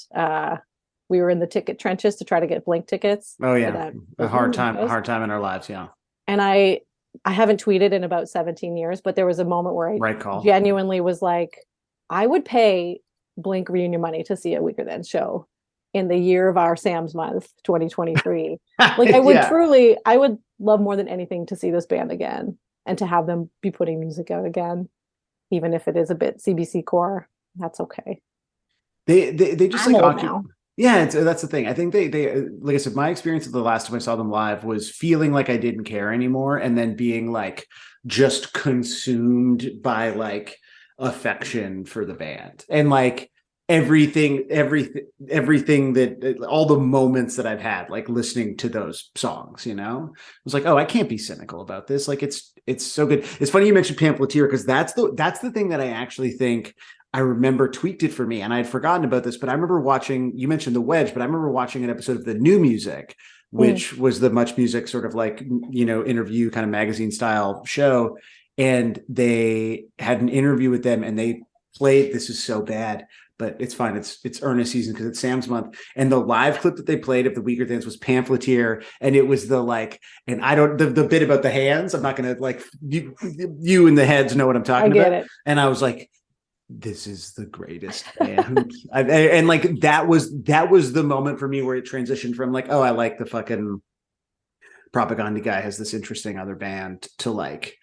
We were in the ticket trenches to try to get Blink tickets. Oh yeah, a hard time in our lives. Yeah. And I haven't tweeted in about 17 years, but there was a moment where I genuinely was like, I would pay Blink reunion money to see a Weakerthans show in the year of our Sam's month, 2023. Like I would truly, I would love more than anything to see this band again and to have them be putting music out again, even if it is a bit CBC core. That's okay. They just I'm old now. Yeah, that's the thing. I think they like I said, my experience of the last time I saw them live was feeling like I didn't care anymore, and then being like just consumed by like affection for the band and like everything that all the moments that I've had like listening to those songs, I was like, oh, I can't be cynical about this. Like it's so good. It's funny you mentioned Pamphleteer, because that's the thing that I actually think I remember tweaked it for me, and I had forgotten about this, but I remember watching, you mentioned The Wedge, but I remember watching an episode of the New Music, which was the Much Music sort of like, interview kind of magazine style show. And they had an interview with them, and they played, this is so bad, but it's fine. It's Ernest season because it's Sam's month. And the live clip that they played of the Weakerthans was Pamphleteer. And it was the like, and I don't, the bit about the hands, I'm not going to like, you in the heads know what I'm talking about. It. And I was like, this is the greatest band. And like that was the moment for me where it transitioned from like, oh, I like the fucking propaganda guy has this interesting other band, to like,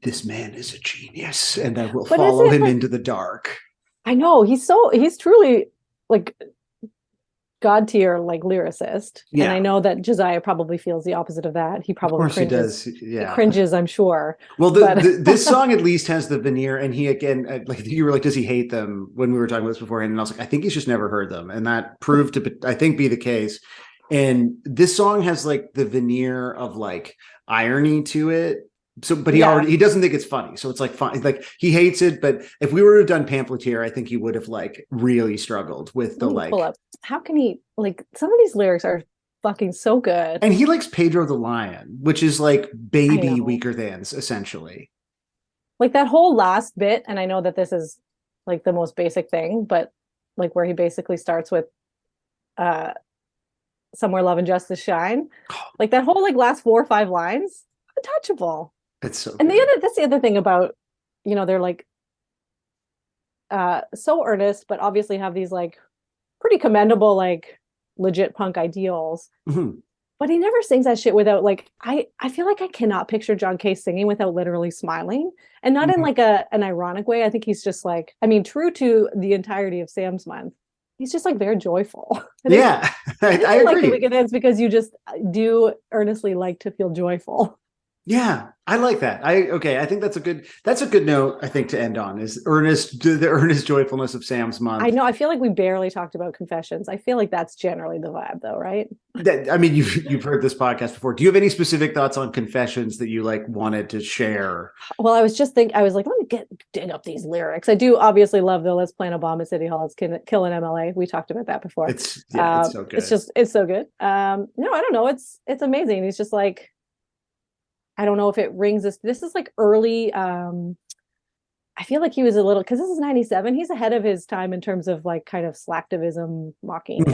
this man is a genius and I will follow him into the dark. I know, he's truly like God tier like lyricist. Yeah. And I know that Josiah probably feels the opposite of that. He probably cringes. He does. Yeah. He cringes, I'm sure. Well, this song at least has the veneer, and he again, like you were like, does he hate them when we were talking about this beforehand? And I was like, I think he's just never heard them. And that proved to, I think, be the case. And this song has like the veneer of like irony to it. So, but he doesn't think it's funny. So it's like fun. Like he hates it. But if we were to have done Pamphleteer, I think he would have like really struggled with the like. How can he like, some of these lyrics are fucking so good. And he likes Pedro the Lion, which is like baby Weakerthans essentially. Like that whole last bit, and I know that this is like the most basic thing, but like where he basically starts with "Somewhere Love and Justice Shine," like that whole like last 4 or 5 lines, untouchable. It's so and that's the other thing about, they're like so earnest, but obviously have these like pretty commendable like legit punk ideals. Mm-hmm. But he never sings that shit without like, I feel like I cannot picture John Case singing without literally smiling, and not in like an ironic way. I think he's just like, I mean, true to the entirety of Sam's month, he's just like very joyful. Yeah, I agree. Like the Weakerthans because you just do earnestly like to feel joyful. Yeah, I like that. I think that's a good note, I think, to end on, is the earnest joyfulness of Sam's month. I know. I feel like we barely talked about Confessions. I feel like that's generally the vibe though, right? I mean, you've heard this podcast before. Do you have any specific thoughts on Confessions that you like wanted to share? Well, I was like, let me dig up these lyrics. I do obviously love the "Let's Plan a Bomb at City Hall. It's killing MLA." We talked about that before. It's so good. It's so good. No, I don't know. It's amazing. He's just like, I don't know if it rings this is like early. I feel like he was a little, because this is 97. He's ahead of his time in terms of like kind of slacktivism, mocking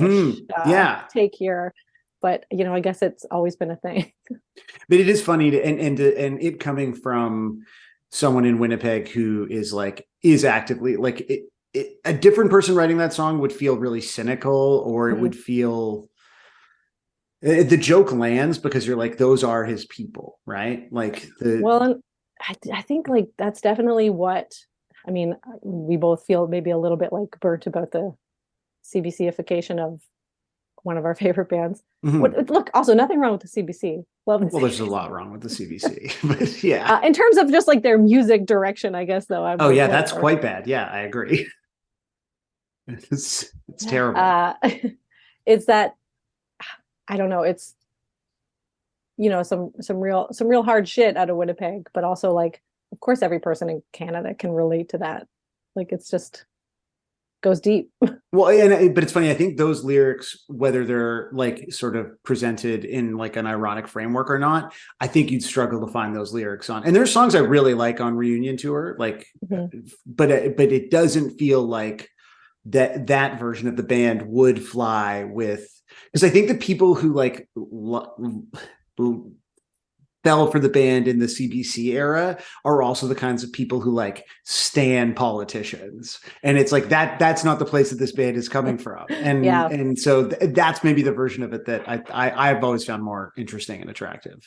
take here. But I guess it's always been a thing. But it is funny and it coming from someone in Winnipeg who is actively like a different person writing that song would feel really cynical, or it would feel. The joke lands because you're like, those are his people, right? Like I think like that's definitely what, I mean, we both feel maybe a little bit like burnt about the CBC-ification of one of our favorite bands. Mm-hmm. Look, also nothing wrong with the CBC. Well, there's a lot wrong with the CBC, but yeah. In terms of just like their music direction, I guess though. That's quite bad. Yeah, I agree. It's terrible. It's that. I don't know. It's, some real hard shit out of Winnipeg, but also like, of course, every person in Canada can relate to that. Like, it's just goes deep. Well, but it's funny. I think those lyrics, whether they're like sort of presented in like an ironic framework or not, I think you'd struggle to find those lyrics on. And there's songs I really like on Reunion Tour, like, but it doesn't feel like that version of the band would fly with, because I think the people who like fell for the band in the CBC era are also the kinds of people who like stan politicians, and it's like that's not the place that this band is coming from, and so that's maybe the version of it that I've always found more interesting and attractive.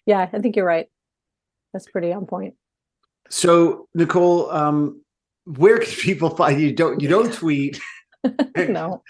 Yeah, I think you're right. That's pretty on point. So Nicole, where can people find you? You don't tweet. No.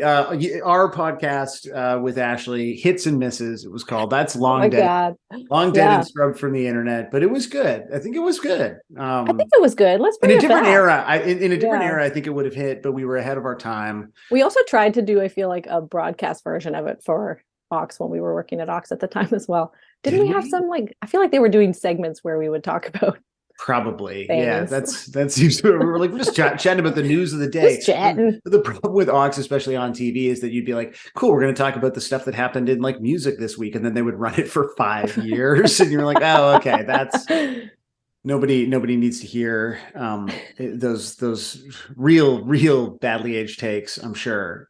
Our podcast with Ashley, Hits and Misses, it was called. That's long dead and scrubbed from the internet, but it was good. I think it was good. I think it was good. Let's bring in a it different back. era. In a different era, I think it would have hit, but we were ahead of our time. We also tried to do, I feel like, a broadcast version of it for Ox when we were working at Ox at the time as well. Didn't we have some like? I feel like they were doing segments where we would talk about. Probably. Things. Yeah, that seems to, we were like, we're just chatting about the news of the day. Just chatting. The problem with Ox, especially on TV, is that you'd be like, cool, we're going to talk about the stuff that happened in like music this week, and then they would run it for 5 years, and you're like, oh, okay, that's nobody needs to hear those real badly aged takes, I'm sure.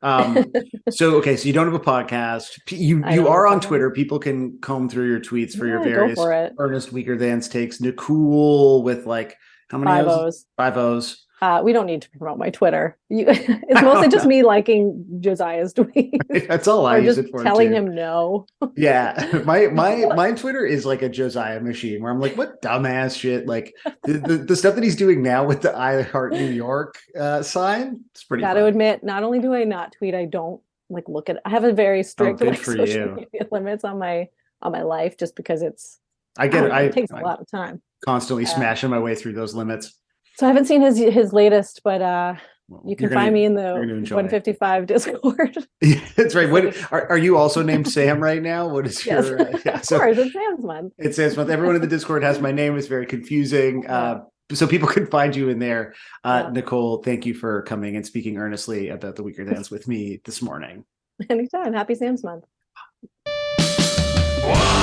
So you don't have a podcast. You are on Twitter. People can comb through your tweets for your various Ernest Weakerthans takes. Nicole with like how many 5 O's? 5 O's. We don't need to promote my Twitter. It's mostly just me liking Josiah's tweets. That's all I use it for. Telling him no. Yeah, my Twitter is like a Josiah machine where I'm like, what dumbass shit? Like the stuff that he's doing now with the I Heart New York sign. It's pretty. Got to admit, not only do I not tweet, I don't like look at. I have a very strict social media limits on my life, just because it's. It takes a lot of time. Constantly smashing my way through those limits. So I haven't seen his latest, but you can find me in the 155 Discord. Yeah, that's right. What are you also named Sam right now? What is your? Of course, it's Sam's month. It's Sam's month. Everyone in the Discord has my name. It's very confusing. So people can find you in there. Nicole, thank you for coming and speaking earnestly about the Weakerthans with me this morning. Anytime. Happy Sam's month. Wow.